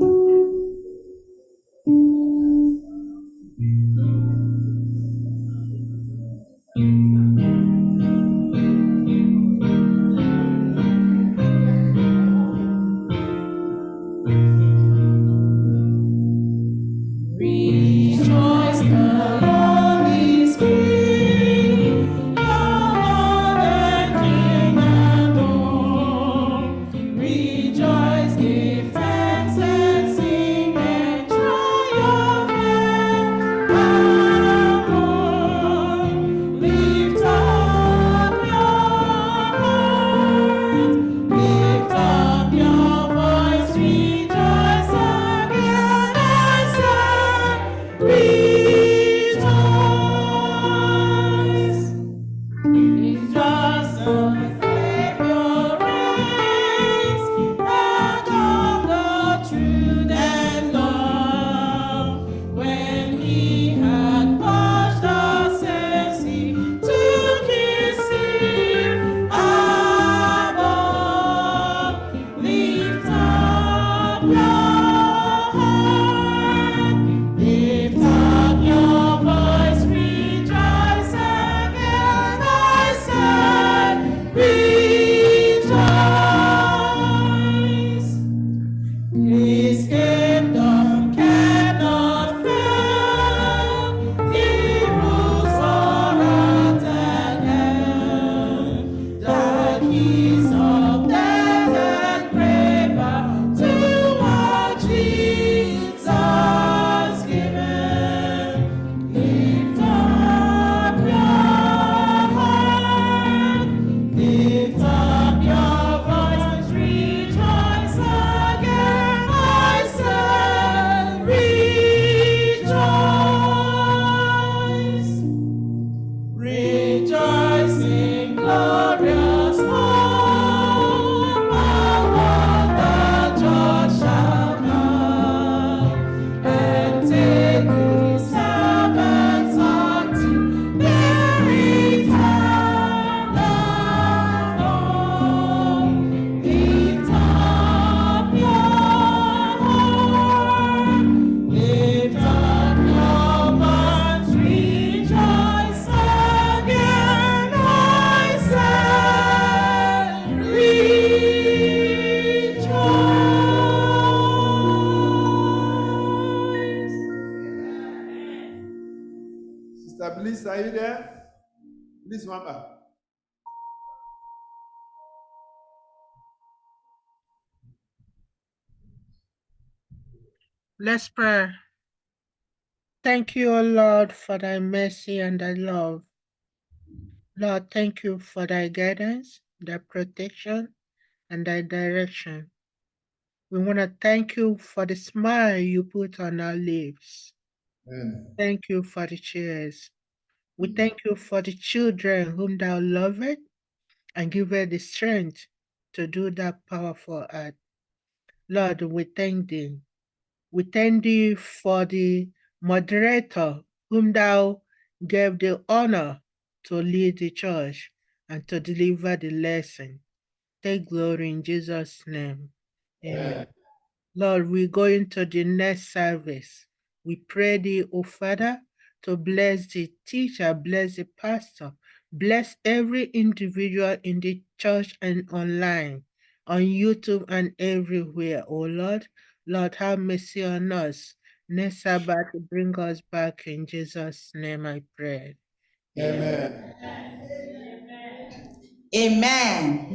[SPEAKER 22] Rejoice, the Lord is King, our Lord and King adore. Rejoice, give thanks
[SPEAKER 1] please, are you there? Please, Mama.
[SPEAKER 10] Let's pray. Thank you, O Lord, for thy mercy and thy love. Lord, thank you for thy guidance, thy protection, and thy direction. We want to thank you for the smile you put on our lips.
[SPEAKER 1] Amen.
[SPEAKER 10] Thank you for the cheers. We thank you for the children whom thou lovest and give her the strength to do that powerful act. Lord, we thank thee. We thank thee for the moderator whom thou gave the honor to lead the church and to deliver the lesson. Take glory in Jesus' name. Amen. Lord, we go into the next service. We pray thee, O Father, to bless the teacher, bless the pastor, bless every individual in the church and online, on YouTube and everywhere, O Lord. Lord, have mercy on us. Next Sabbath, bring us back in Jesus' name, I pray.
[SPEAKER 1] Amen.
[SPEAKER 3] Amen.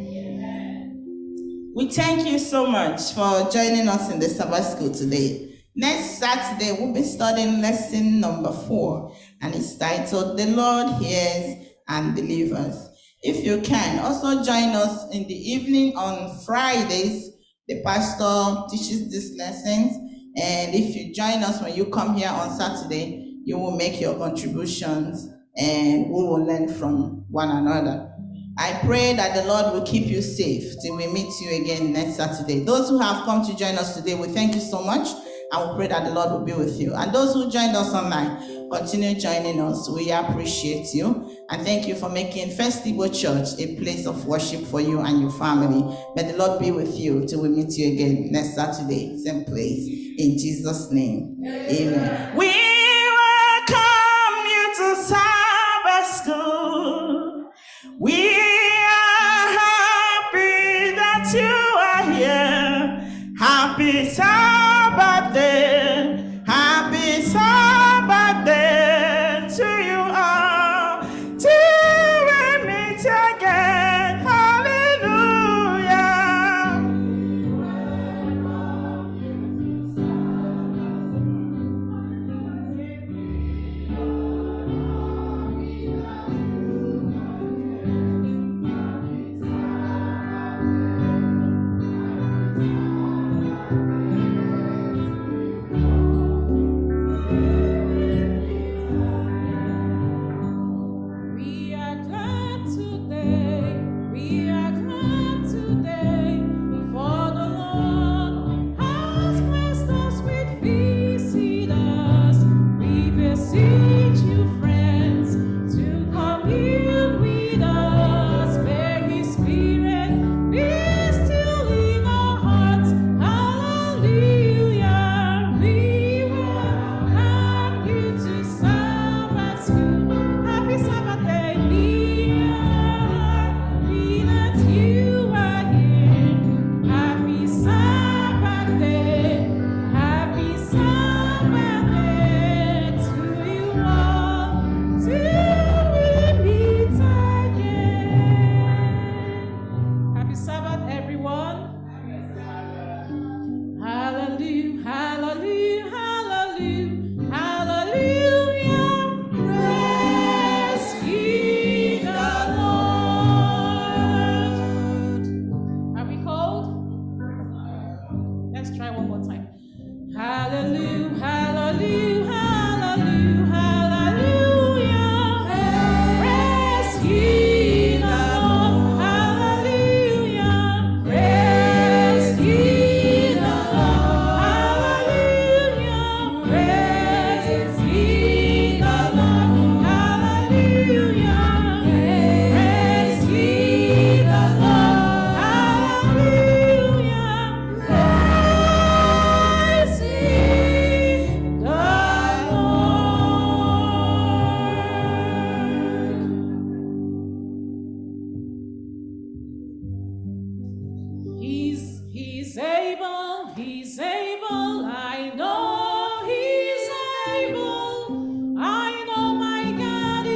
[SPEAKER 3] We thank you so much for joining us in the Sabbath school today. Next Saturday, we'll be studying lesson number 4, and it's titled, The Lord Hears and Delivers. If you can, also join us in the evening on Fridays. The pastor teaches these lessons, and if you join us when you come here on Saturday, you will make your contributions, and we will learn from one another. I pray that the Lord will keep you safe till we meet you again next Saturday. Those who have come to join us today, we thank you so much, and we pray that the Lord will be with you. And those who joined us online, continue joining us. We appreciate you, and thank you for making First Igbo Church a place of worship for you and your family. May the Lord be with you till we meet you again next Saturday, same place. In Jesus' name, amen. We welcome you to Sabbath school. We are happy that you are here. Happy Sabbath day. Happy Sabbath day to you all. Till we meet again. Hallelujah.
[SPEAKER 22] We are glad today, we are glad today, for the Lord has blessed us with visitors. We beseech you, friends, to commune with us. May His Spirit be still in our hearts. Hallelujah. We welcome you to Sabbath school. Happy Sabbath day, we that you are here. Happy Sabbath day, happy Sabbath day to you all, till we meet again. Happy Sabbath, everyone. Hallelujah, hallelujah, hallelujah, hallelujah. Praise ye the Lord. Are we cold? Let's try one more time. Hallelujah, hallelujah, hallelujah, hallelujah. Praise ye the Lord. Hallelujah. Praise ye the Lord. Hallelujah. Praise ye the Lord. Hallelujah. Praise ye the Lord. Hallelujah. Praise ye the Lord. He's able, I know he's able, I know my God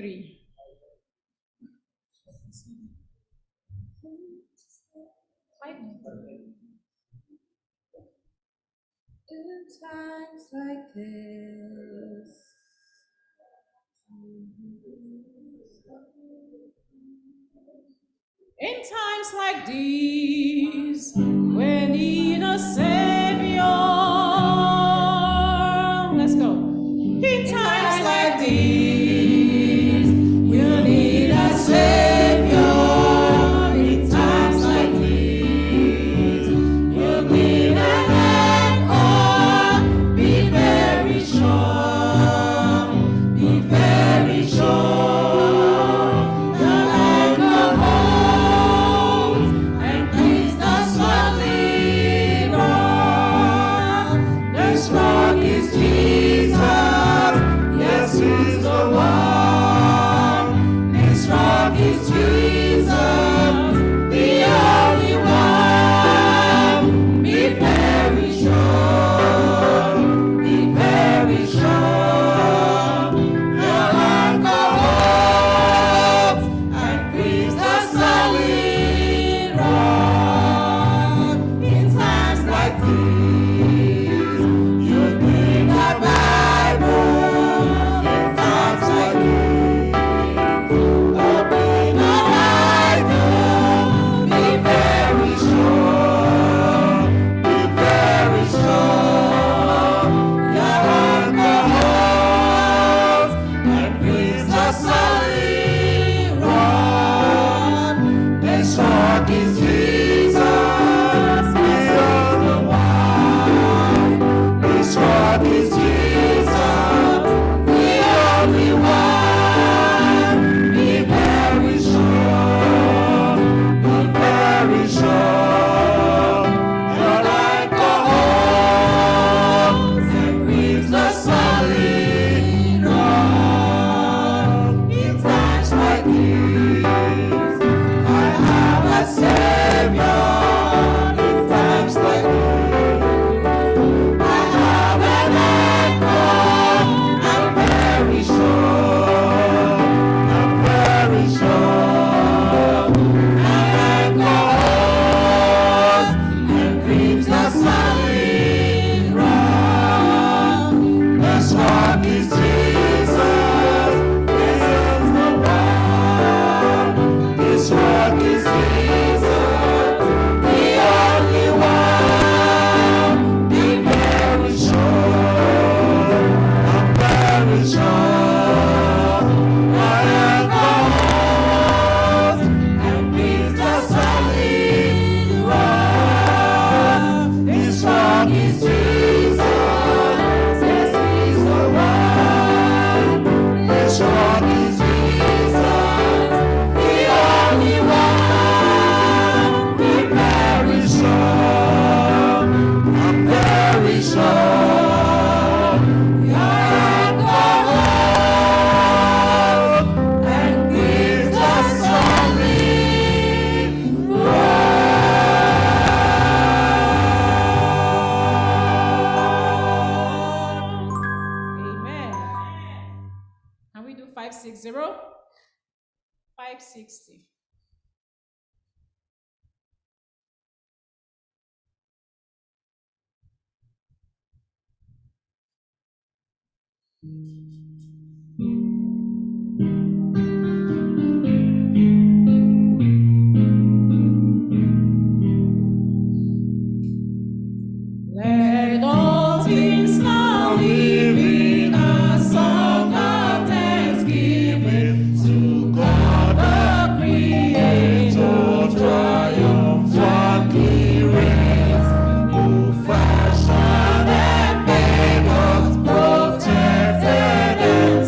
[SPEAKER 21] 3.
[SPEAKER 5] In times like this,
[SPEAKER 21] in times like these, we need a Savior. Let's go. In times like these, you need a Savior. In times like these, you need an anchor. Be very strong. Be very strong. Can we do 560? 560. Let all things now live in a song of thanksgiving to God the Creator, triumphantly reigns, who fashioned and made us, protected and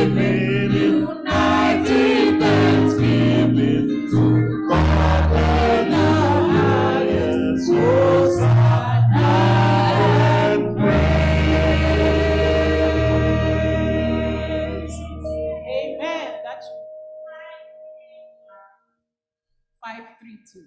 [SPEAKER 19] thanksgiving, united thanksgiving to God in the highest. Hosanna and praise.
[SPEAKER 20] Amen. That's 532.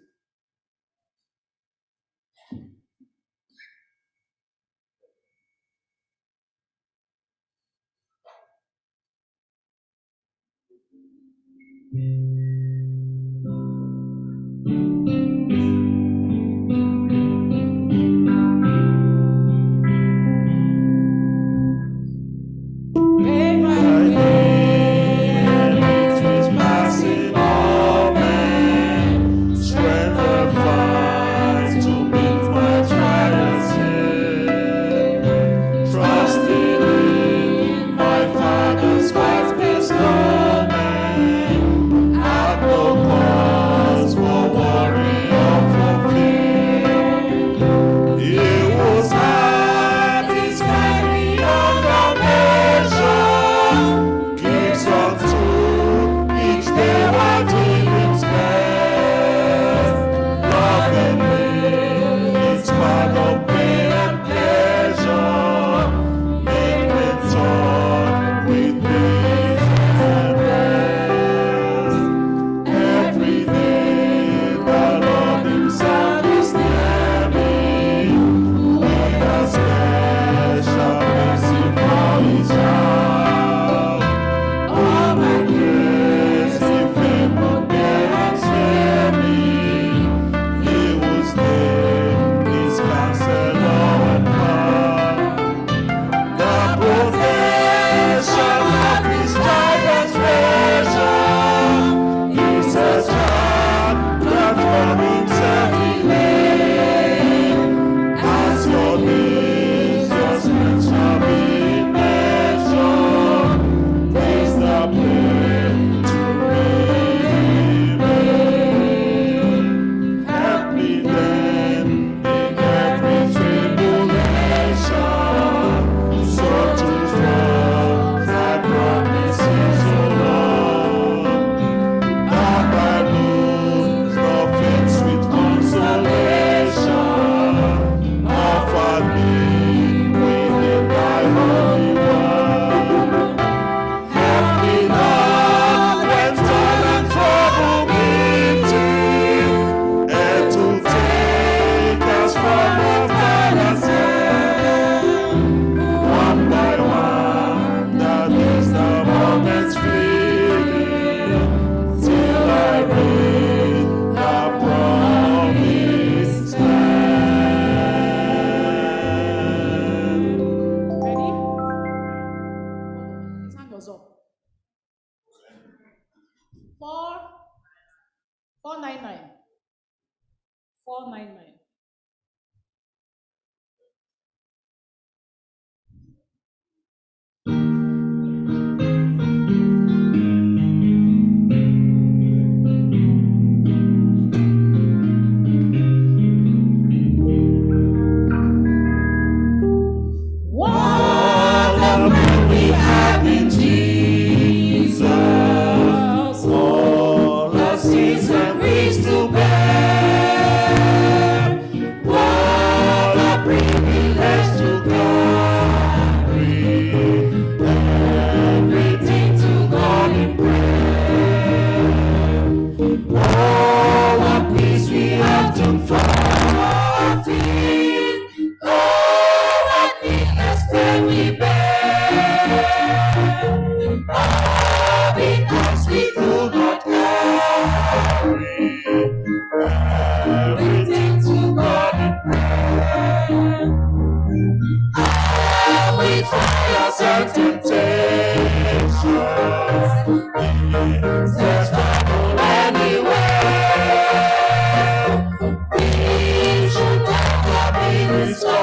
[SPEAKER 19] Passing all men, strength and fight to meet my trials here. Trusting in my Father's fight bestowment, have no cause for worry or for fear. He was satisfied beyond our measure, gives unto each day what he brings best. Lovingly, it's part of pain and pleasure, make return with peace and rest. Every day the Lord himself is near me, with a special mercy for his child. All my cares he would bear and share me. He was there, his counselor and God. The possession of his child's treasure is a child that from himself he made. As your needs, your strength shall be measured. Praise the prayer to remain. Help me then in every tribulation, so to trust thy promises, O Lord. That I lose no faith, sweet consolation, offered me within thy holy word. Help me not when toil and trouble meet you, and to take us from our Father's hand. One by one, that is the moment's fleeting, till I reach the promised land.
[SPEAKER 20] Ready? Time was up. 499. 499.
[SPEAKER 19] What a friend we have in Jesus, all our sins and griefs to bear. What a privilege to carry everything to God in prayer. Oh, what peace we have to find. Oh, what needless pain we bear. Oh, because we do not carry everything to God in prayer. Oh, we trials and temptations, there's trouble anywhere. We should never be restoring.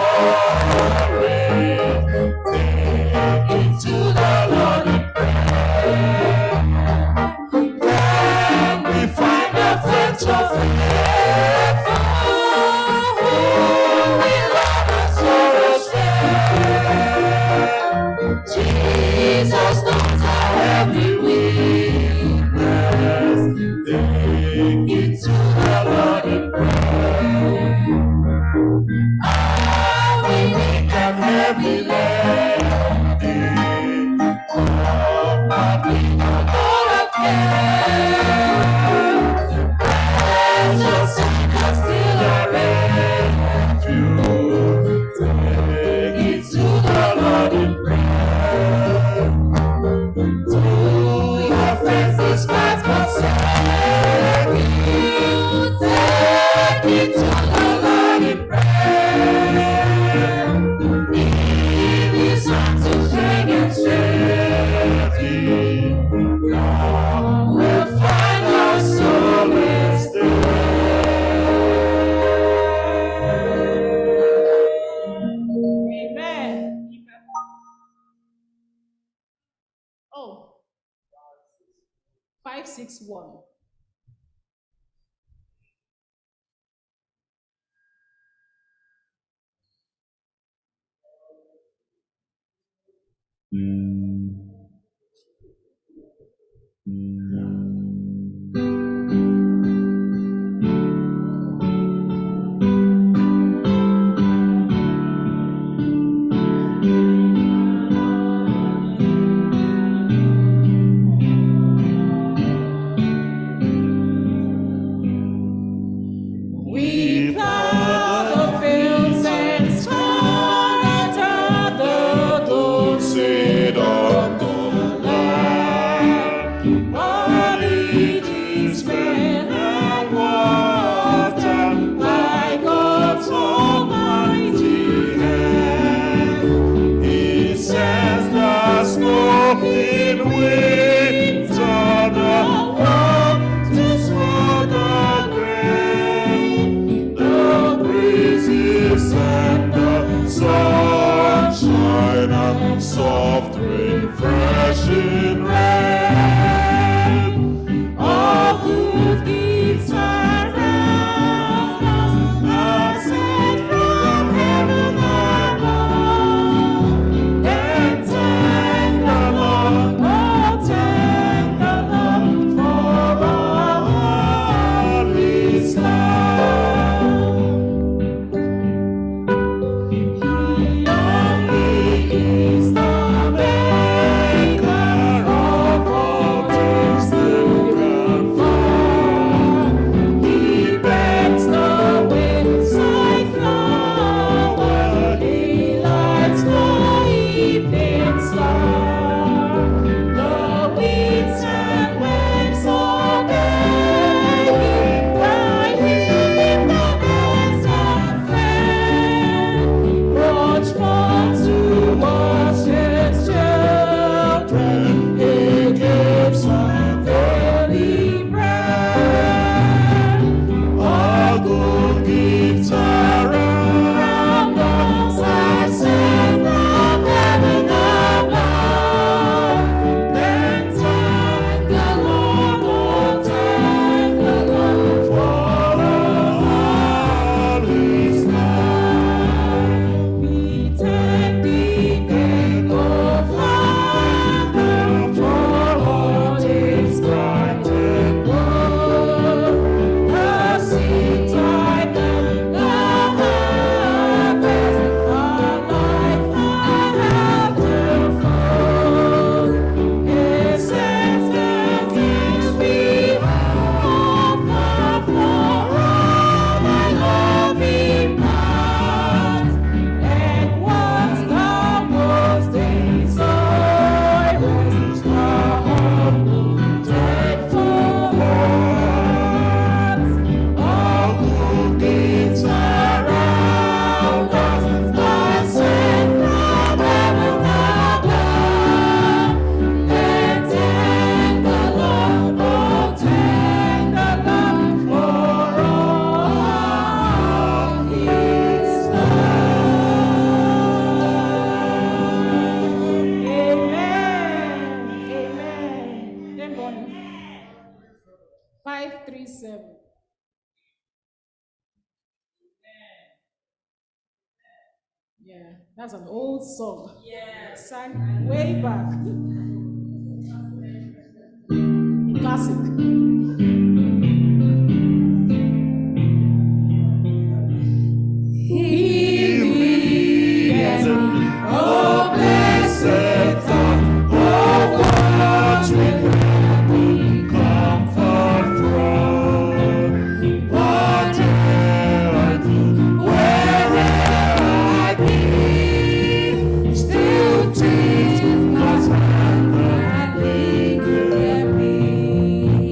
[SPEAKER 19] Take it to the Lord in prayer.
[SPEAKER 21] Oh, 561. We plow the fields and scatter the good seed of the land. But it is fed and watered by God's almighty hand. He sends the snow in winter, the warm to snow the and the sunshine and soft refreshing rain. All good gifts around us are sent from heaven above. And thank the Lord, oh thank the Lord for all His love. Yeah, that's an old song. Yeah. Sang way back. Classic. Oh, blessed God, oh, watch me when we comfort from. Whatever I do, wherever I be, still take God's hand and lead me.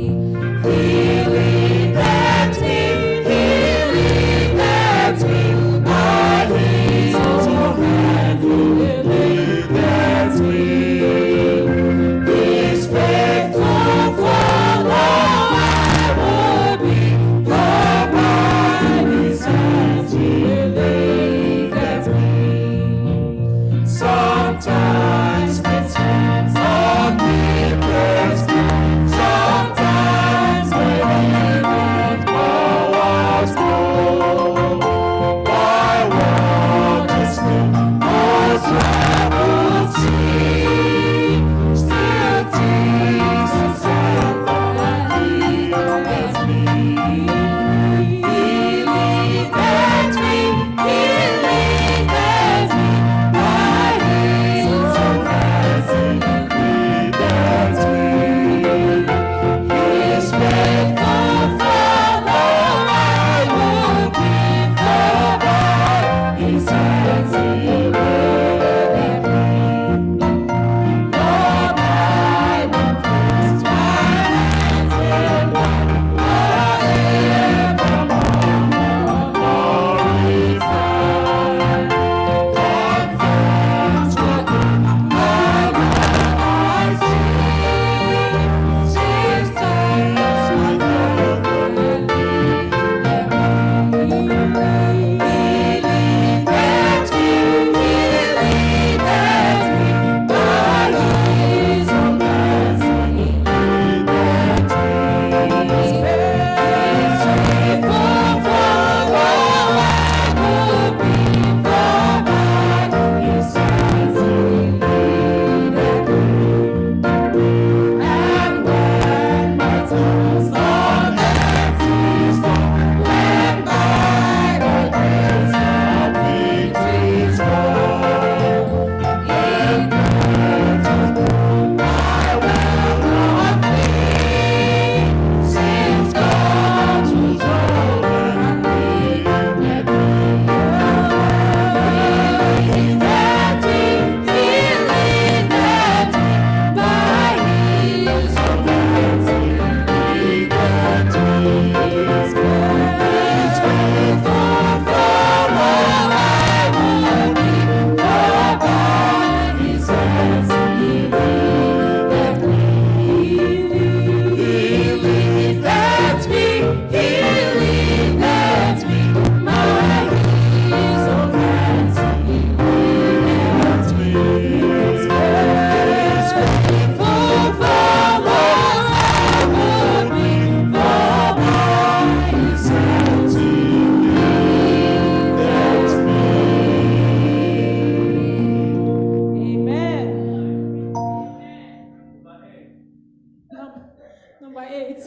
[SPEAKER 21] Number 8.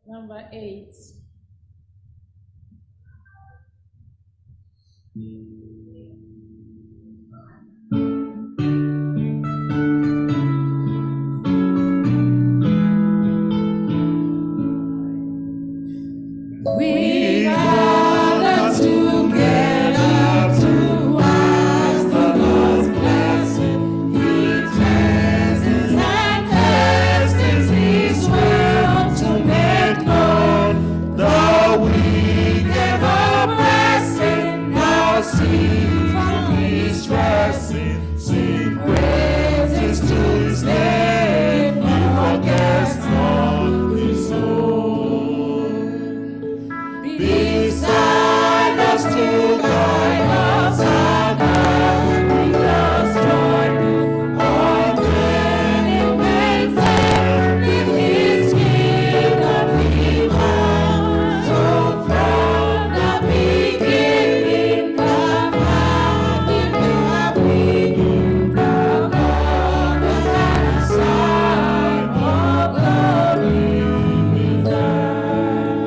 [SPEAKER 21] Number 8.
[SPEAKER 19] We gather together to ask the Lord's blessing. He cleanses and testeth His will to make known the wicked oppressing. Now sing from His blessing, sing praises to His name. He forgets not His own. Beside us to guide us, our God, bring us joy. All then maintain with His kingdom divine. So from the beginning, the founding of we, the Father and Son, all glory is thine.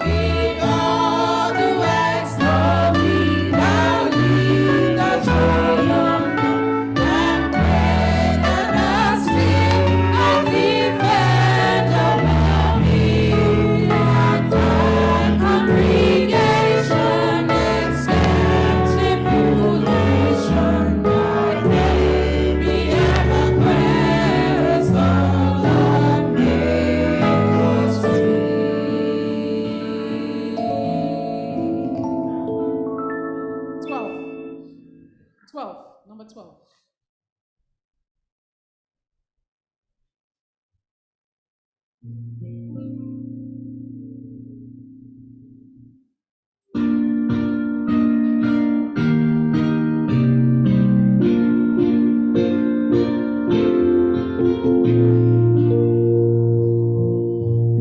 [SPEAKER 19] We all do extol Thee, Thou leader triumphant, and great and esteemed, and defender of me. And thy congregation extends tribulation, Thy name be ever praised, all our neighbors free.
[SPEAKER 21] 12. Number 12.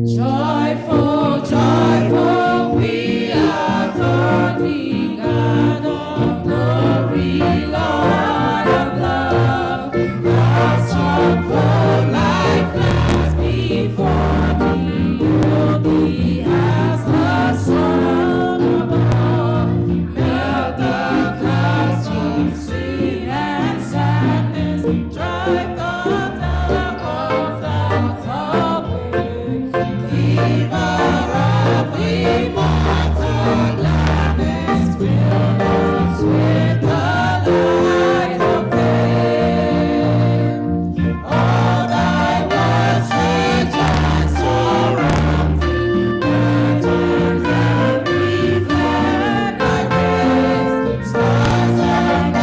[SPEAKER 19] Joyful, joyful, we adore Thee, God of glory, Lord of love. Our song for life lies before Thee, holy as the sun above. Melt the clouds of sin and sadness, drive the dark of clouds away. Giver of immortal gladness, fill us with the light of day. All Thy words rejoice surround Thee, lanterns and reflect Thy grace. Stars and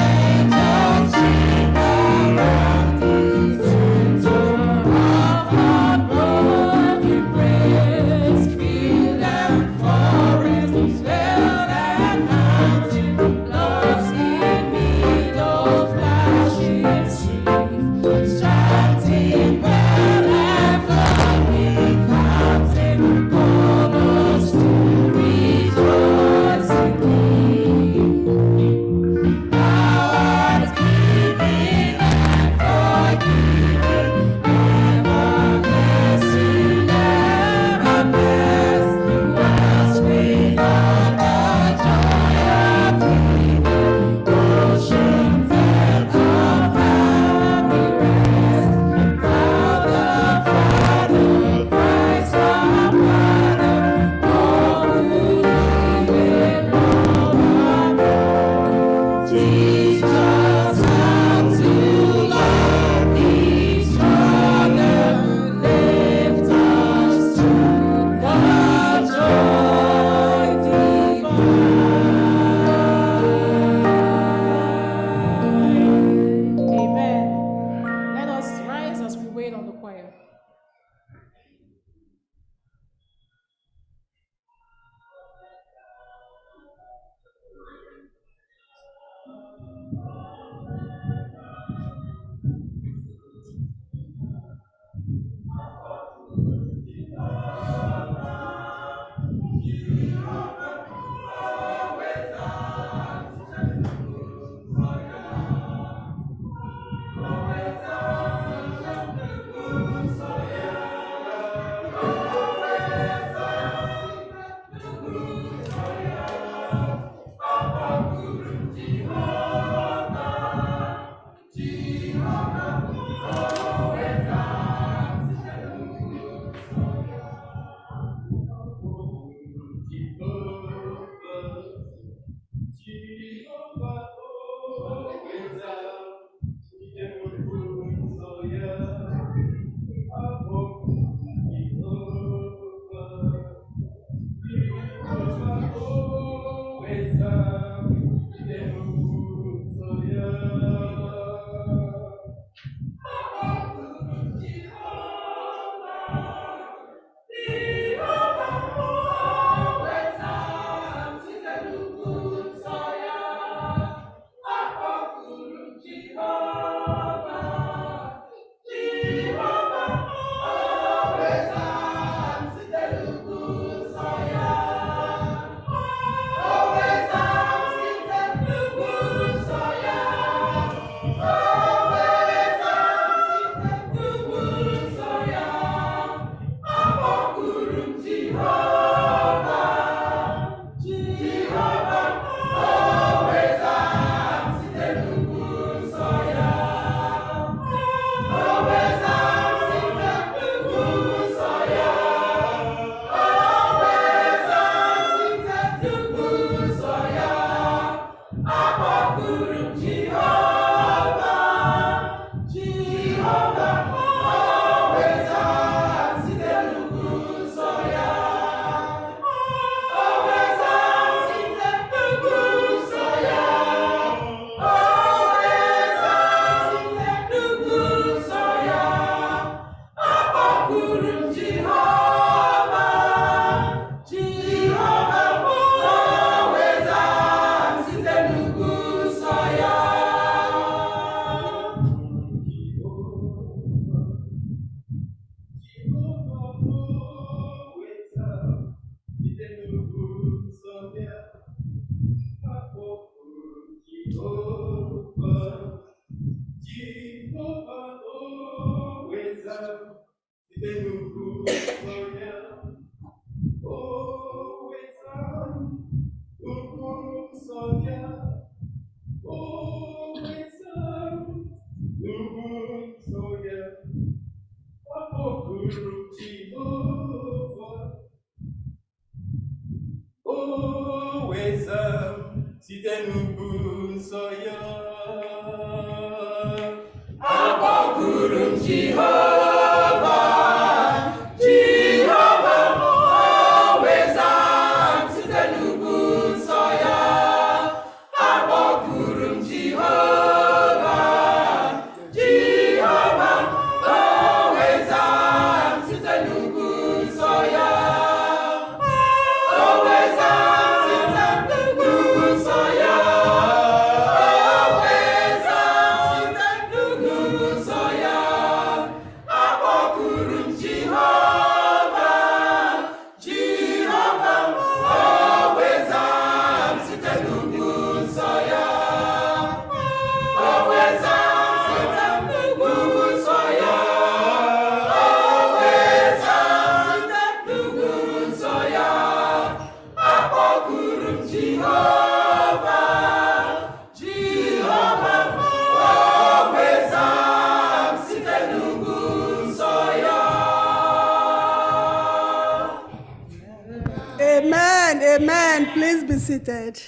[SPEAKER 4] Amen, amen. Please be seated.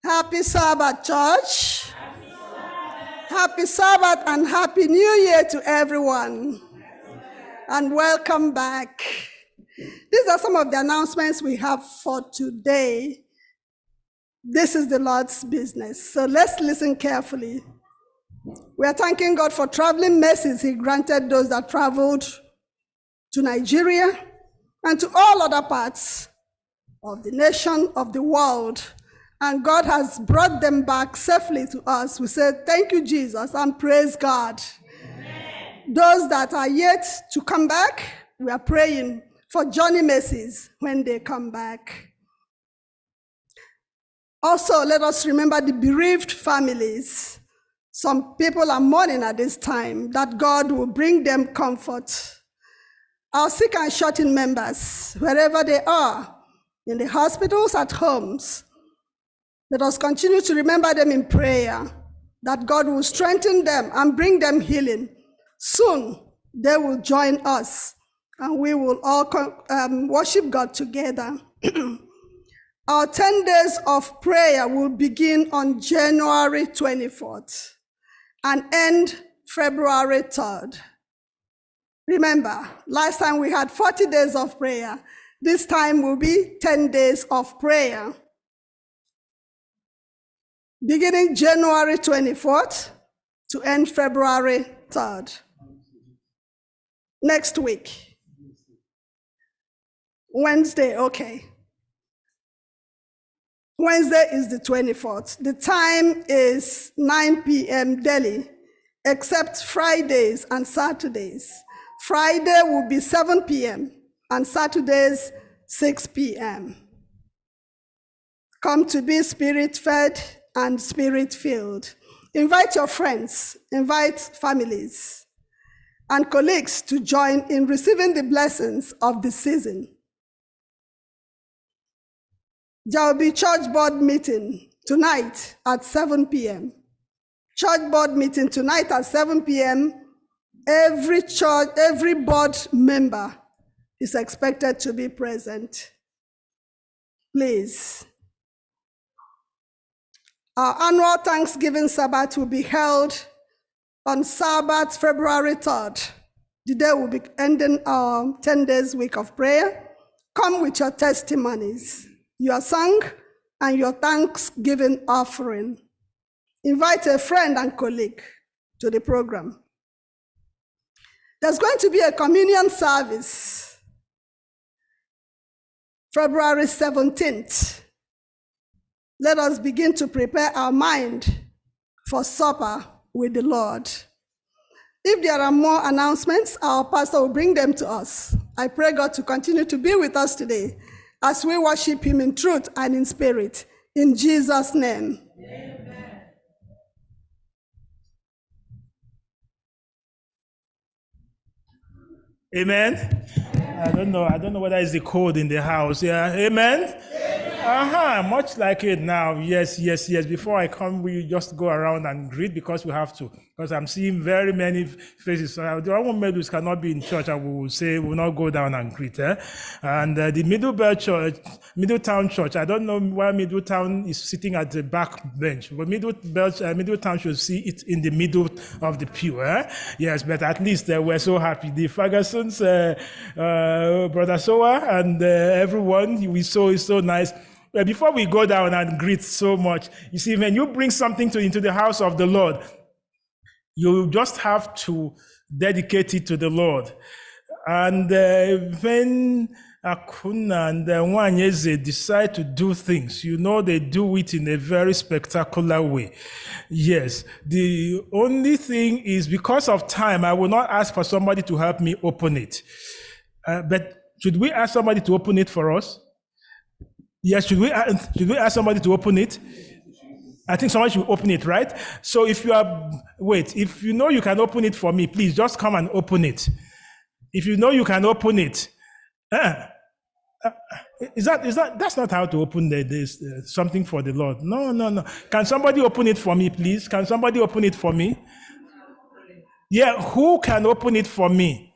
[SPEAKER 4] Happy Sabbath, church. Happy Sabbath and Happy New Year to everyone. And welcome back. These are some of the announcements we have for today. This is the Lord's business. So let's listen carefully. We are thanking God for traveling mercies He granted those that traveled to Nigeria and to all other parts of the nation, of the world. And God has brought them back safely to us. We say, thank you, Jesus, and praise God. Amen. Those that are yet to come back, we are praying for journey mercies when they come back. Also, let us remember the bereaved families. Some people are mourning at this time, that God will bring them comfort. Our sick and shut-in members, wherever they are, in the hospitals, at homes, let us continue to remember them in prayer, that God will strengthen them and bring them healing. Soon, they will join us, and we will all worship God together. Our 10 days of prayer will begin on January 24th and end February 3rd. Remember, last time we had 40 days of prayer. This time will be 10 days of prayer. Beginning January 24th to end February 3rd. Next week. Wednesday, okay. Wednesday is the 24th. The time is 9 p.m. daily, except Fridays and Saturdays. Friday will be 7 p.m. and Saturdays 6 p.m. Come to be spirit-fed and spirit-filled. Invite your friends, invite families and colleagues to join in receiving the blessings of the season. There will be church board meeting tonight at 7 p.m. Church board meeting tonight at 7 p.m. Every church, every board member is expected to be present. Please. Our annual Thanksgiving Sabbath will be held on Sabbath, February 3rd. The day will be ending our 10 days week of prayer. Come with your testimonies, your song, and your Thanksgiving offering. Invite a friend and colleague to the program. There's going to be a communion service, February 17th. Let us begin to prepare our mind for supper with the Lord. If there are more announcements, our pastor will bring them to us. I pray God to continue to be with us today as we worship him in truth and in spirit. In Jesus' name. Amen.
[SPEAKER 13] Amen. I don't know whether it's the code in the house. Yeah. Amen. Much like it now. Yes. Before I come, we just go around and greet because we have to. Because I'm seeing very many faces. So the one members cannot be in church, I will say we will not go down and greet. And the Middletown Church, I don't know why Middletown is sitting at the back bench, but Middletown should see it in the middle of the pew. Yes, but at least we're so happy. The Ferguson's, Brother Soa, and everyone we saw is so nice. But before we go down and greet so much, you see, when you bring something into the house of the Lord, you just have to dedicate it to the Lord. And when Akuna and Wanyeze decide to do things, they do it in a very spectacular way. Yes, the only thing is because of time, I will not ask for somebody to help me open it. But should we ask somebody to open it for us? Yes, should we ask somebody to open it? I think someone should open it, right? So if if you know you can open it for me, please just come and open it. If you know you can open it, that's not how to open this something for the Lord. No. Can somebody open it for me, please? Can somebody open it for me? Yeah, who can open it for me?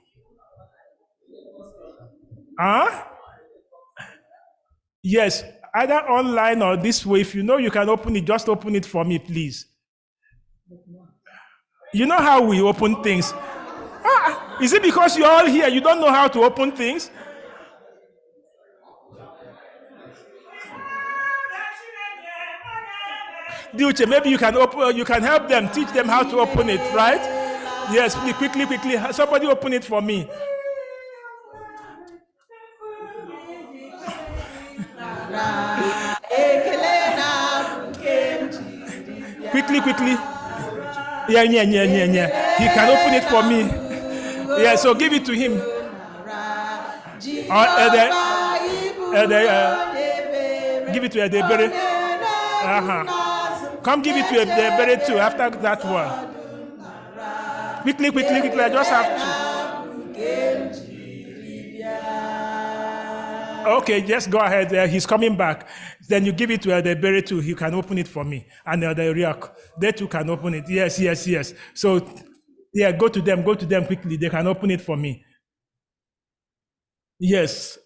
[SPEAKER 13] Yes, either online or this way. If you know you can open it, just open it for me, please. You know how we open things. Is it because you're all here, you don't know how to open things? Duce, maybe you can help them, teach them how to open it, right? Yes, quickly. Somebody open it for me. Quickly. Yeah. He can open it for me. Yeah, so give it to him. Give it to Edebere. Come give it to Edebere too after that one. Quickly. I just have to. Okay, just go ahead. He's coming back. Then you give it to Edebere too. He can open it for me. And the Riak, they too can open it. Yes. So, yeah, go to them quickly. They can open it for me. Yes.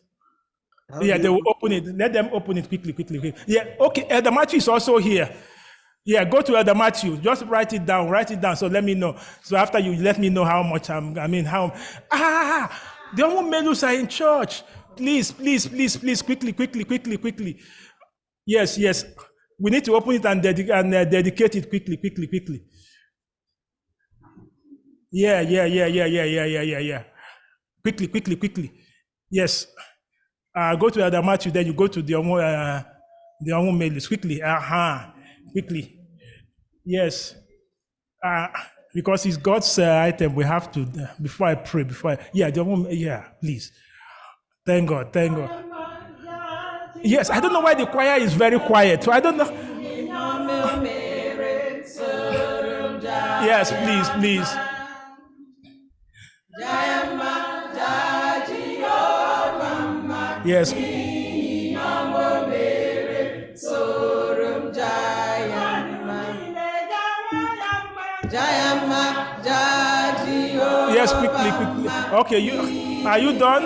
[SPEAKER 18] How
[SPEAKER 13] Yeah,
[SPEAKER 18] do
[SPEAKER 13] they
[SPEAKER 18] you
[SPEAKER 13] will open it. Let them open it quickly, quickly, quickly. Yeah, okay. Elder Matthew is also here. Yeah, go to Elder Matthew. Just write it down. Write it down. So let me know. So after you let me know how much how. The Melus are in church. Please, please, please, please, quickly, quickly, quickly, quickly. Yes, yes. We need to open it and, dedicate it quickly, quickly, quickly. Yeah, yeah, yeah, yeah, yeah, yeah, yeah, yeah, yeah. Quickly, quickly, quickly. Yes. Go to Elder Matthew, then you go to the Melus quickly. Quickly. Yes. Because it's God's item, we have to, before I pray, please. Thank God, thank God. Yes, I don't know why the choir is very quiet. So I don't know. Yes, please, please. Yes. Yes, quickly, quickly. Okay, are you done?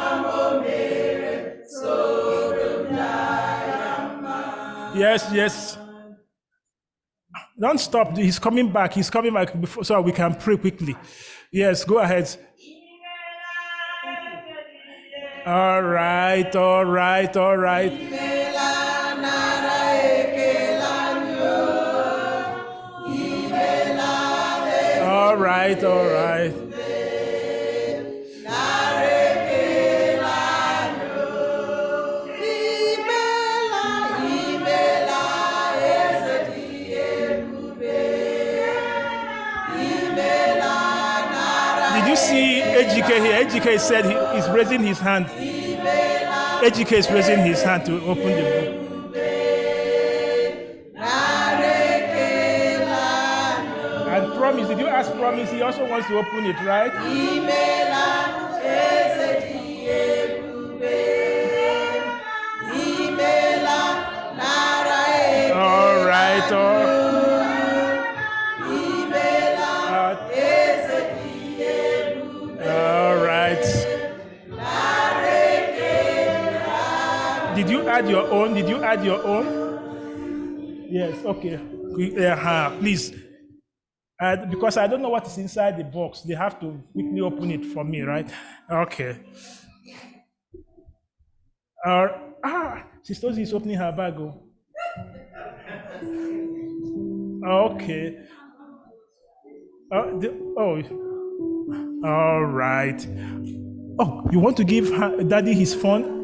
[SPEAKER 13] Yes, yes. Don't stop. He's coming back. He's coming back before, so we can pray quickly. Yes, go ahead. All right, all right, all right. All right, all right. Did you see AGK here? AGK said he's raising his hand. AGK is raising his hand to open the book. And Promise, did you ask Promise? He also wants to open it, right? All right, all right. Did you add your own? Did you add your own? Yes, okay. Please. Because I don't know what is inside the box. They have to quickly open it for me, right? Okay. Sister is opening her bag. Okay. All right. Oh, you want to give Daddy his phone?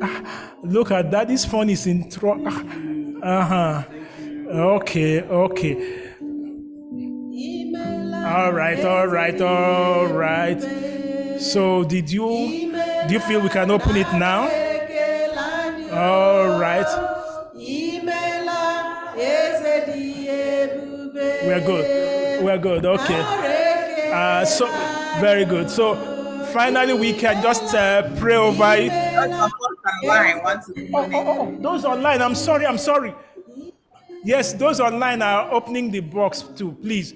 [SPEAKER 13] Look at Daddy's phone is in trouble. Okay, okay. All right, all right, all right. So do you feel we can open it now? All right. We're good. We're good. Okay. So very good. So finally, we can just pray over it. Those online. I'm sorry. Yes, those online are opening the box too. Please.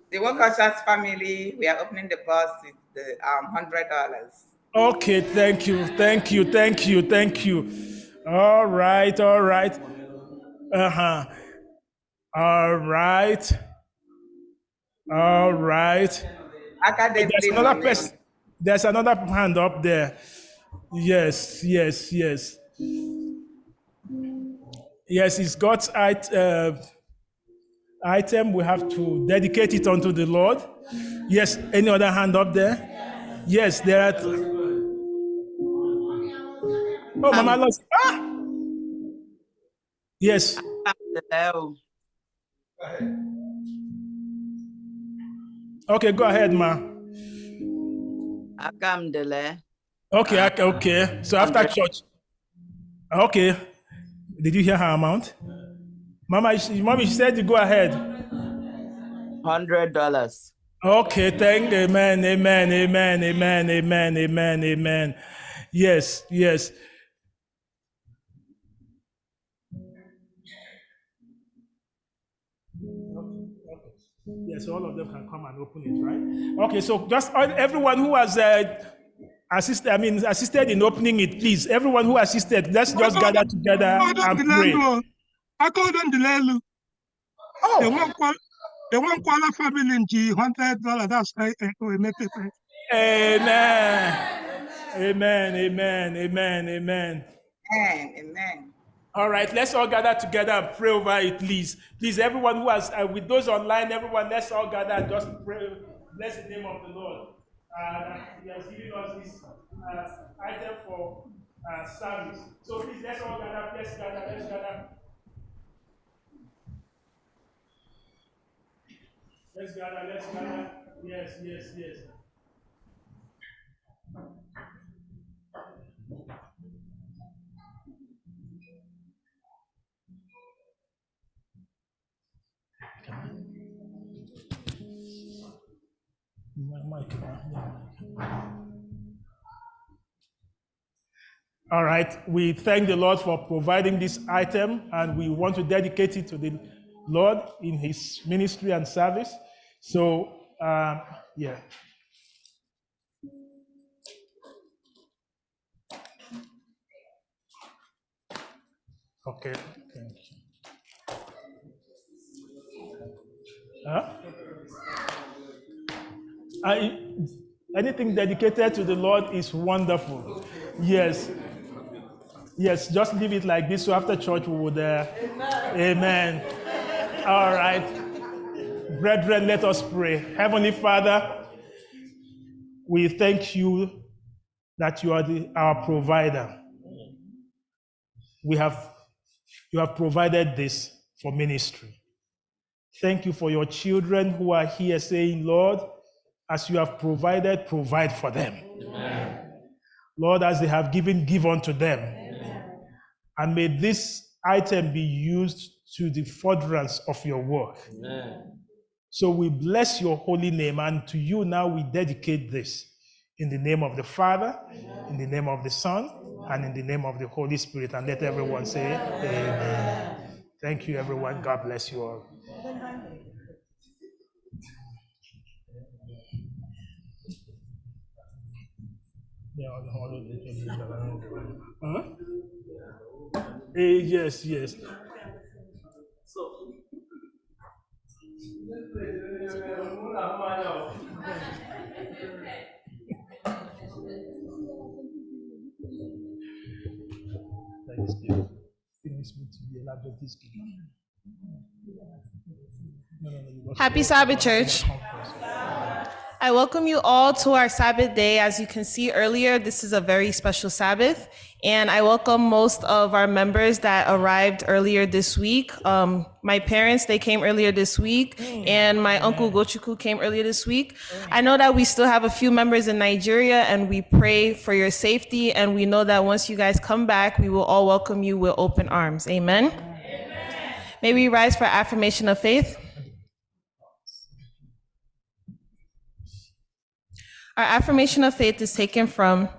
[SPEAKER 14] The Worker Church family, we are opening the box with the $100.
[SPEAKER 13] Okay, thank you. All right. All right. There's another person. There's another hand up there. Yes. Yes, it's God's item. We have to dedicate it unto the Lord. Yes, any other hand up there? Yes, there are. Oh, Mama lost. Yes. Okay, go ahead, Ma. Okay. So after church. Okay. Did you hear her amount? Mommy, she said to go ahead.
[SPEAKER 11] $100.
[SPEAKER 13] Okay, amen. Yes. Yes, all of them can come and open it, right? Okay, so just everyone who has assisted in opening it, please. Everyone who assisted, let's just gather together and pray.
[SPEAKER 16] I called on the Lelu. They won't call a family in $100. That's right. We make it.
[SPEAKER 13] Amen. Amen. Amen. Amen. Amen.
[SPEAKER 14] Amen.
[SPEAKER 13] All right, let's all gather together and pray over it, please. Please, everyone who has, with those online, everyone, let's all gather and just pray. Bless the name of the Lord. He has given us this item for service. So please, let's all gather. Let's gather. Let's gather. Let's gather. Let's gather. Yes, yes, yes. All right, we thank the Lord for providing this item, and we want to dedicate it to the Lord in his ministry and service. So, yeah. Okay, thank you. Anything dedicated to the Lord is wonderful. Yes. Yes, just leave it like this. So after church, we would. Amen. All right. Brethren, let us pray. Heavenly Father, we thank you that you are our provider. You have provided this for ministry. Thank you for your children who are here saying, Lord, as you have provided, provide for them. Amen. Lord, as they have given, give unto them. Amen. And may this item be used to the furtherance of your work. Amen. So we bless your holy name, and to you now we dedicate this in the name of the Father, in the name of the Son, and in the name of the Holy Spirit. And let everyone say, Amen. Thank you, everyone. God bless you all. Huh? Yes, yes.
[SPEAKER 17] Happy Sabbath, church. I welcome you all to our Sabbath day. As you can see earlier, this is a very special Sabbath, and I welcome most of our members that arrived earlier this week. My parents, they came earlier this week, and my uncle Gochuku came earlier this week. I know that we still have a few members in Nigeria, and we pray for your safety, and we know that once you guys come back, we will all welcome you with open arms. Amen. Amen. May we rise for affirmation of faith. Our affirmation of faith is taken from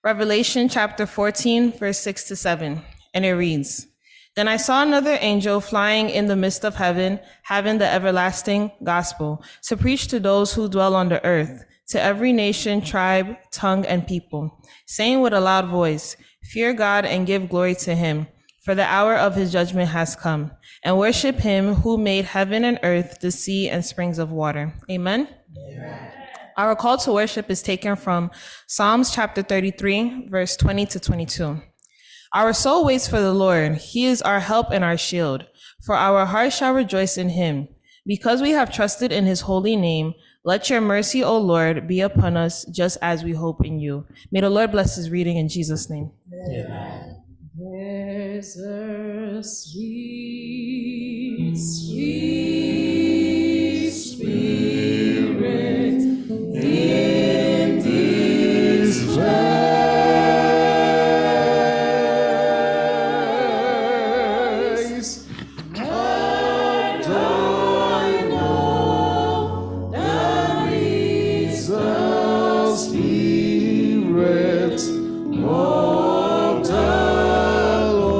[SPEAKER 17] Revelation chapter 14, verse 6-7, and it reads, Then I saw another angel flying in the midst of heaven, having the everlasting gospel, to preach to those who dwell on the earth, to every nation, tribe, tongue, and people, saying with a loud voice, Fear God and give glory to him, for the hour of his judgment has come, and worship him who made heaven and earth, the sea, and springs of water. Amen. Amen. Our call to worship is taken from Psalms chapter 33, verse 20-22. Our soul waits for the Lord. He is our help and our shield. For our heart shall rejoice in him. Because we have trusted in his holy name, let your mercy, O Lord, be upon us, just as we hope in you. May the Lord bless his reading in Jesus' name. Amen.
[SPEAKER 22] There's a sweet, sweet spirit in this place, and I know there is a spirit of the Lord.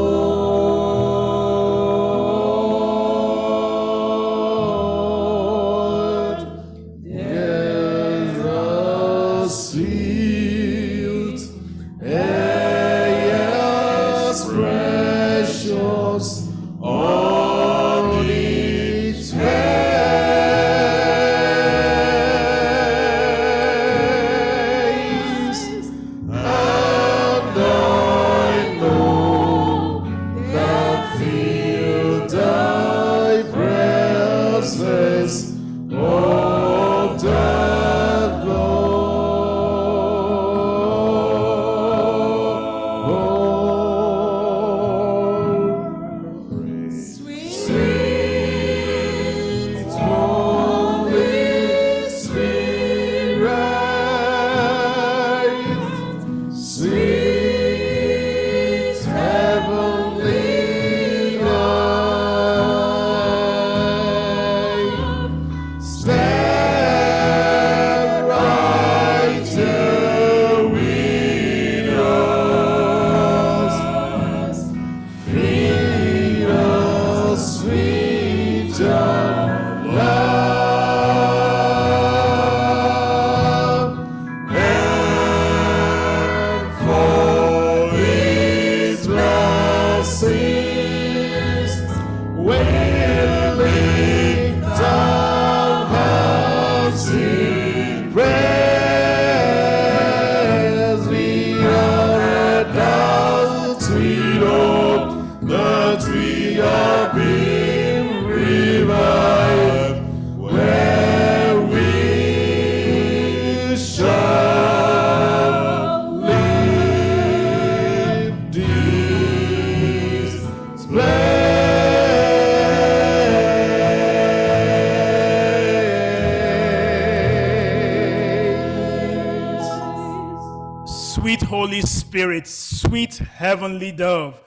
[SPEAKER 13] sweet Holy Spirit, sweet heavenly dove,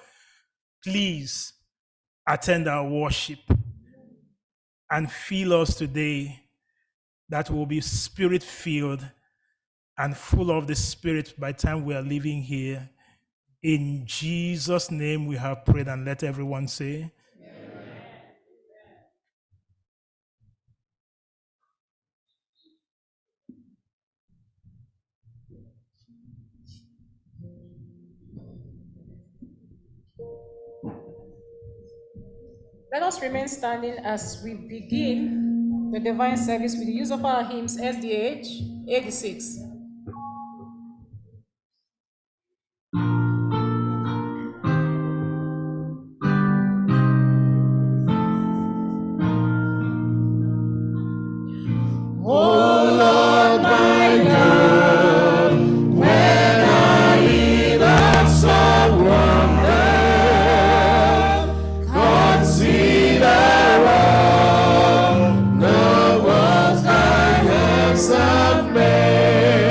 [SPEAKER 13] please attend our worship and fill us today, that we'll be spirit-filled and full of the Spirit by the time we are leaving here. In Jesus' name we have prayed, and let everyone say,
[SPEAKER 6] Let us remain standing as we begin the divine service with the use of our hymns SDA 86.
[SPEAKER 19] Oh Lord, my God, when I hear that song wonder, consider all the works thy hands have made.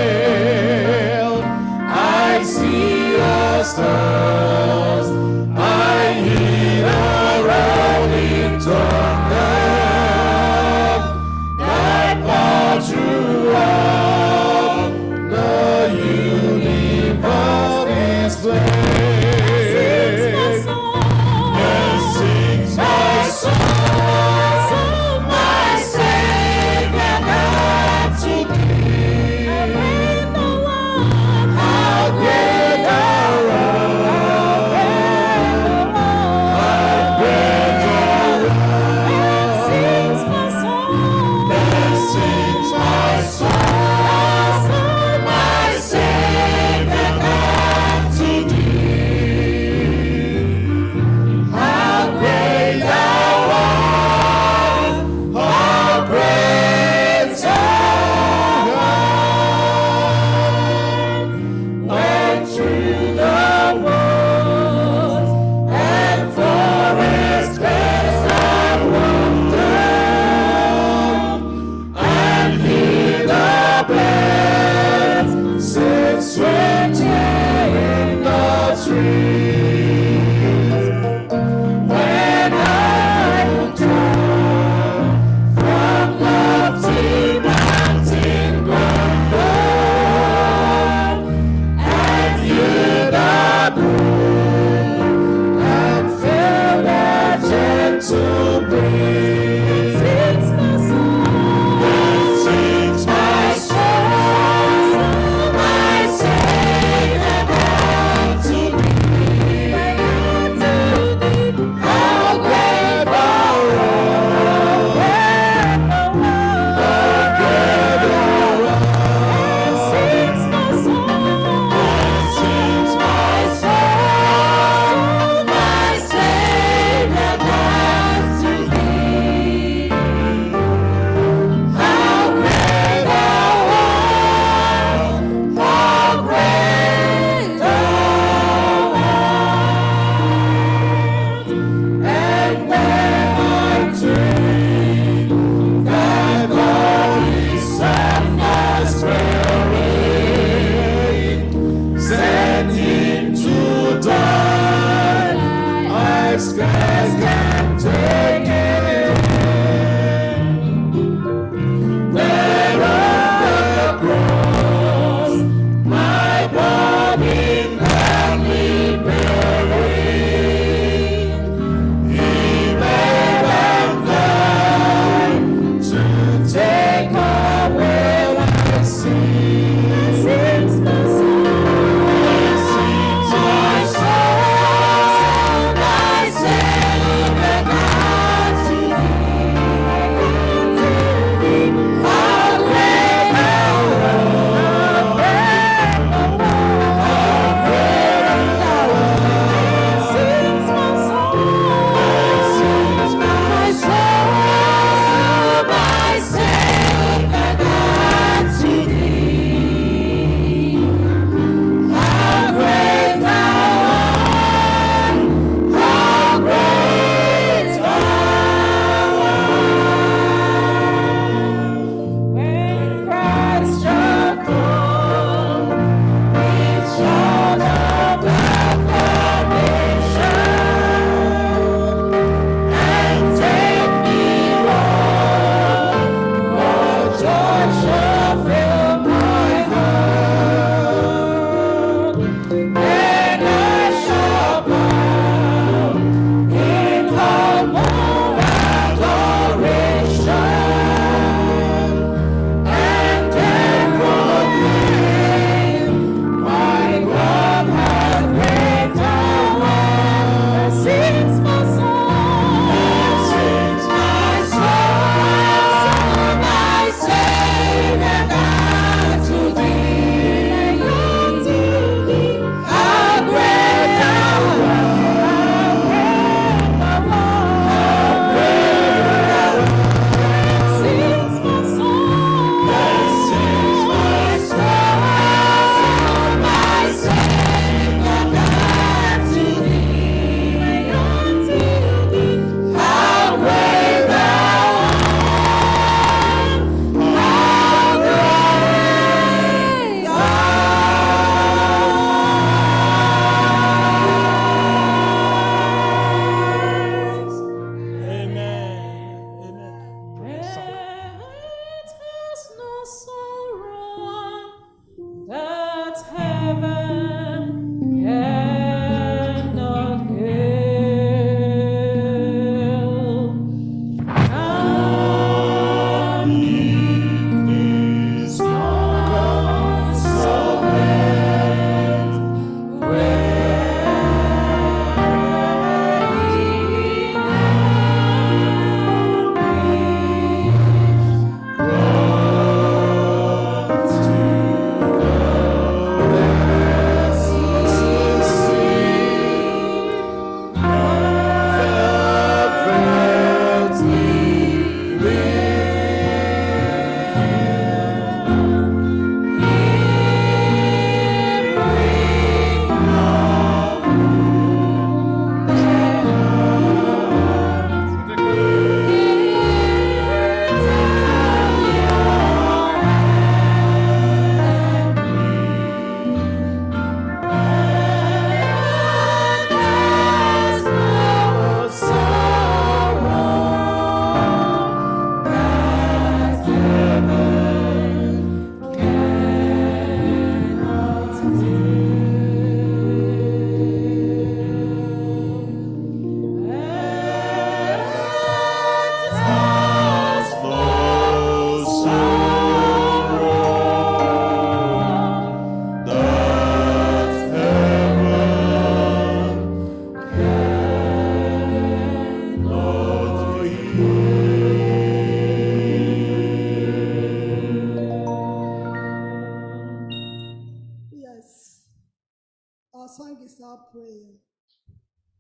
[SPEAKER 4] our prayer.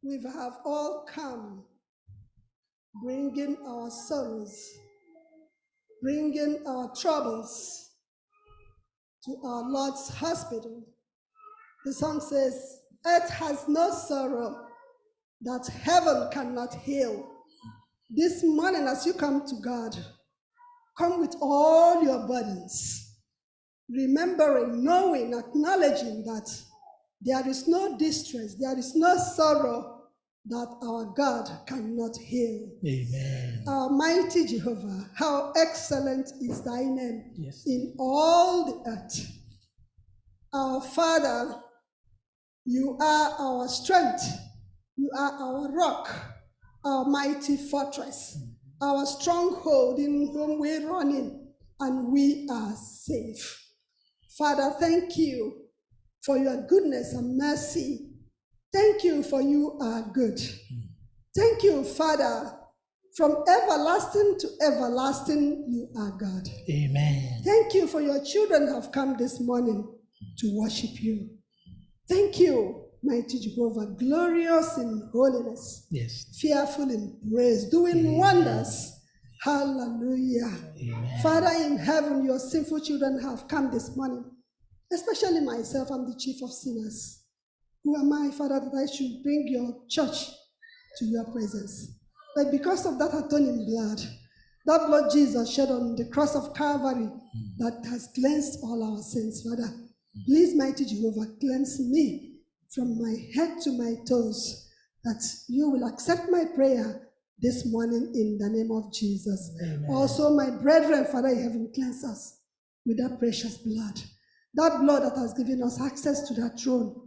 [SPEAKER 4] We have all come, bringing our sorrows, bringing our troubles to our Lord's hospital. The song says, earth has no sorrow that heaven cannot heal. This morning, as you come to God, come with all your burdens, remembering, knowing, acknowledging that there is no distress, there is no sorrow that our God cannot heal.
[SPEAKER 13] Amen.
[SPEAKER 4] Our mighty Jehovah, how excellent is thy name
[SPEAKER 13] Yes.
[SPEAKER 4] in all the earth. Our Father, you are our strength, you are our rock, our mighty fortress, our stronghold in whom we run in, and we are safe. Father, thank you for your goodness and mercy. Thank you for you are good. Thank you, Father, from everlasting to everlasting, you are God.
[SPEAKER 13] Amen.
[SPEAKER 4] Thank you for your children have come this morning to worship you. Thank you, mighty Jehovah, glorious in holiness,
[SPEAKER 13] Yes.
[SPEAKER 4] fearful in praise, doing wonders. Hallelujah.
[SPEAKER 13] Amen.
[SPEAKER 4] Father in heaven, your sinful children have come this morning, especially myself. I'm the chief of sinners. Who am I, Father, that I should bring your church to your presence? But because of that atoning blood, that blood Jesus shed on the cross of Calvary that has cleansed all our sins, Father, please, mighty Jehovah, cleanse me from my head to my toes, that you will accept my prayer this morning in the name of Jesus.
[SPEAKER 13] Amen.
[SPEAKER 4] Also, my brethren, Father in heaven, cleanse us with that precious blood, that blood that has given us access to that throne,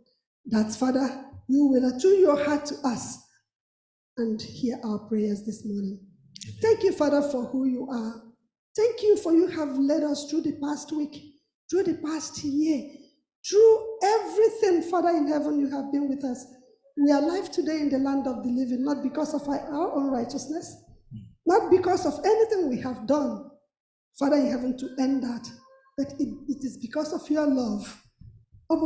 [SPEAKER 4] that, Father, you will attune your heart to us and hear our prayers this morning. Amen. Thank you, Father, for who you are. Thank you for you have led us through the past week, through the past year, through everything, Father in heaven, you have been with us. We are alive today in the land of the living, not because of our own righteousness, not because of anything we have done, Father in heaven, to end that, but it is because of your love. Of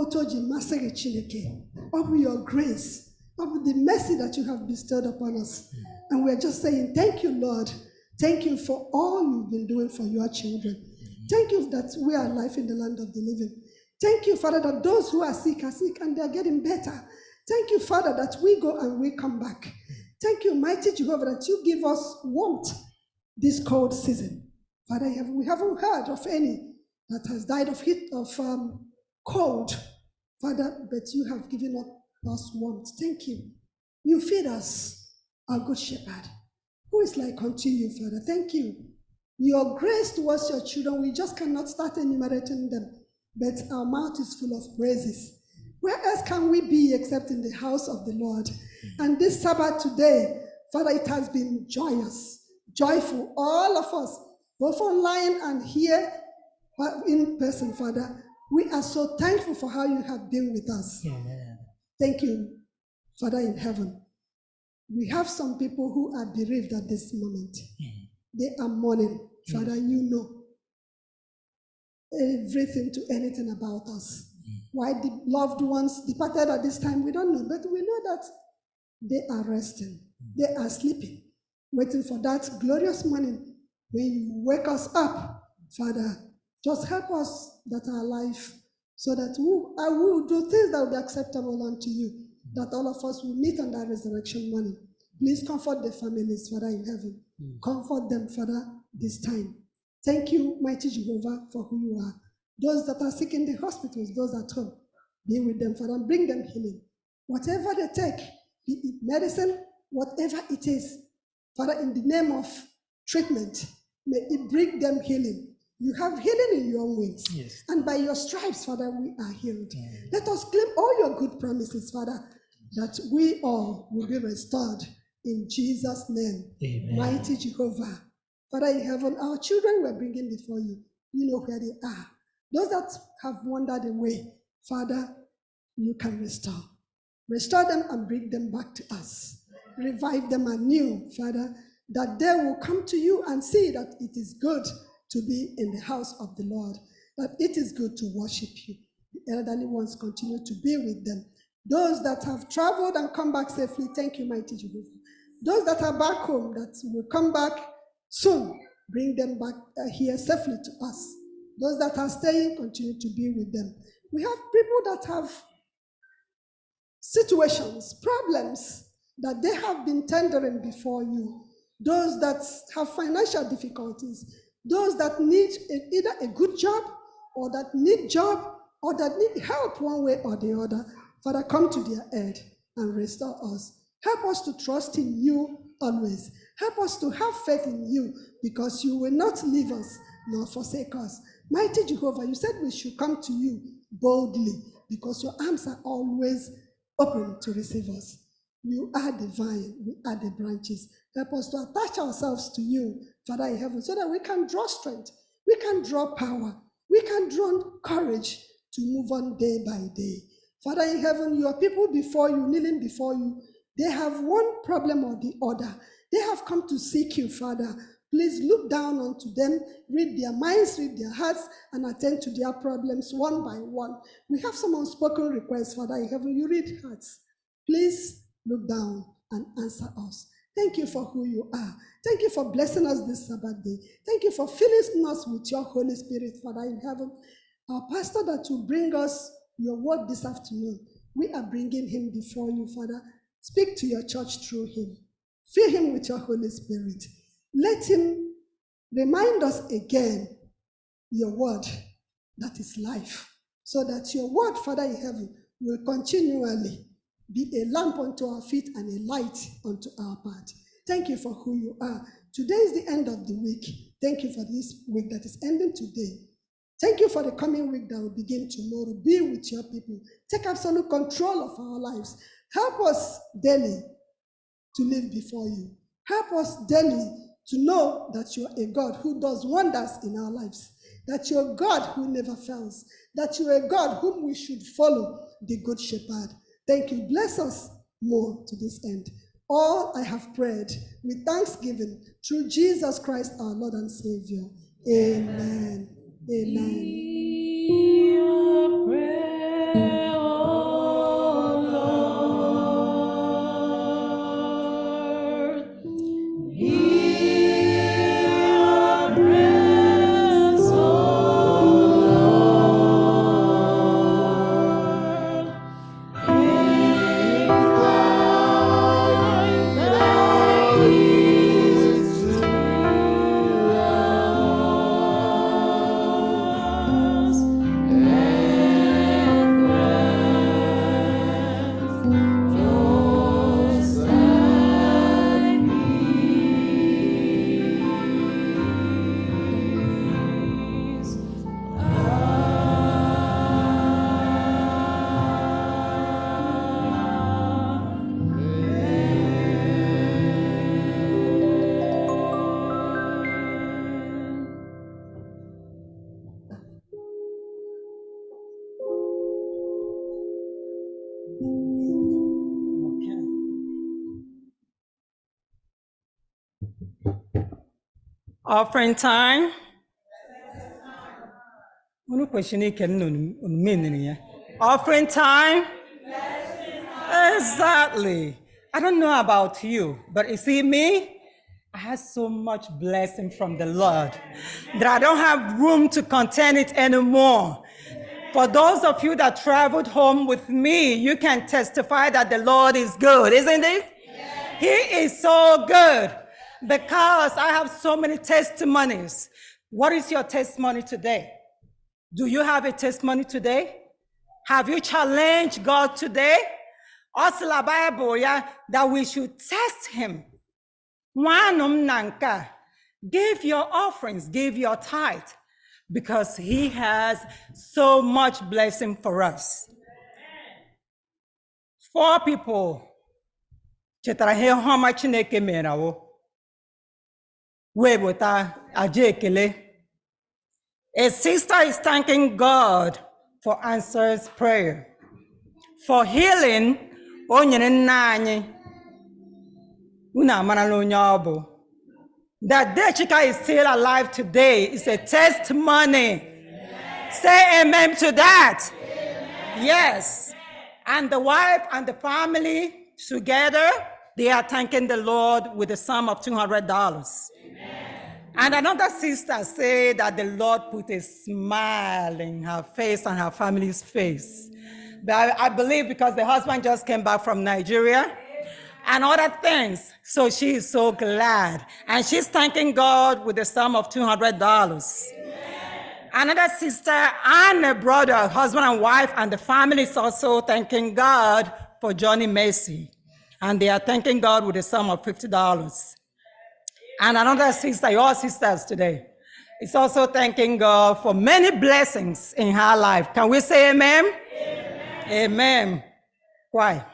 [SPEAKER 4] your grace, of the mercy that you have bestowed upon us. And we're just saying, thank you, Lord. Thank you for all you've been doing for your children. Thank you that we are alive in the land of the living. Thank you, Father, that those who are sick and they're getting better. Thank you, Father, that we go and we come back. Thank you, mighty Jehovah, that you give us warmth this cold season. Father, we haven't heard of any that has died of heat, of cold, Father, but you have given us warmth. Thank you. You feed us, our good shepherd. Who is like unto you, Father? Thank you. Your grace towards your children, we just cannot start enumerating them, but our mouth is full of praises. Where else can we be except in the house of the Lord? And this Sabbath today, Father, it has been joyous, joyful, all of us, both online and here in person, Father. We are so thankful for how you have been with us.
[SPEAKER 13] Amen.
[SPEAKER 4] Thank you, Father in heaven. We have some people who are bereaved at this moment. They are mourning. Father, you know everything to anything about us. Why the loved ones departed at this time, we don't know, but we know that they are resting. They are sleeping, waiting for that glorious morning when you wake us up, Father. Just help us that are alive so that we will do things that will be acceptable unto you, that all of us will meet on that resurrection morning. Please comfort the families, Father in heaven. Comfort them, Father, this time. Thank you, mighty Jehovah, for who you are. Those that are sick in the hospitals, those at home, be with them, Father, and bring them healing. Whatever they take, be it medicine, whatever it is, Father, in the name of treatment, may it bring them healing. You have healing in your wings.
[SPEAKER 13] Yes.
[SPEAKER 4] And by your stripes, Father, we are healed. Let us claim all your good promises, Father, that we all will be restored in Jesus' name.
[SPEAKER 13] Amen.
[SPEAKER 4] Mighty Jehovah. Father in heaven, our children we're bringing before you. You know where they are. Those that have wandered away, Father, you can restore. Restore them and bring them back to us. Revive them anew, Father, that they will come to you and see that it is good to be in the house of the Lord, that it is good to worship you. The elderly ones continue to be with them. Those that have traveled and come back safely, thank you, mighty Jehovah. Those that are back home, that will come back soon, bring them back here safely to us. Those that are staying, continue to be with them. We have people that have situations, problems that they have been tendering before you. Those that have financial difficulties, those that need either a good job or that need job or that need help one way or the other. Father, come to their aid and restore us. Help us to trust in you always. Help us to have faith in you, because you will not leave us nor forsake us. Mighty Jehovah, you said we should come to you boldly, because your arms are always open to receive us. You are the vine, we are the branches. Help us to attach ourselves to you, Father in heaven, so that we can draw strength, we can draw power, we can draw courage to move on day by day. Father in heaven, your people before you, kneeling before you, they have one problem or the other. They have come to seek you, Father. Please look down onto them, read their minds, read their hearts, and attend to their problems one by one. We have some unspoken requests, Father in heaven. You read hearts. Please look down and answer us. Thank you for who you are. Thank you for blessing us this Sabbath day. Thank you for filling us with your Holy Spirit, Father in heaven. Our pastor that will bring us your word this afternoon, we are bringing him before you, Father. Speak to your church through him. Fill him with your Holy Spirit. Let him remind us again your word that is life, so that your word, Father in heaven, will continually be a lamp unto our feet and a light unto our path. Thank you for who you are. Today is the end of the week. Thank you for this week that is ending today. Thank you for the coming week that will begin tomorrow. Be with your people. Take absolute control of our lives. Help us daily to live before you. Help us daily to know that you're a God who does wonders in our lives, that you're a God who never fails, that you're a God whom we should follow, the Good Shepherd. Thank you. Bless us more to this end. All I have prayed with thanksgiving through Jesus Christ, our Lord and Savior. Amen. Amen.
[SPEAKER 2] Offering time. Offering time. Exactly. I don't know about you, but you see me, I have so much blessing from the Lord that I don't have room to contain it anymore. For those of you that traveled home with me, you can testify that the Lord is good, isn't he? Yes. He is so good, because I have so many testimonies. What is your testimony today? Do you have a testimony today? Have you challenged God today? Also, the Bible, that we should test him. Give your offerings, give your tithe, because he has so much blessing for us. 4 people. A sister is thanking God for answers prayer. For healing, that Dechika is still alive today is a testimony. Amen. Say amen to that. Amen. Yes. And the wife and the family together, they are thanking the Lord with a sum of $200. And another sister said that the Lord put a smile in her face and her family's face. But I believe because the husband just came back from Nigeria and other things. So she is so glad. And she's thanking God with a sum of $200. Another sister and a brother, husband and wife, and the family is also thanking God for Johnny Macy. And they are thanking God with a sum of $50. And another sister, your sisters today, is also thanking God for many blessings in her life. Can we say amen? Amen. Amen. Why?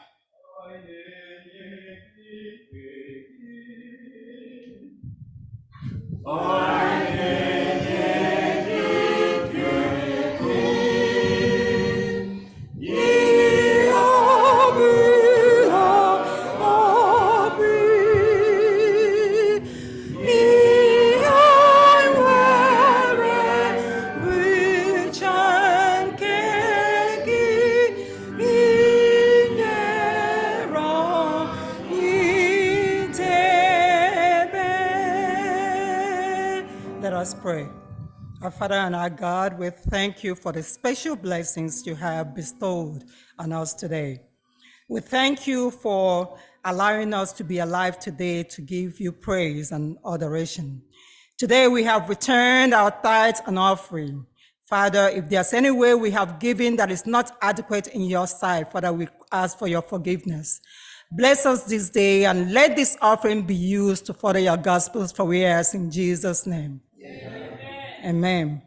[SPEAKER 2] Let us pray. Our Father and our God, we thank you for the special blessings you have bestowed on us today. We thank you for allowing us to be alive today to give you praise and adoration. Today we have returned our tithes and offering. Father, if there's any way we have given that is not adequate in your sight, Father, we ask for your forgiveness. Bless us this day and let this offering be used to further your gospels for we ask in Jesus' name. Amen.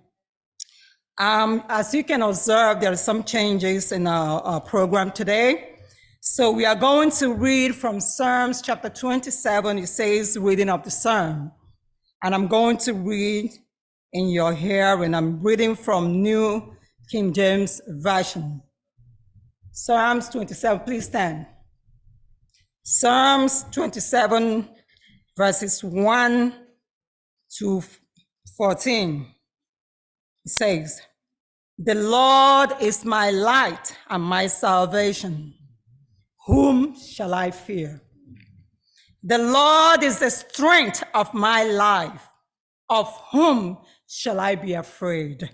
[SPEAKER 2] As you can observe, there are some changes in our program today. So we are going to read from Psalms chapter 27. It says reading of the Psalm. And I'm going to read in your hearing. I'm reading from New King James Version. Psalms 27, please stand. Psalms 27, verses 1 to 14. It says, "The Lord is my light and my salvation. Whom shall I fear? The Lord is the strength of my life. Of whom shall I be afraid?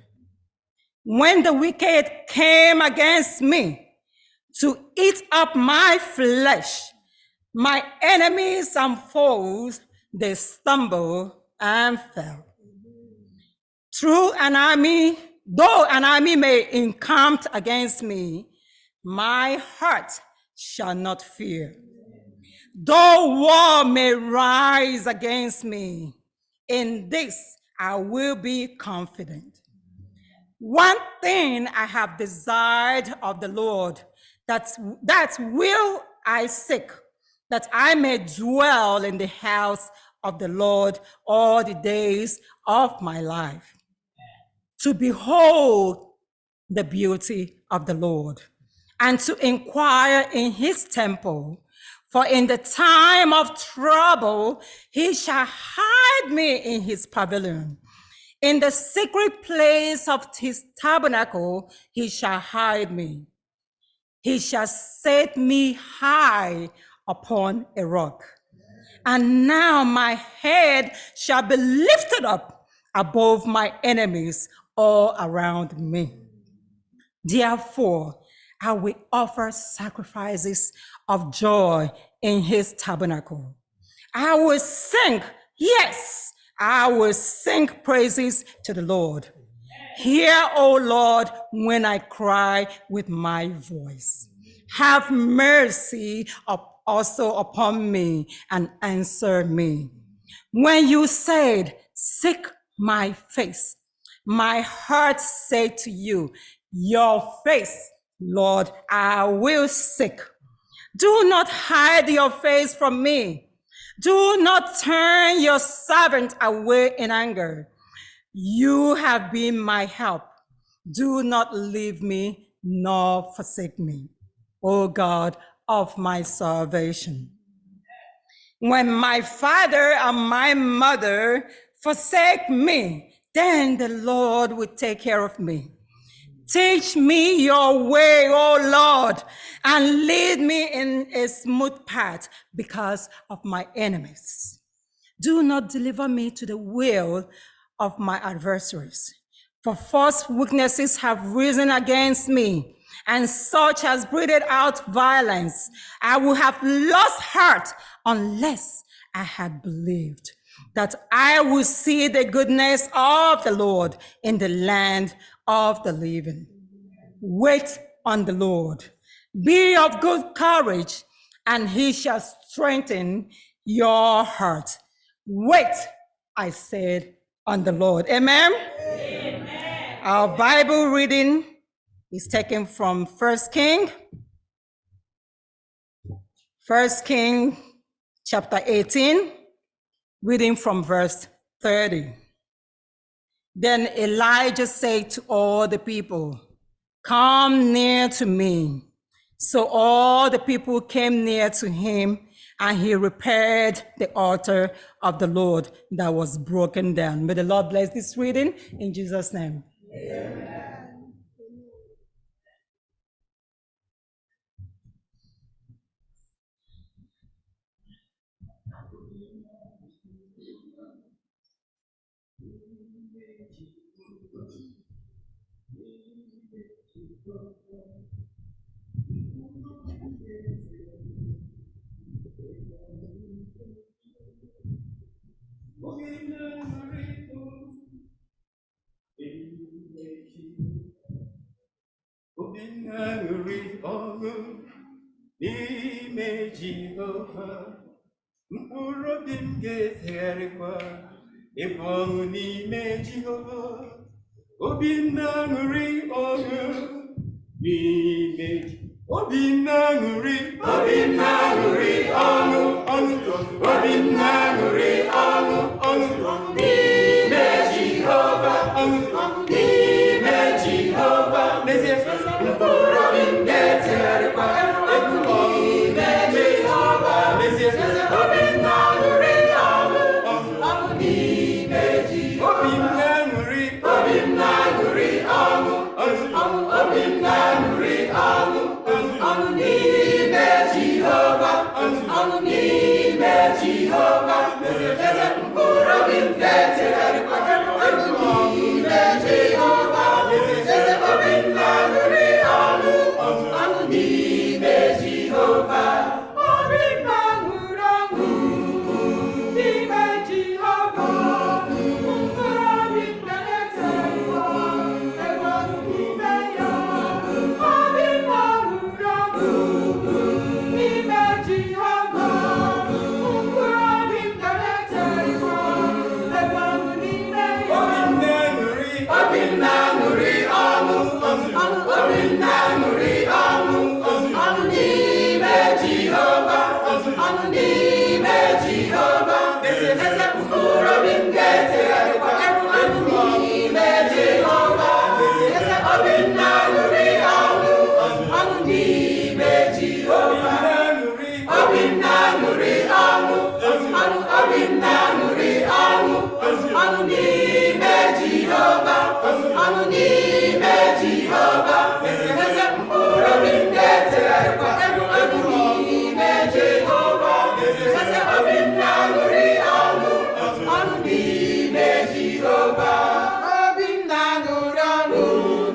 [SPEAKER 2] When the wicked came against me to eat up my flesh, my enemies and foes, they stumbled and fell. Though an army may encamp against me, my heart shall not fear. Though war may rise against me, in this I will be confident. One thing I have desired of the Lord, that will I seek, that I may dwell in the house of the Lord all the days of my life, to behold the beauty of the Lord, and to inquire in his temple. For in the time of trouble, he shall hide me in his pavilion. In the secret place of his tabernacle, he shall hide me. He shall set me high upon a rock. And now my head shall be lifted up above my enemies all around me. Therefore, I will offer sacrifices of joy in his tabernacle. I will sing, yes, I will sing praises to the Lord. Hear, O Lord, when I cry with my voice. Have mercy also upon me and answer me. When you said, seek my face, my heart said to you, your face, Lord, I will seek. Do not hide your face from me. Do not turn your servant away in anger. You have been my help. Do not leave me nor forsake me, O God of my salvation. When my father and my mother forsake me, then the Lord will take care of me. Teach me your way, O Lord, and lead me in a smooth path because of my enemies. Do not deliver me to the will of my adversaries, for false witnesses have risen against me, and such has breathed out violence. I would have lost heart unless I had believed that I would see the goodness of the Lord in the land of the living. Wait on the Lord. Be of good courage, and he shall strengthen your heart. Wait, I said, on the Lord. Amen? Amen. Our Bible reading is taken from 1 King chapter 18, reading from verse 30. Then Elijah said to all the people, "Come near to me." So all the people came near to him, and he repaired the altar of the Lord that was broken down. May the Lord bless this reading in Jesus' name. Amen.
[SPEAKER 7] N'ime Jehova, mkpụrụ obi m ga-etegharịkwa ịbụ ọṅụ n'ime Jehova. Obi m na-aṅụrị ọṅụ n'ime obi m na-aṅụrị ọṅụ ọṅụ obi m na-aṅụrị ọṅụ n'ime Jehova, n'ime Jehova. N'ezie, mkpụrụ obi m ga-etegharịkwa ịbụ ọṅụ n'ime Jehova. N'ezie, obi m na-aṅụrị ọṅụ n'ime Jehova. Obi m na-aṅụrị ọṅụ obi m na-aṅụrị ọṅụ n'ime Jehova, n'ime Jehova. Eze mkpụrụ obi m ga-etegharịkwa n'ime Jehova. Eze obi m na-aṅụrị ọṅụ n'ime Jehova. Obi m na-aṅụrị ọṅụ n'ime Jehova. Mkpụrụ obi m ga-etegharịkwa n'ime ya. Obi m na-aṅụrị ọṅụ n'ime Jehova. Mkpụrụ obi m ga-etegharịkwa n'ime ya. Obi m na-aṅụrị ọṅụ obi m na-aṅụrị ọṅụ n'ime Jehova, n'ime Jehova. Eze mkpụrụ obi m ga-etegharịkwa n'ime Jehova. Eze obi m na-aṅụrị ọṅụ n'ime Jehova. Obi m na-aṅụrị ọṅụ obi m na-aṅụrị ọṅụ n'ime Jehova, n'ime Jehova. Eze mkpụrụ obi m ga-etegharịkwa n'ime Jehova. Eze obi m na-aṅụrị ọṅụ n'ime Jehova. Obi m na-aṅụrị ọṅụ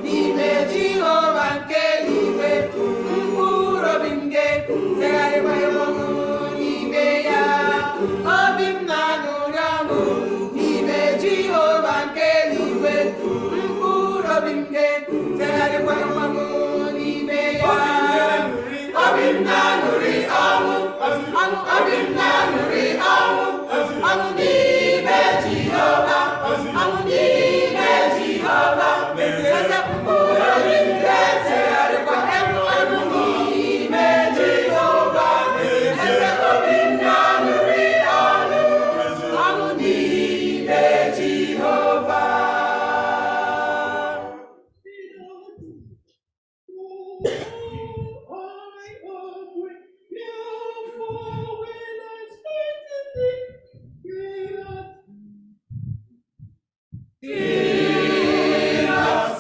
[SPEAKER 7] n'ime Jehova nke eluigwe. Mkpụrụ obi m ga-etegharịkwa ọṅụ n'ime ya. Obi m na-aṅụrị ọṅụ n'ime Jehova nke eluigwe. Mkpụrụ obi m ga-etegharịkwa ọṅụ n'ime ya. Obi m na-aṅụrị ọṅụ obi m na-aṅụrị ọṅụ n'ime Jehova, n'ime Jehova. Eze mkpụrụ obi m ga-etegharịkwa ọṅụ n'ime Jehova. Eze obi m na-aṅụrị ọṅụ n'ime Jehova. Feed us,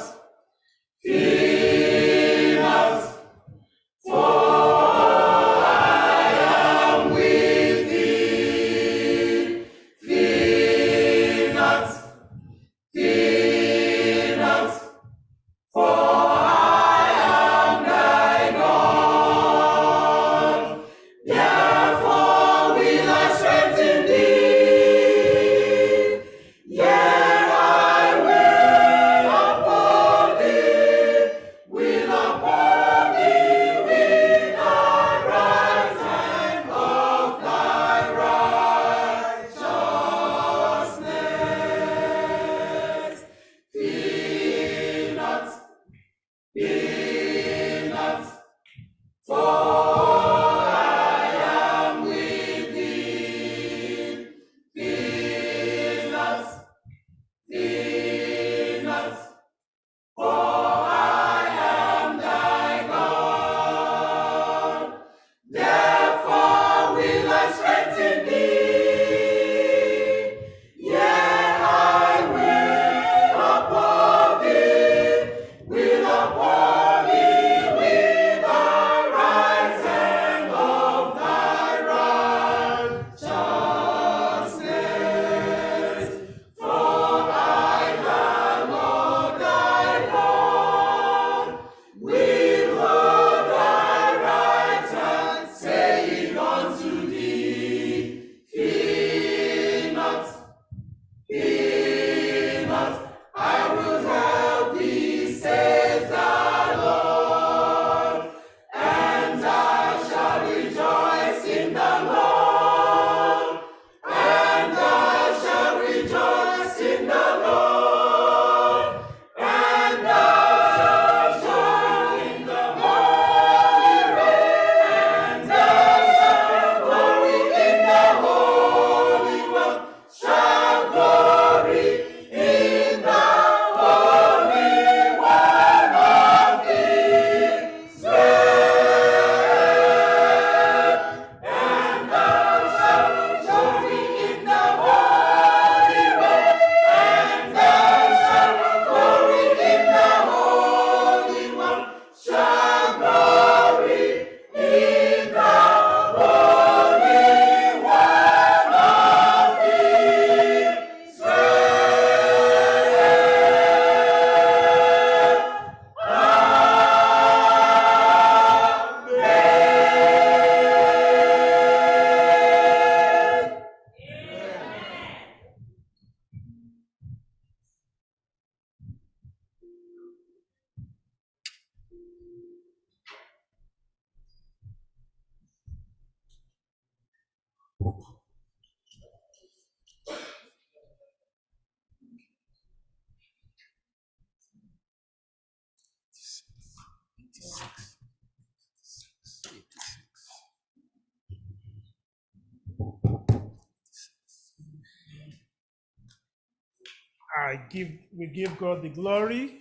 [SPEAKER 13] We give God the glory.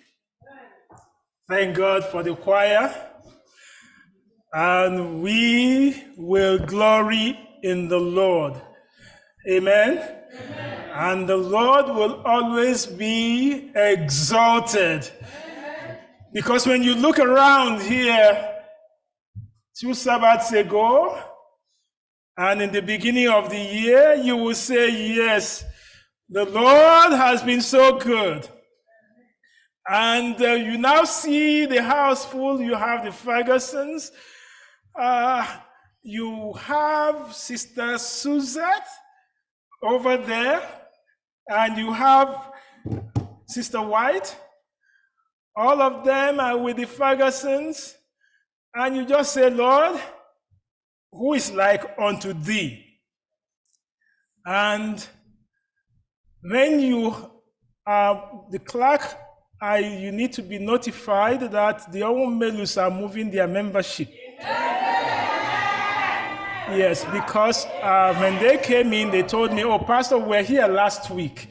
[SPEAKER 13] Thank God for the choir. And we will glory in the Lord. Amen. Amen. And the Lord will always be exalted. Amen. Because when you look around here, 2 Sabbaths ago, and in the beginning of the year, you will say, yes, the Lord has been so good. And you now see the house full. You have the Fergusons. You have Sister Suzette over there. And you have Sister White. All of them are with the Fergusons. And you just say, Lord, who is like unto thee? And when you are the clerk, you need to be notified that the Owomelus are moving their membership. Yes, because when they came in, they told me, oh, Pastor, we're here last week.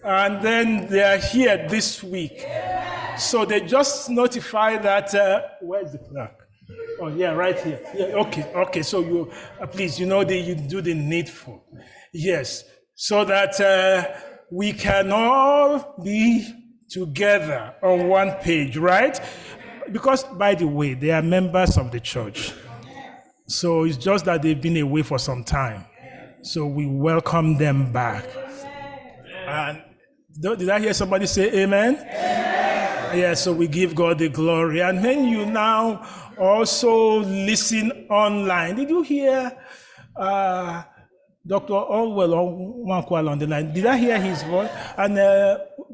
[SPEAKER 13] And then they are here this week. So they just notify that, where's the clerk? Oh, yeah, right here. Yeah, okay. So you, please, you do the needful. Yes, so that we can all be together on one page, right? Because, by the way, they are members of the church. So it's just that they've been away for some time. So we welcome them back. And did I hear somebody say amen? Amen. Yeah, so we give God the glory. And when you now also listen online, did you hear Dr. Olwell on the line? Did I hear his voice? And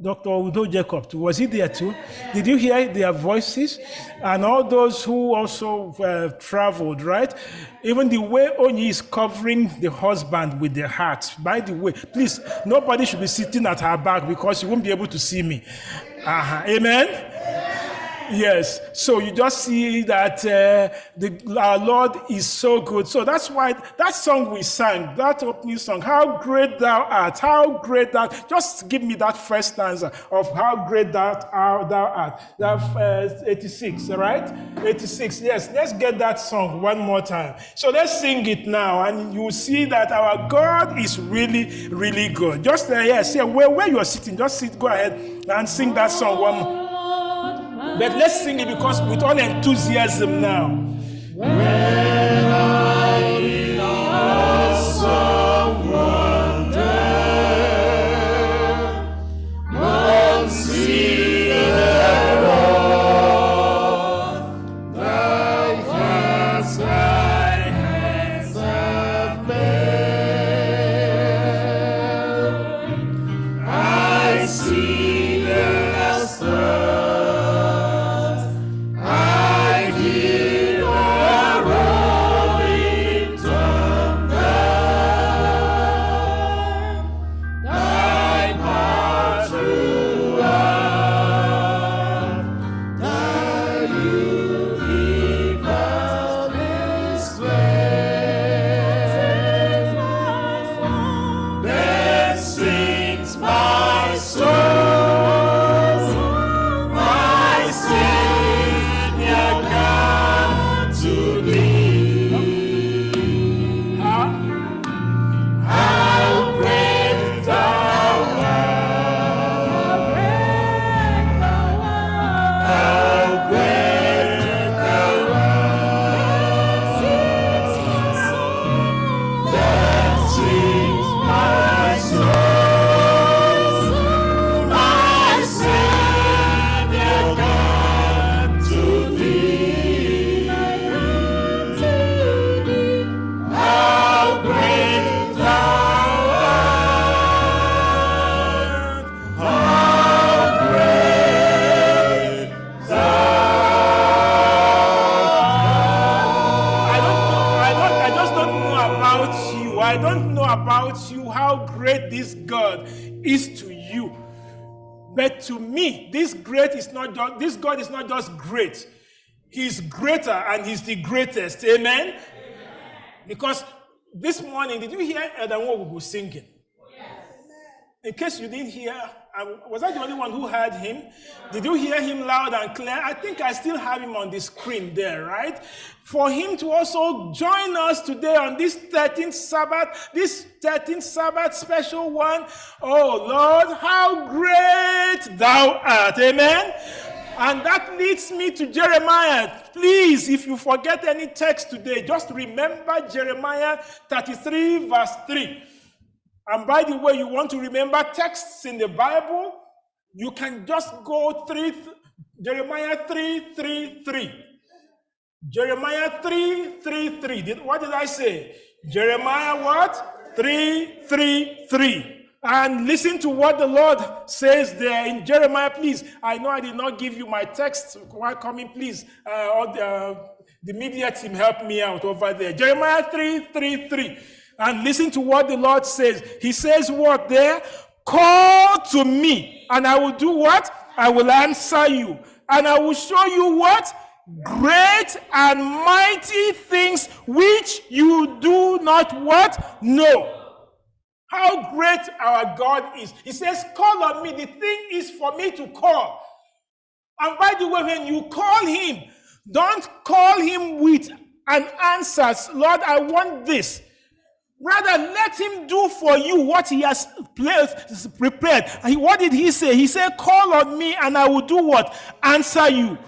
[SPEAKER 13] Dr. Udo Jacob, was he there too? Did you hear their voices? And all those who also traveled, right? Even the way Onyi is covering the husband with their heart. By the way, please, nobody should be sitting at her back because you won't be able to see me. Amen? Yes, so you just see that our Lord is so good. So that's why that song we sang, that opening song, how great thou art, how great thou, just give me that first stanza of how great thou art. That 86, right? 86, yes, let's get that song one more time. So let's sing it now, and you will see that our God is really, really good. Just where you are sitting, just go ahead and sing that song one more. But let's sing it because with all enthusiasm now. When I in awesome wonder consider all thy hands have made. I see the stars. I don't know about you how great this God is to you. But to me, this God is not just great. He's greater and he's the greatest. Amen? Amen. Because this morning, did you hear Elder Nwogugu singing? Yes. In case you didn't hear, Was I the only one who heard him? Did you hear him loud and clear? I think I still have him on the screen there, right? For him to also join us today on this 13th Sabbath special one. Oh Lord, how great thou art. Amen. And that leads me to Jeremiah. Please, if you forget any text today, just remember Jeremiah 33 verse 3. And by the way, you want to remember texts in the Bible, you can just go Jeremiah 3:3:3. Jeremiah 3:3:3. What did I say? Jeremiah what? 3:3:3. And listen to what the Lord says there in Jeremiah, please. I know I did not give you my text while coming, please. The media team help me out over there. Jeremiah 3:3:3. And listen to what the Lord says. He says what there? Call to me, and I will do what? I will answer you. And I will show you what? Great and mighty things which you do not what? Know. How great our God is. He says, call on me. The thing is for me to call. And by the way, when you call him, don't call him with an answer. Lord, I want this. Rather, let him do for you what he has prepared. What did he say? He said, call on me and I will do what? Answer you.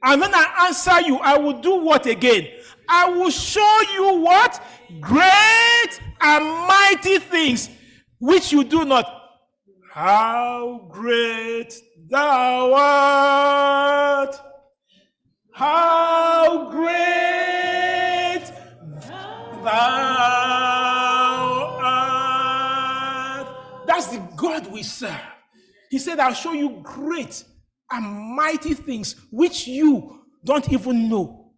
[SPEAKER 13] And when I answer you, I will do what again? I will show you what? Great and mighty things which you do not. How great thou art. How great thou art. That's the God we serve. He said, I'll show you great and mighty things which you don't even know,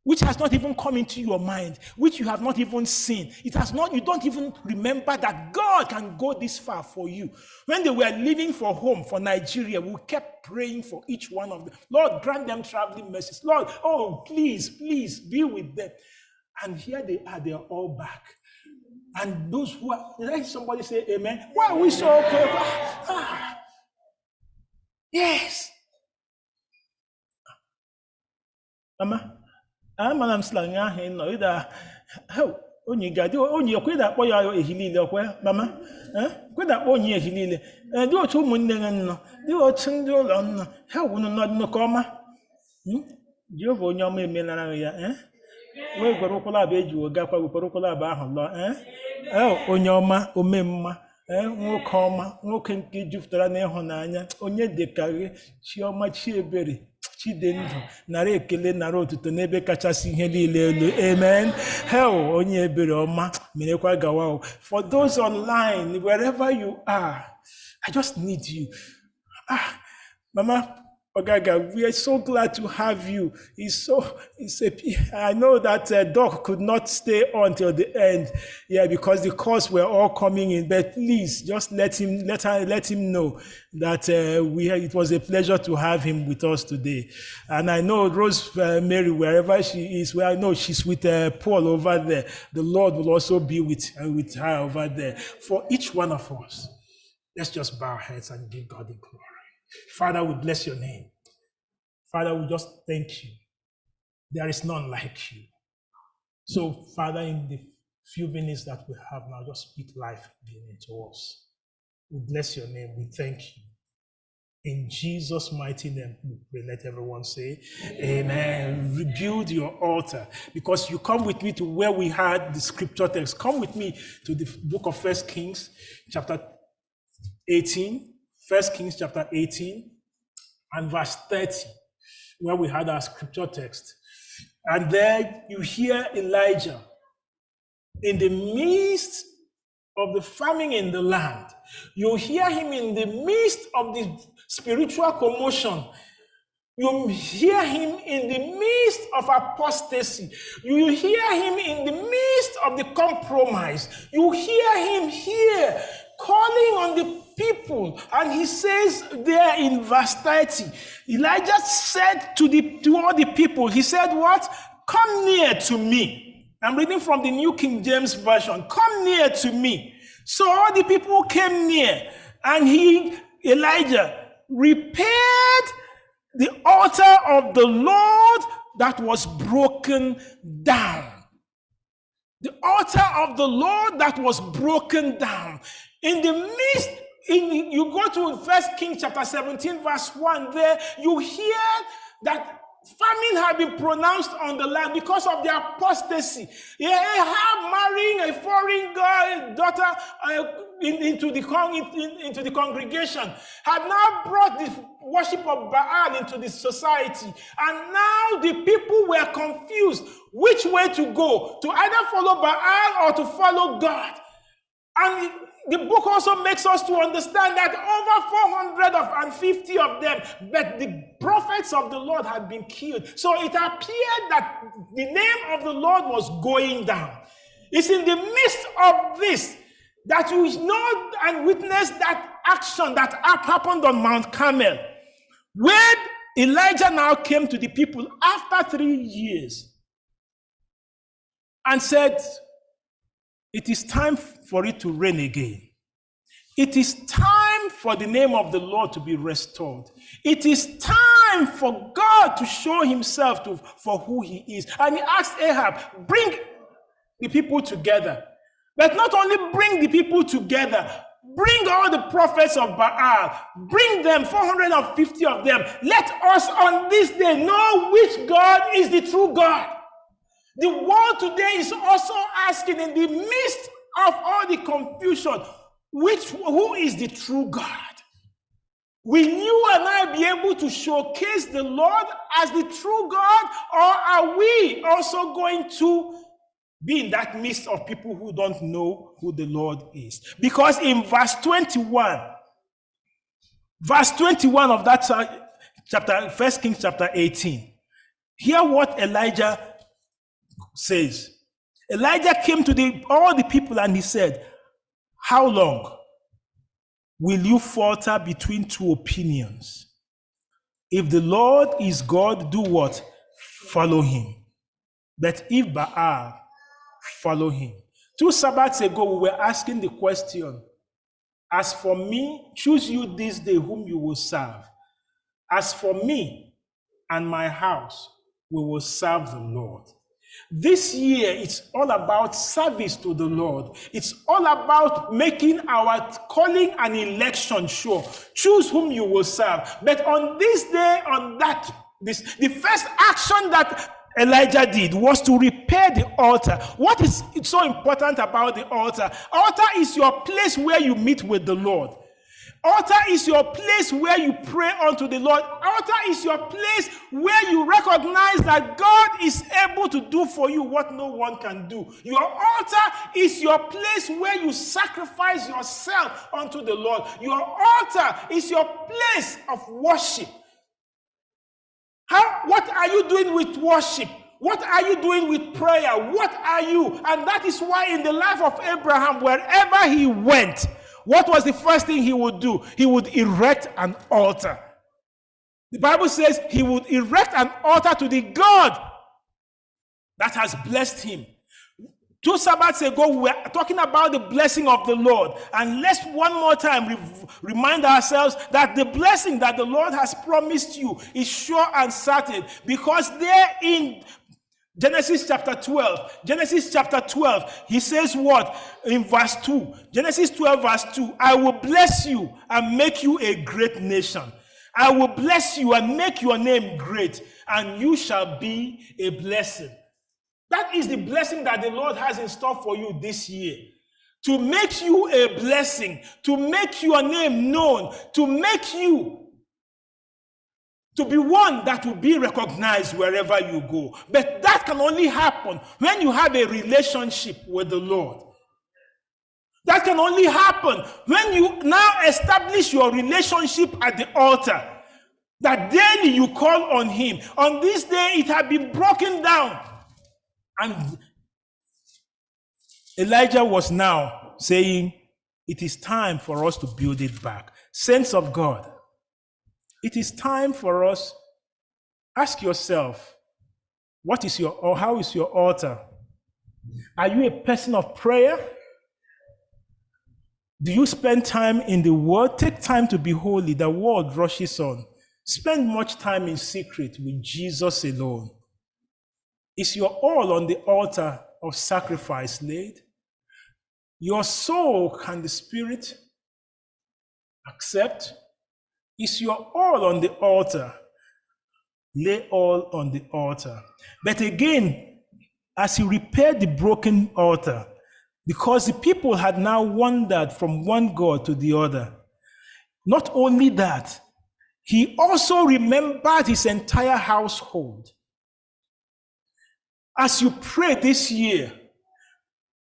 [SPEAKER 13] which has not even come into your mind, which you have not even seen. It has not, you don't even remember that God can go this far for you. When they were leaving for home, for Nigeria, we kept praying for each one of them. Lord, grant them traveling mercies. Lord, oh, please, please be with them. And here they are, they are all back. And those who are, let somebody say amen. Why are we so okay? Yes. Mama. Amana m slang ahụ nọ ịda onye ga dị onye kweda akpọ ya ehi niile okwe mama kweda akpọ onye ehi niile dị otu ụmụnne gị nọ dị otu ndị ụlọ nọ ha wụnụ nọ nnọkọ ọma Jehova onye ọma emelara ya wee gwara ụkwụla abụ eji ogakwa gwara ụkwụla abụ ahụ lọ onye ọma omemma nwoke ọma nwoke nke jupụtara n'ịhụnanya onye dịka gị chiọma chiebere Chidendụ nara ekele nara otuto n'ebe kachasị ihe niile elu amen. Hell onye ebere ọma merekwa gawa. For those online, wherever you are, I just need you. Mama Ogaga, we are so glad to have you. I know that Doc could not stay on till the end, because the calls were all coming in. But please, just let him know that it was a pleasure to have him with us today. And I know Rosemary, wherever she is, I know she's with Paul over there. The Lord will also be with her over there. For each one of us, let's just bow our heads and give God the glory. Father, we bless your name. Father, we just thank you. There is none like you. So, Father, in the few minutes that we have now, just speak life into us. We bless your name. We thank you. In Jesus' mighty name, we pray. Let everyone say, amen. Rebuild your altar, because you come with me to where we had the scripture text. Come with me to the book of 1 Kings, chapter 18. 1 Kings chapter 18 and verse 30, where we had our scripture text. And there you hear Elijah in the midst of the famine in the land. You hear him in the midst of the spiritual commotion. You hear him in the midst of apostasy. You hear him in the midst of the compromise. You hear him here calling on the people. And he says there in verse 30, Elijah said to all the people, he said what? Come near to me. I'm reading from the New King James Version. Come near to me. So all the people came near, and he Elijah repaired the altar of the Lord that was broken down. The altar of the Lord that was broken down. In the midst, you go to 1 Kings chapter 17, verse 1, there you hear that famine had been pronounced on the land because of their apostasy. Ahab marrying a foreign girl, daughter into the congregation had now brought the worship of Baal into the society. And now the people were confused which way to go, to either follow Baal or to follow God. And the book also makes us to understand that over 450 of them, but the prophets of the Lord had been killed. So it appeared that the name of the Lord was going down. It's in the midst of this that you know and witness that action that happened on Mount Carmel, where Elijah now came to the people after 3 years and said, it is time for it to rain again. It is time for the name of the Lord to be restored. It is time for God to show himself for who he is. And he asked Ahab, bring the people together. But not only bring the people together, bring all the prophets of Baal. Bring them, 450 of them. Let us on this day know which God is the true God. The world today is also asking, in the midst of all the confusion, who is the true God? Will you and I be able to showcase the Lord as the true God, or are we also going to be in that midst of people who don't know who the Lord is? Because in verse 21 of that chapter, 1 Kings chapter 18, hear what Elijah says. Elijah came to all the people and he said, how long will you falter between two opinions? If the Lord is God, do what? Follow him. But if Baal, follow him. 2 Sabbaths ago, we were asking the question, as for me, choose you this day whom you will serve. As for me and my house, we will serve the Lord. This year, it's all about service to the Lord. It's all about making our calling and election sure. Choose whom you will serve. But on this day, the first action that Elijah did was to repair the altar. What is so important about the altar? Altar is your place where you meet with the Lord. Altar is your place where you pray unto the Lord. Altar is your place where you recognize that God is able to do for you what no one can do. Your altar is your place where you sacrifice yourself unto the Lord. Your altar is your place of worship. What are you doing with worship? What are you doing with prayer? What are you? And that is why in the life of Abraham, wherever he went, what was the first thing he would do? He would erect an altar. The Bible says he would erect an altar to the God that has blessed him. 2 Sabbaths ago, we were talking about the blessing of the Lord. And let's one more time remind ourselves that the blessing that the Lord has promised you is sure and certain. Because there in Genesis chapter 12, he says what? In verse 2, Genesis 12 verse 2, I will bless you and make you a great nation. I will bless you and make your name great, and you shall be a blessing. That is the blessing that the Lord has in store for you this year. To make you a blessing, to make your name known, to make you to be one that will be recognized wherever you go. But that can only happen when you have a relationship with the Lord. That can only happen when you now establish your relationship at the altar. That daily you call on him. On this day, it had been broken down. And Elijah was now saying, it is time for us to build it back. Saints of God, it is time for us. Ask yourself, how is your altar? Are you a person of prayer? Do you spend time in the word? Take time to be holy. The world rushes on. Spend much time in secret with Jesus alone. Is your all on the altar of sacrifice laid? Your soul can the Spirit accept? Is your all on the altar? Lay all on the altar. But again, as he repaired the broken altar, because the people had now wandered from one God to the other, not only that, he also remembered his entire household. As you pray this year,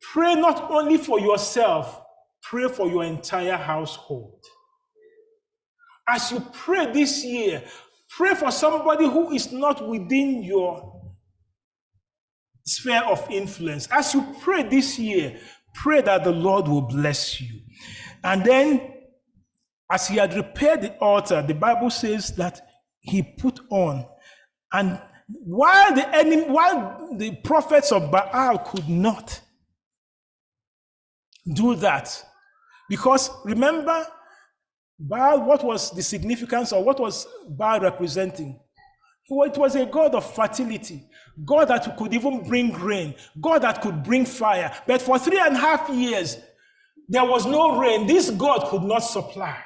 [SPEAKER 13] pray not only for yourself, pray for your entire household. As you pray this year, pray for somebody who is not within your sphere of influence. As you pray this year, pray that the Lord will bless you. And then, as he had repaired the altar, the Bible says that he put on. And while the prophets of Baal could not do that, because remember, Baal, what was the significance, or what was Baal representing? It was a god of fertility, God that could even bring rain, God that could bring fire. But for 3.5 years, there was no rain. This God could not supply.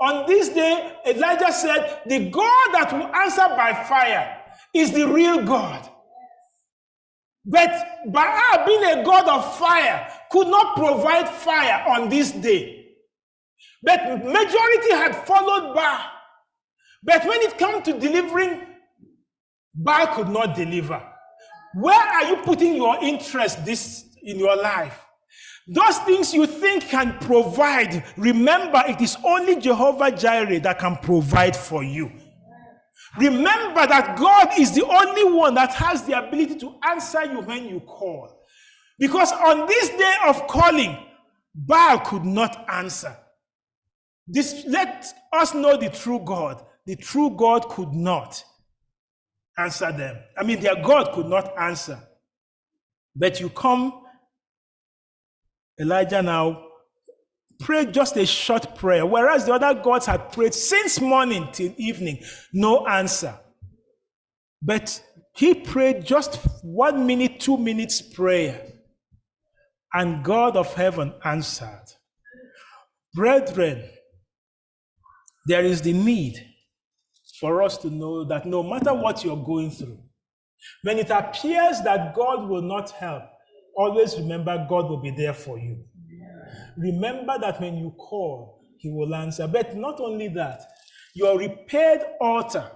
[SPEAKER 13] On this day, Elijah said, the God that will answer by fire is the real God. But Baal, being a god of fire, could not provide fire on this day. But majority had followed Baal. But when it comes to delivering, Baal could not deliver. Where are you putting your interest in your life? Those things you think can provide, remember, it is only Jehovah Jireh that can provide for you. Remember that God is the only one that has the ability to answer you when you call. Because on this day of calling, Baal could not answer. Let us know the true God. The true God could not answer them. I mean, their God could not answer. But you come, Elijah, now pray just a short prayer, whereas the other gods had prayed since morning till evening, no answer. But he prayed just 1 minute, 2 minutes prayer, and God of heaven answered. Brethren, there is the need for us to know that no matter what you're going through, when it appears that God will not help, always remember God will be there for you. Remember that when you call, he will answer. But not only that, your repaired altar,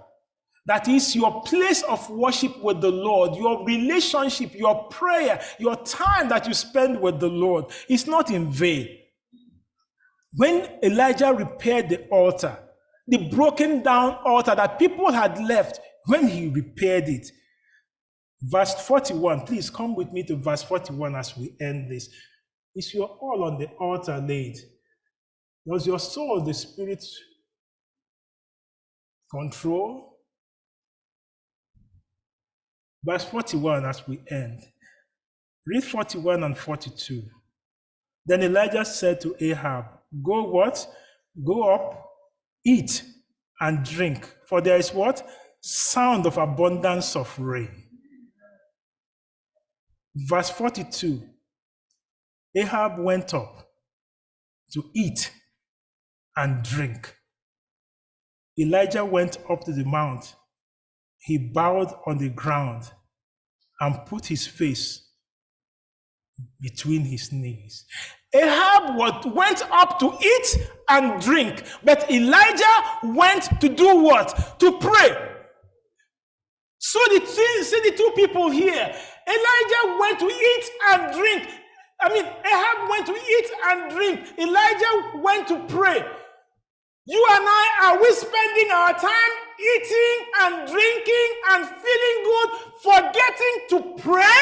[SPEAKER 13] that is your place of worship with the Lord, your relationship, your prayer, your time that you spend with the Lord, is not in vain. When Elijah repaired the altar, the broken down altar that people had left, when he repaired it, verse 41, please come with me to verse 41 as we end this. Is your all on the altar laid? Does your soul, the Spirit, control? Verse 41 as we end. Read 41 and 42. Then Elijah said to Ahab, go what? Go up, eat and drink, for there is what? Sound of abundance of rain. Verse 42. Ahab went up to eat and drink. Elijah went up to the mount. He bowed on the ground and put his face between his knees. Ahab went up to eat and drink, but Elijah went to do what? To pray. So see the two people here. Elijah went to eat and drink. Ahab went to eat and drink. Elijah went to pray. You and I, are we spending our time eating and drinking and feeling good, forgetting to pray?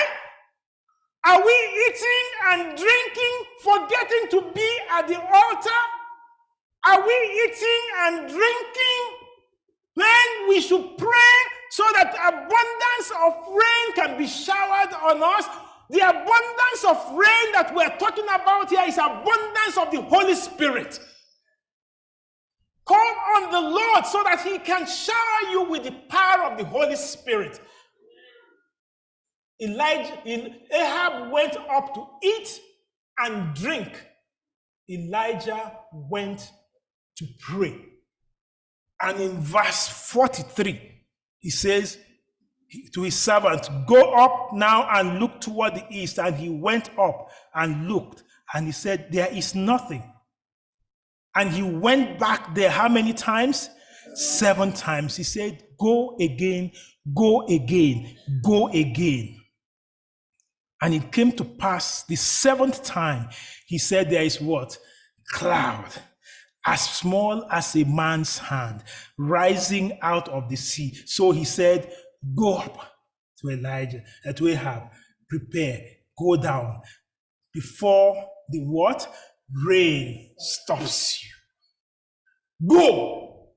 [SPEAKER 13] Are we eating and drinking, forgetting to be at the altar? Are we eating and drinking when we should pray so that abundance of rain can be showered on us? The abundance of rain that we're talking about here is abundance of the Holy Spirit. Call on the Lord so that he can shower you with the power of the Holy Spirit. Ahab went up to eat and drink. Elijah went to pray. And in verse 43, he says to his servant, go up now and look toward the east. And he went up and looked, and he said, there is nothing. And he went back there how many times? 7 times. He said, go again, go again, go again. And it came to pass the 7th time, he said, there is what? Cloud, as small as a man's hand, rising out of the sea. So he said, go up to Ahab, prepare, go down, before the what? Rain stops you. Go.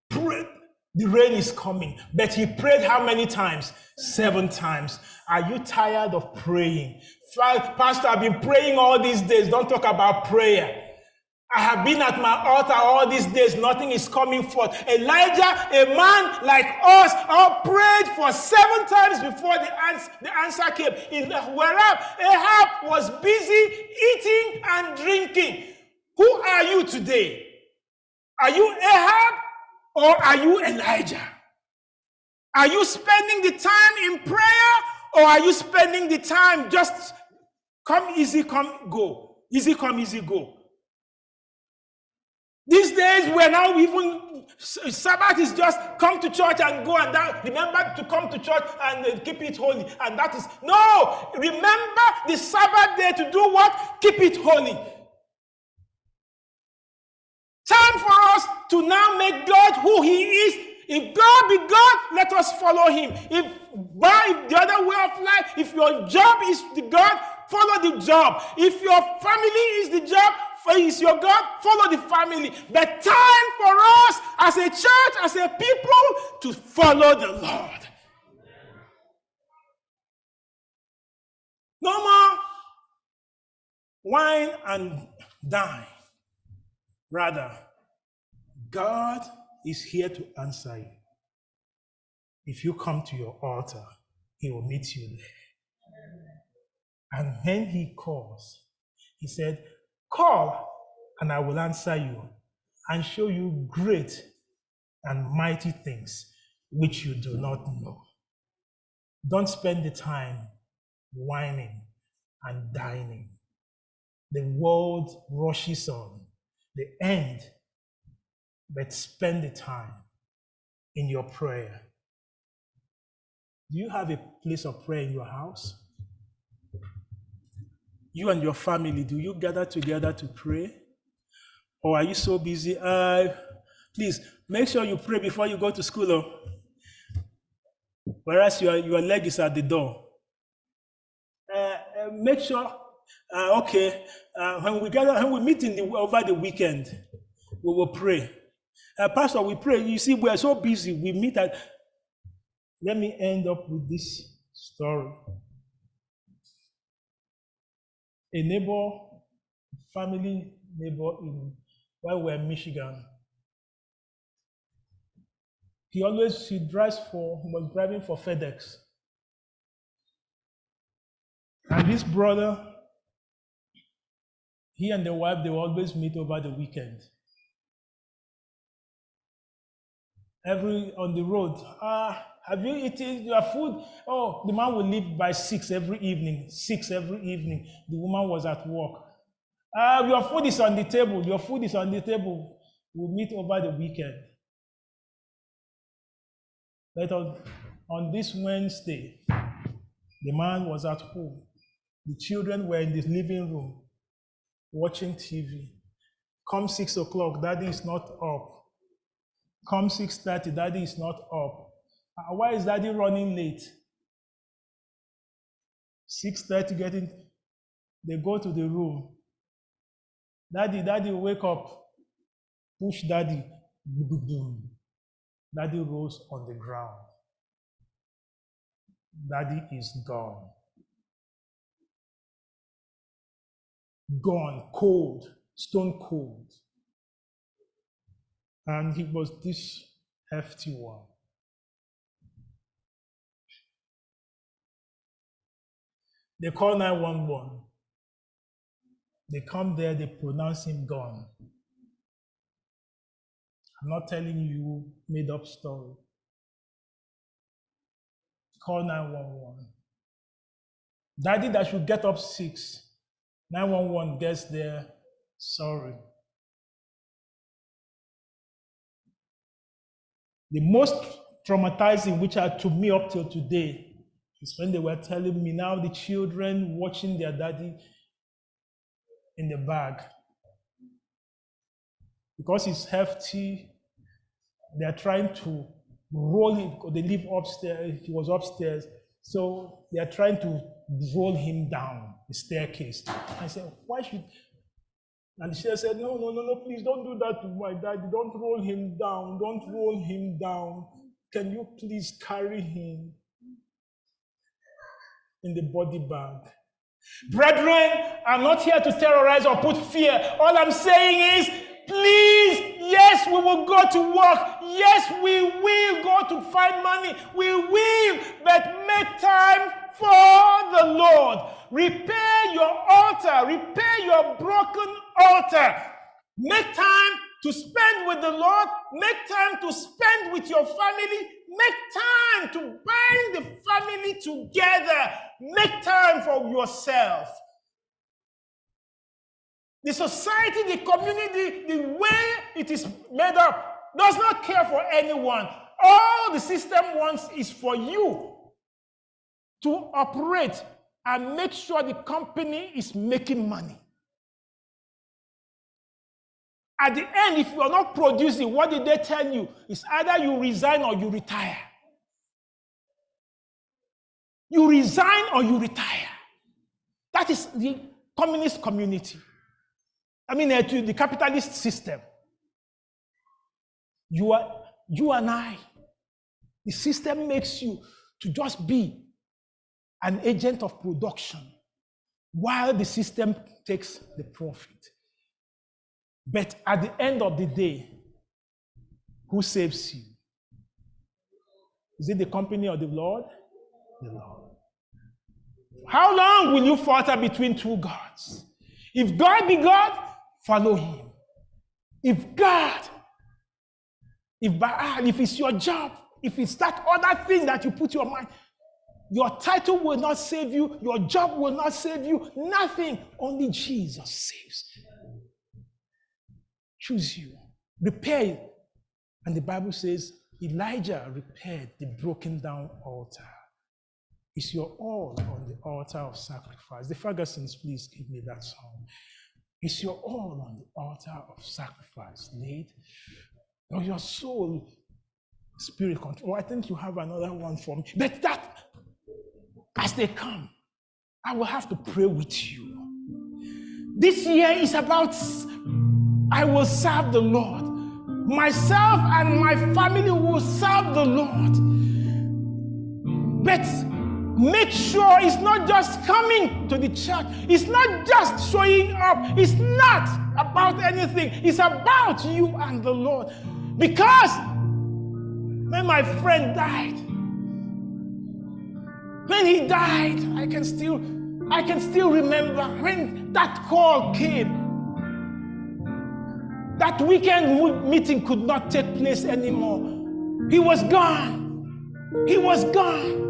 [SPEAKER 13] Pray. The rain is coming. But he prayed how many times? 7 times. Are you tired of praying? Pastor, I've been praying all these days. Don't talk about prayer. I have been at my altar all these days. Nothing is coming forth. Elijah, a man like us, all prayed for 7 times before the answer came. Whereas Ahab was busy eating and drinking. Who are you today? Are you Ahab or are you Elijah? Are you spending the time in prayer or are you spending the time just come easy, come go? Easy come, easy go. These days, we're now even, Sabbath is just come to church and go and down. Remember to come to church and keep it holy. And that is, no, remember the Sabbath day to do what? Keep it holy. Time for us to now make God who he is. If God be God, let us follow him. If by the other way of life, if your job is the God, follow the job. If your family is the job, is your God, follow the family. But time for us as a church, as a people, to follow the Lord. No more wine and dine. Rather, God is here to answer you. If you come to your altar, he will meet you there. And when he calls, he said, call, and I will answer you and show you great and mighty things which you do not know. Don't spend the time whining and dining. The world rushes on the end, but spend the time in your prayer. Do you have a place of prayer in your house? You and your family, do you gather together to pray? Or are you so busy? Please, make sure you pray before you go to school. Whereas your leg is at the door. Make sure, when we gather, when we meet over the weekend, we will pray. Pastor, we pray. You see, we are so busy. We meet at. Let me end up with this story. A neighbor, family neighbor, while we were in Michigan, he was driving for FedEx. And this brother, he and the wife, they will always meet over the weekend. On the road, have you eaten your food? Oh, the man will leave by 6 every evening. 6 every evening. The woman was at work. Your food is on the table. Your food is on the table. We'll meet over the weekend. But on this Wednesday, the man was at home. The children were in the living room watching TV. Come 6 o'clock, daddy is not up. Come 6:30, daddy is not up. Why is daddy running late? 6:30 they go to the room. Daddy, wake up. Push daddy. Daddy rolls on the ground. Daddy is gone. gone, cold, stone cold. And he was this hefty one. They call 911. They come there, they pronounce him gone. I'm not telling you made up story. Call 911. Daddy that should get up 6. 911 gets there, sorry. The most traumatizing, which are to me up till today, is when they were telling me now the children watching their daddy in the bag. Because he's hefty, they're trying to roll him, because they live upstairs, he was upstairs, so they're trying to roll him down the staircase. I said, why should, and she said, no, please don't do that to my daddy, don't roll him down, don't roll him down. Can you please carry him in the body bag? Brethren, I'm not here to terrorize or put fear. All I'm saying is, please, yes, we will go to work. Yes, we will go to find money. We will, but make time for the Lord. Repair your altar. Repair your broken altar. Make time to spend with the Lord. Make time to spend with your family. Make time to bind the family together. Make time for yourself. The society, the community, the way it is made up does not care for anyone. All the system wants is for you to operate and make sure the company is making money. At the end, if you are not producing, what did they tell you? It's either you resign or you retire. You resign or you retire. That is the communist community. I mean, the capitalist system. You and I, the system makes you to just be an agent of production while the system takes the profit. But at the end of the day, who saves you? Is it the company or the Lord? The Lord. How long will you falter between two gods? If God be God, follow him. If it's your job, if it's that other thing that you put your mind, your title will not save you, your job will not save you, nothing, only Jesus saves. Choose you, repair it. And the Bible says Elijah repaired the broken down altar. Is your all on the altar of sacrifice? The Fergusons, please give me that song. Is your all on the altar of sacrifice laid? Or your soul, spirit control? Oh, I think you have another one for me. But that, as they come, I will have to pray with you. This year is about, I will serve the Lord. Myself and my family will serve the Lord. But make sure it's not just coming to the church. It's not just showing up. It's not about anything. It's about you and the Lord. Because when my friend died, when he died, I can still remember when that call came. That weekend meeting could not take place anymore. He was gone. He was gone.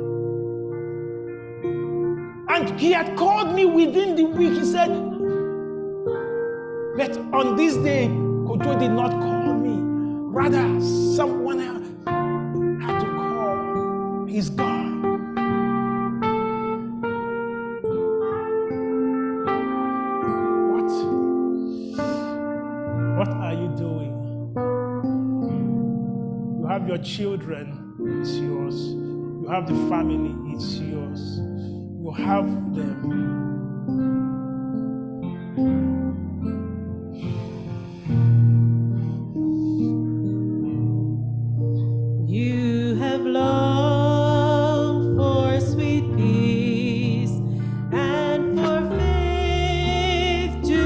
[SPEAKER 13] And he had called me within the week. He said, but on this day, Kojo did not call me. Rather, someone else had to call. He's gone. What are you doing? You have your children, it's yours. You have the family, it's yours. You have them.
[SPEAKER 22] You have longed for sweet peace and for faith to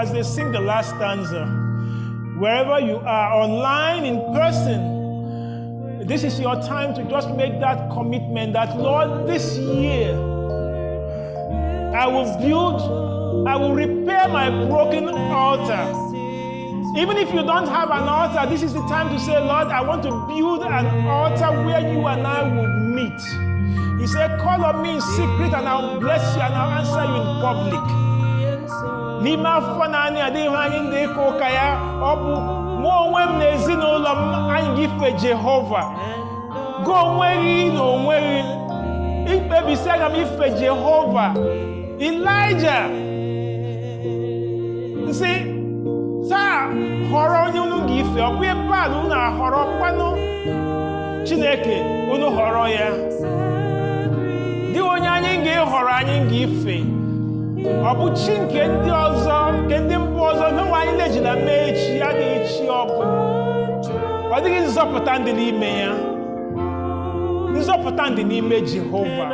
[SPEAKER 13] as they sing the last stanza, wherever you are, online, in person, this is your time to just make that commitment that, Lord, this year, I will repair my broken altar. Even if you don't have an altar, this is the time to say, Lord, I want to build an altar where you and I will meet. He said, call on me in secret and I'll bless you and I'll answer you in public. N'ime afọ na anyị adịghị anyị ndị ịka ụka ya, ọ bụ mụ onwe m na ezinụlọ m anyị ga-ife Jehova. Gị onwe gị na onwe gị ikpebisi aga m ife Jehova. Elijah nsị taa họrọ onye unu ga-ife, ọ bụ ebe a na unu ahọrọ kwanụ Chineke unu họrọ ya. Dị onye anyị ga-ehọrọ anyị ga-ife. Ọ bụ chi nke ndị ọzọ, nke ndị mba ọzọ, menwe anyị na-ejila mee chi ya adịghị chi ọ bụ. Ọ dịghị nzọpụta ndị n'ime ya. Nzọpụta ndị n'ime Jehova.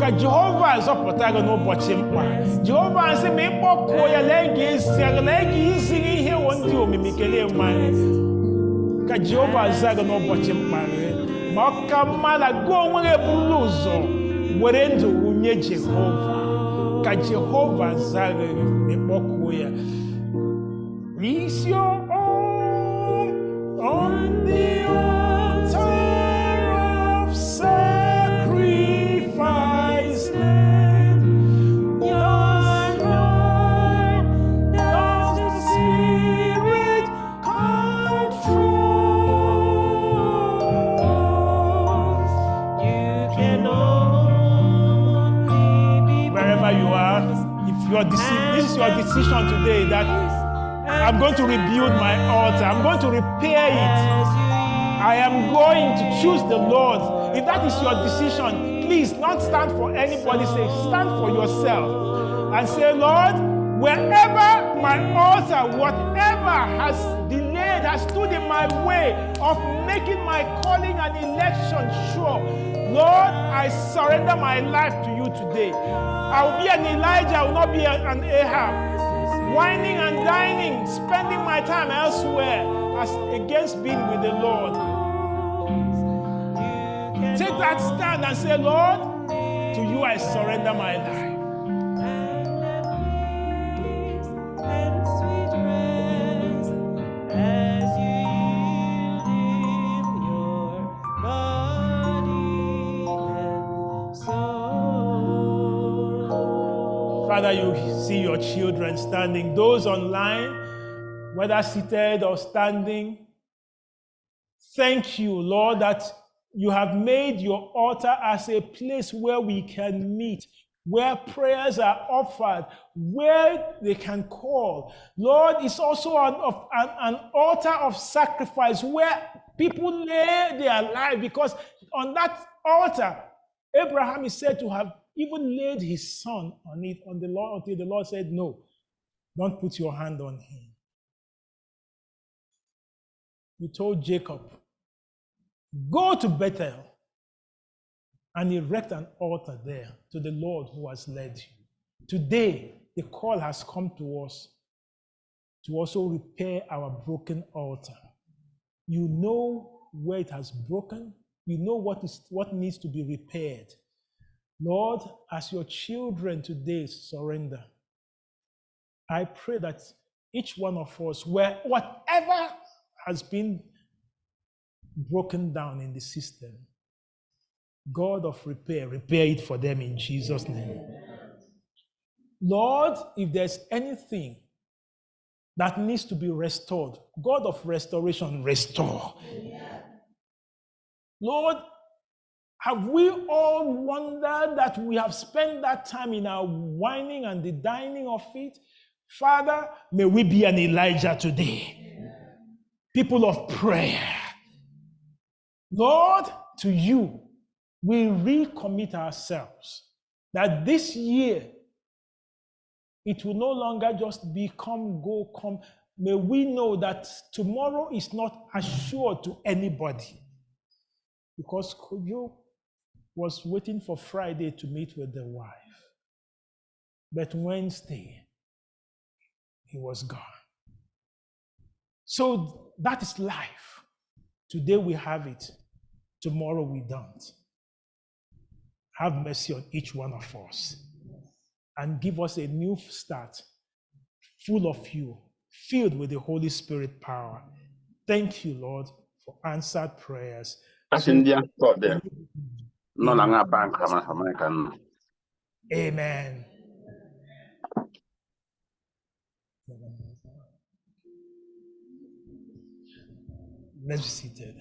[SPEAKER 13] Ka Jehova zọpụta gị n'ụbọchị mkpa. Jehova nsị ma ịkpọkuo ya, lee ga-iziri ihe wo ndị omimi kelee mmanya. Ka Jehova zaa gị n'ụbọchị mkpa gị. Ma ọ ka mma na gị onwe gị eburu ụzọ were ndụ nye Jehova. Ka Jehova zaa gị ịkpọkuo ya. Is your own on the altar of sacrifice? Your Lord, does the Spirit control? You can only be wherever you are. If you are this is your decision today that I'm going to rebuild my altar. I'm going to repair it. I am going to choose the Lord. If that is your decision, please don't stand for anybody's sake. Stand for yourself and say, Lord, wherever my altar, whatever has delayed, has stood in my way of making my calling and election sure, Lord, I surrender my life to you today. I will be an Elijah, I will not be an Ahab. Whining and dining, spending my time elsewhere as against being with the Lord. Take that stand and say, Lord, to you I surrender my life. Father, you see your children standing, those online, whether seated or standing. Thank you, Lord, that you have made your altar as a place where we can meet, where prayers are offered, where they can call. Lord, it's also an altar of sacrifice where people lay their life, because on that altar, Abraham is said to have even laid his son on it on the Lord until the Lord said, no, don't put your hand on him. You told Jacob, go to Bethel and erect an altar there to the Lord who has led you. Today, the call has come to us to also repair our broken altar. You know where it has broken. You know what needs to be repaired. Lord, as your children today surrender, I pray that each one of us, whatever has been broken down in the system, God of repair it for them in Jesus' name. Lord, if there's anything that needs to be restored, God of restoration, restore. Lord, have we all wondered that we have spent that time in our whining and the dining of it? Father, may we be an Elijah today. People of prayer. Lord, to you, we recommit ourselves that this year, it will no longer just be come, go, come. May we know that tomorrow is not assured to anybody. Because Kojo was waiting for Friday to meet with the wife. But Wednesday, he was gone. So that is life. Today we have it. Tomorrow we don't. Have mercy on each one of us and give us a new start, full of you, filled with the Holy Spirit power. Thank you, Lord, for answered prayers. Amen. Let's be seated.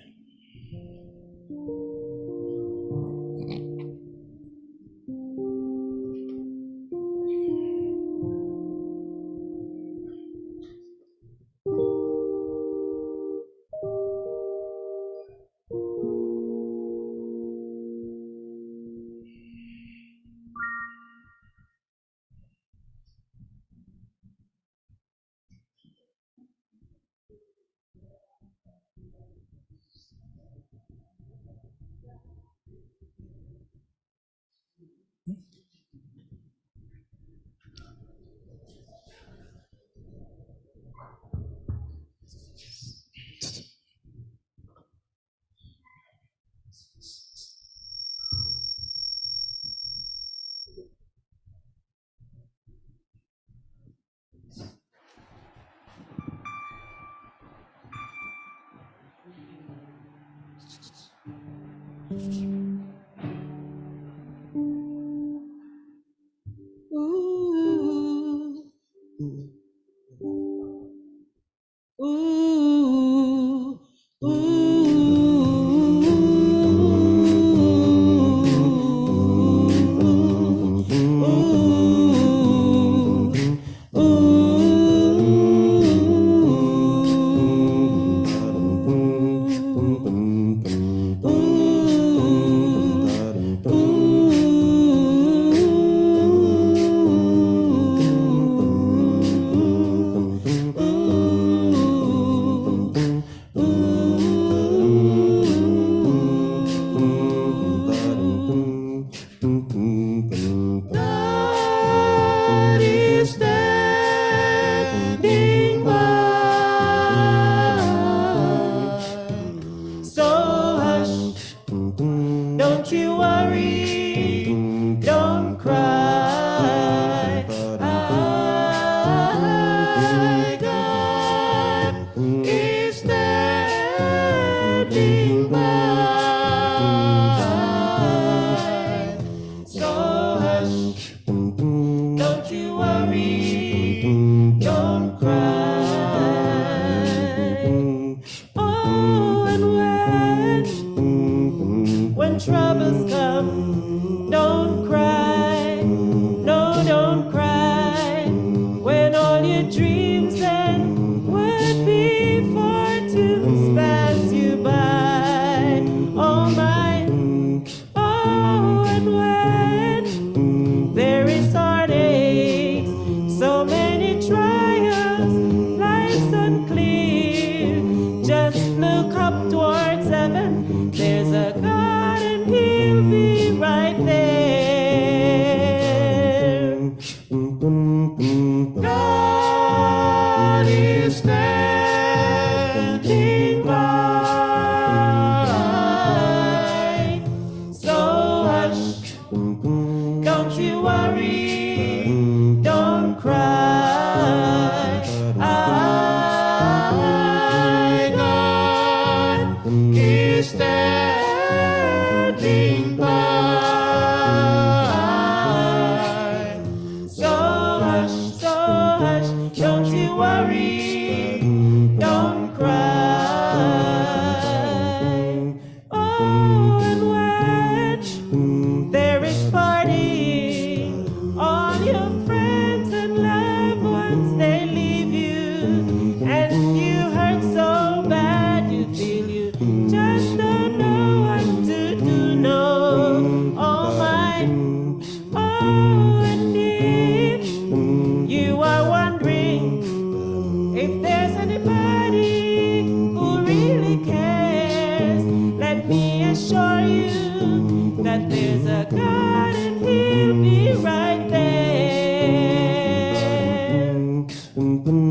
[SPEAKER 22] There.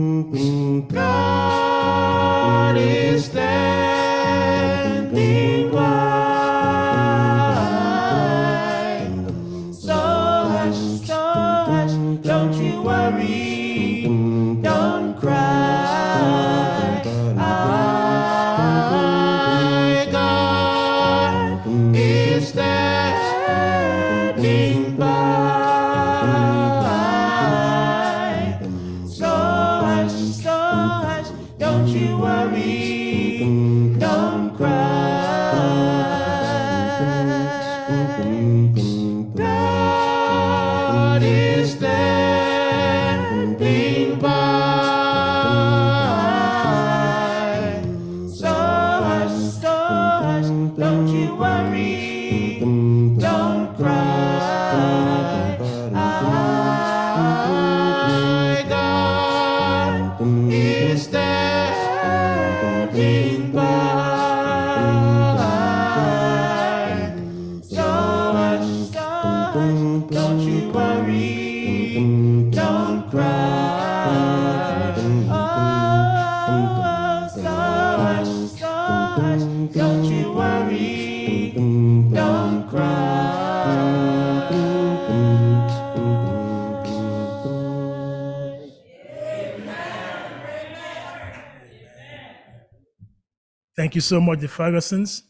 [SPEAKER 19] standing by. So hush, don't you worry, don't cry. God is standing by. So hush, don't you worry, don't cry. God is standing by. So hush, don't you worry, don't cry. Oh, so hush, don't you worry, don't
[SPEAKER 13] Thank you so much, the Fergusons.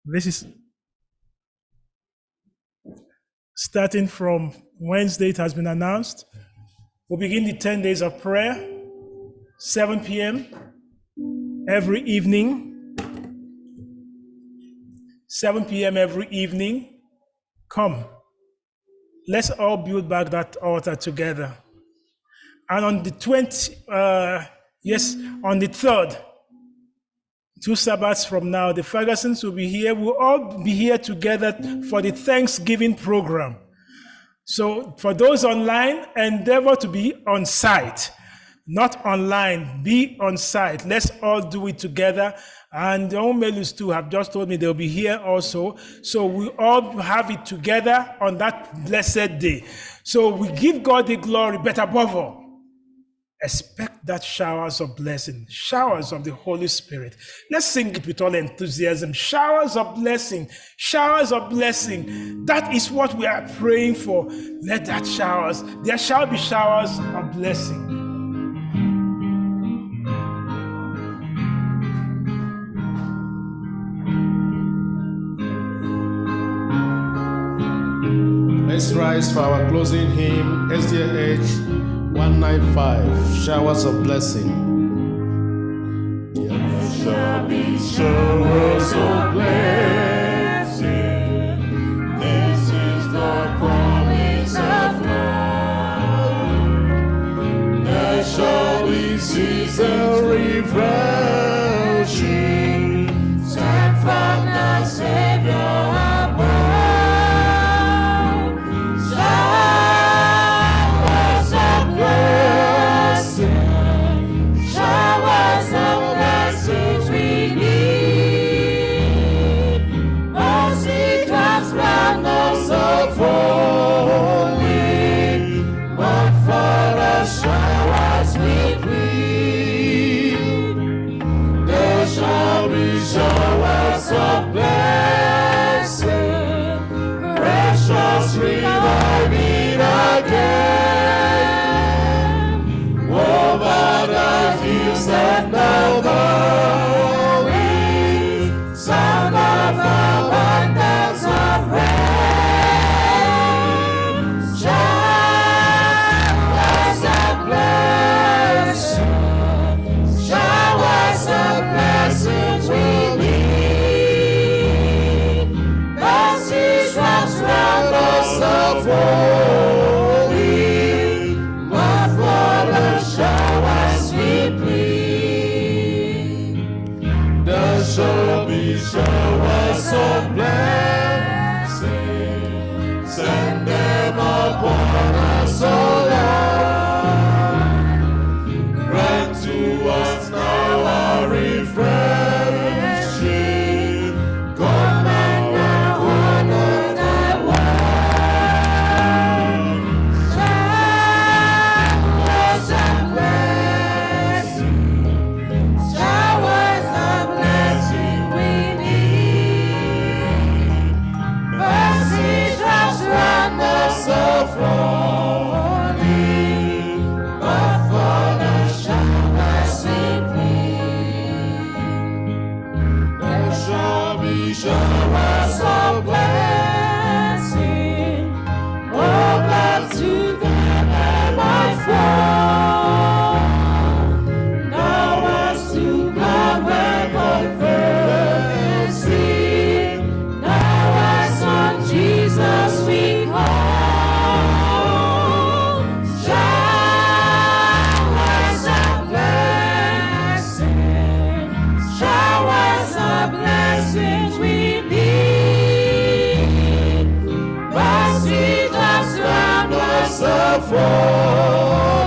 [SPEAKER 13] This is starting from Wednesday, it has been announced. We'll begin the 10 days of prayer, 7 p.m. every evening. 7 p.m. every evening. Come. Let's all build back that altar together. And on the 3rd, 2 Sabbaths from now, the Fergusons will be here. We'll all be here together for the Thanksgiving program. So for those online, endeavor to be on site, not online, be on site. Let's all do it together. And the Omelus too have just told me they'll be here also. So we all have it together on that blessed day. So we give God the glory, but above all, expect that showers of blessing, showers of the Holy Spirit. Let's sing it with all enthusiasm. Showers of blessing, showers of blessing. That is what we are praying for. Let that showers, there shall be showers of blessing.
[SPEAKER 9] Let's rise for our closing hymn, SDA 195, Showers of Blessing.
[SPEAKER 19] There shall be showers of blessing. This is the promise of God. There shall be seasons refreshing, sent from the Savior above. Showers of blessing, showers of blessing we need. Mercy drops round us are falling, but for the showers we plead. There shall be showers of blessing, precious reviving again, over the hills and the valleys, sound of abundance of rain. Showers of blessing, showers of blessing we need. Mercy drops round us are falling, but for the showers we plead. There shall be showers of blessing, send them upon us, O Lord. Grant to us now our refreshing. Come and now honor thy word.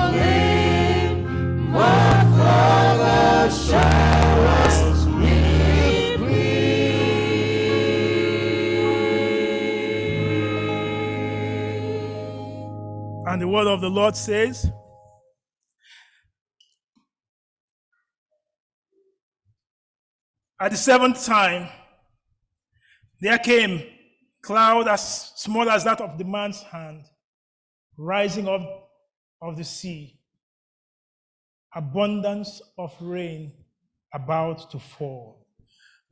[SPEAKER 19] falling, my Father showers me
[SPEAKER 13] And the word of the Lord says, at the seventh time, there came cloud as small as that of the man's hand, rising up of the sea, abundance of rain about to fall.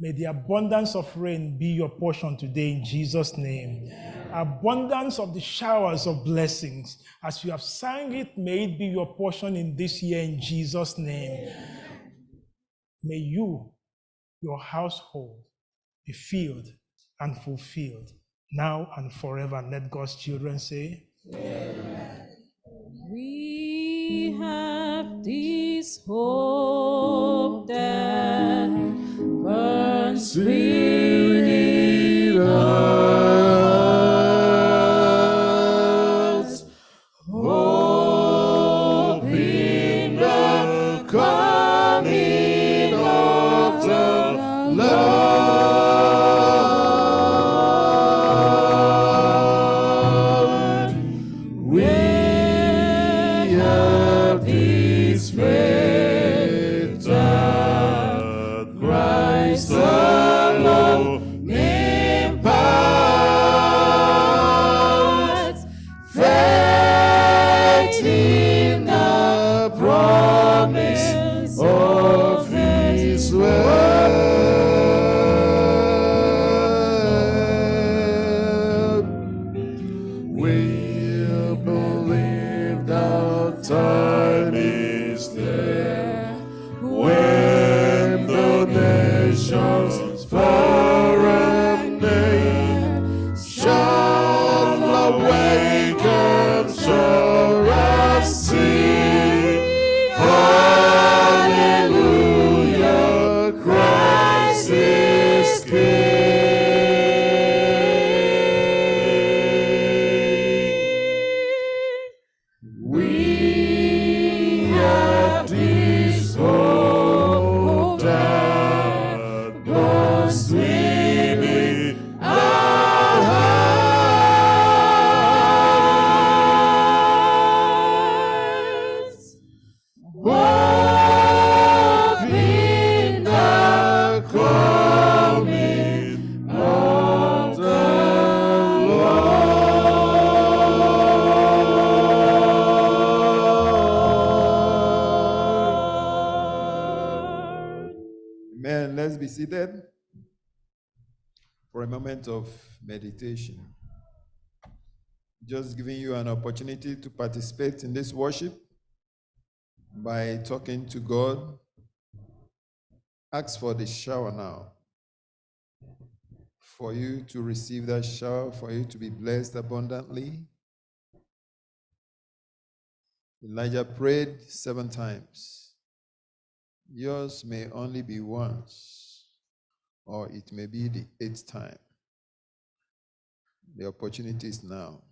[SPEAKER 13] May the abundance of rain be your portion today in Jesus' name. Abundance of the showers of blessings. As you have sang it, may it be your portion in this year in Jesus' name. May you, your household, be filled and fulfilled now and forever. And let God's children say,
[SPEAKER 22] We have this hope that burns within us, hope in the coming of the Lord. We have this faith that Christ alone imparts, faith in the promise of His word. We believe that time is there when the nations far and near shall awaken, shall see. Hallelujah, Christ is King. We have this hope that burns within our hearts, hope in the coming of the Lord.
[SPEAKER 1] Amen. Let's be seated for a moment of meditation. Just giving you an opportunity to participate in this worship by talking to God. Ask for the shower now, for you to receive that shower, for you to be blessed abundantly. Elijah prayed 7 times. Yours may only be once, or it may be the 8th time. The opportunity is now.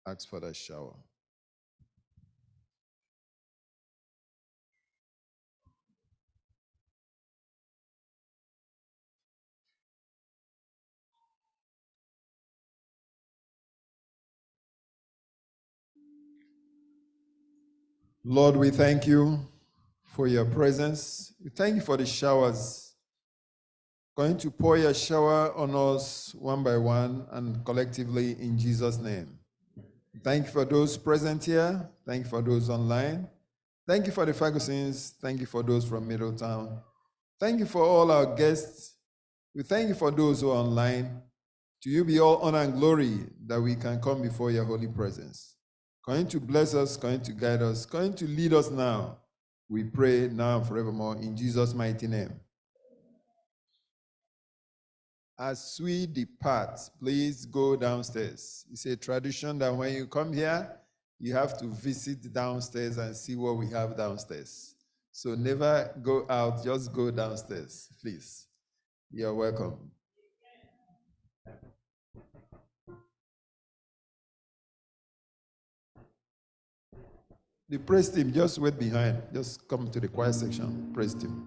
[SPEAKER 1] Ask for that shower. Lord, we thank you for your presence. We thank you for the showers. Going to pour your shower on us one by one and collectively in Jesus' name. Thank you for those present here. Thank you for those online. Thank you for the Fergusons. Thank you for those from Middletown. Thank you for all our guests. We thank you for those who are online. To you be all honor and glory that we can come before your holy presence. Going to bless us, going to guide us, going to lead us now. We pray now and forevermore in Jesus' mighty name. As we depart, please go downstairs. It's a tradition that when you come here, you have to visit downstairs and see what we have downstairs. So never go out, just go downstairs, please. You're welcome. The praise team, just wait behind. Just come to the choir section. Praise team.